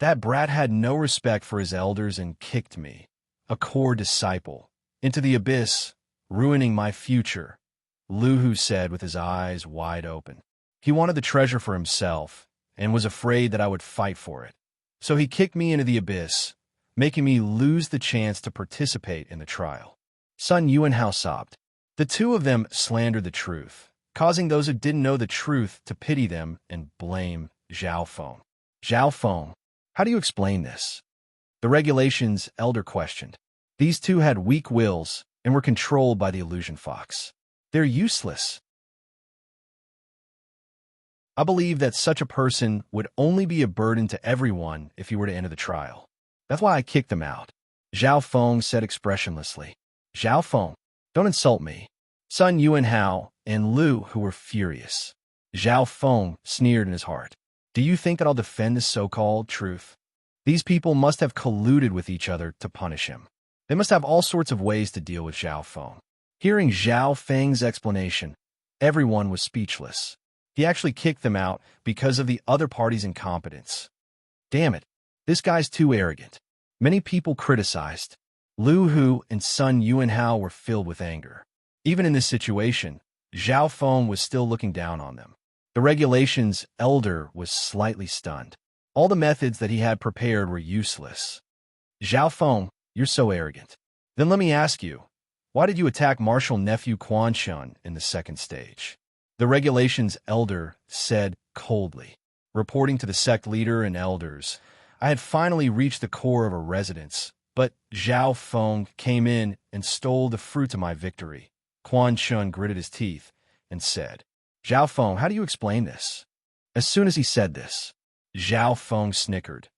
That brat had no respect for his elders and kicked me, a core disciple, into the abyss, ruining my future, Lu Hu said with his eyes wide open. He wanted the treasure for himself and was afraid that I would fight for it. So he kicked me into the abyss, making me lose the chance to participate in the trial. Sun Yuanhao sobbed. The two of them slandered the truth, causing those who didn't know the truth to pity them and blame Zhao Feng. Zhao Feng, how do you explain this? The regulations elder questioned. These two had weak wills and were controlled by the illusion fox. They're useless. I believe that such a person would only be a burden to everyone if he were to enter the trial. That's why I kicked them out. Zhao Feng said expressionlessly. Zhao Feng, don't insult me. Sun Yuanhao and Lu, who were furious. Zhao Feng sneered in his heart. Do you think that I'll defend this so-called truth? These people must have colluded with each other to punish him. They must have all sorts of ways to deal with Zhao Feng. Hearing Zhao Feng's explanation, everyone was speechless. He actually kicked them out because of the other party's incompetence. Damn it, this guy's too arrogant. Many people criticized. Lu Hu and Sun Yuanhao were filled with anger. Even in this situation, Zhao Feng was still looking down on them. The regulations elder was slightly stunned. All the methods that he had prepared were useless. Zhao Feng, you're so arrogant. Then let me ask you, why did you attack Martial Nephew Quan Shun in the second stage? The regulations elder said coldly. Reporting to the sect leader and elders, I had finally reached the core of a residence, but Zhao Feng came in and stole the fruit of my victory. Quan Shun gritted his teeth and said, Zhao Feng, how do you explain this? As soon as he said this, Zhao Feng snickered.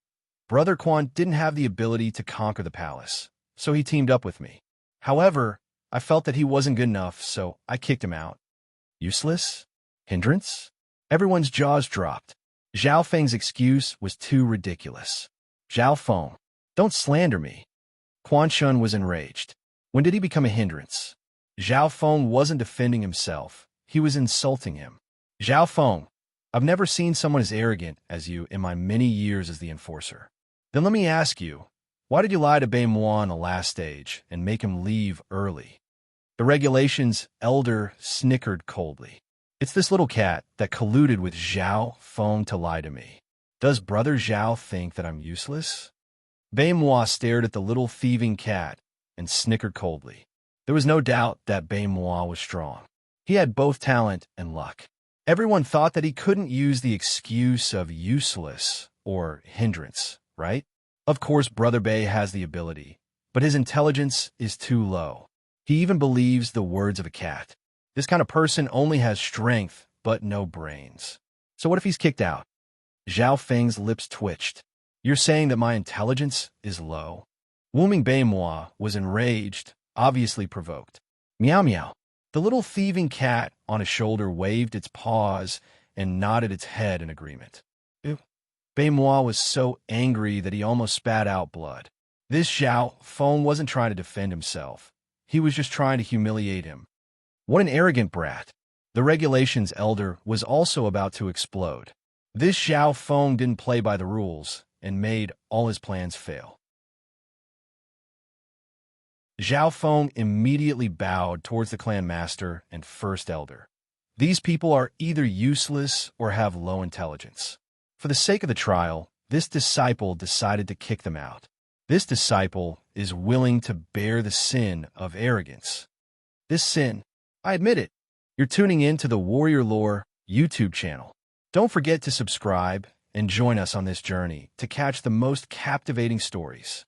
Brother Quan didn't have the ability to conquer the palace, so he teamed up with me. However, I felt that he wasn't good enough, so I kicked him out. Useless? Hindrance? Everyone's jaws dropped. Zhao Feng's excuse was too ridiculous. Zhao Feng, don't slander me. Quan Shun was enraged. When did he become a hindrance? Zhao Feng wasn't defending himself. He was insulting him. Zhao Feng, I've never seen someone as arrogant as you in my many years as the enforcer. Then let me ask you, why did you lie to Bei Moi on the last stage and make him leave early? The regulations elder snickered coldly. It's this little cat that colluded with Zhao Feng to lie to me. Does Brother Zhao think that I'm useless? Bei Moi stared at the little thieving cat and snickered coldly. There was no doubt that Bei Moi was strong. He had both talent and luck. Everyone thought that he couldn't use the excuse of useless or hindrance, right? Of course, Brother Bei has the ability, but his intelligence is too low. He even believes the words of a cat. This kind of person only has strength, but no brains. So what if he's kicked out? Zhao Feng's lips twitched. You're saying that my intelligence is low? Wuming Bei Moi was enraged, obviously provoked. Meow meow. The little thieving cat on his shoulder waved its paws and nodded its head in agreement. Bei Moi was so angry that he almost spat out blood. This Zhao Feng wasn't trying to defend himself. He was just trying to humiliate him. What an arrogant brat. The regulations elder was also about to explode. This Zhao Feng didn't play by the rules and made all his plans fail. Zhao Feng immediately bowed towards the clan master and first elder. These people are either useless or have low intelligence. For the sake of the trial, this disciple decided to kick them out. This disciple is willing to bear the sin of arrogance. This sin, I admit it. You're tuning in to the Warrior Lore YouTube channel. Don't forget to subscribe and join us on this journey to catch the most captivating stories.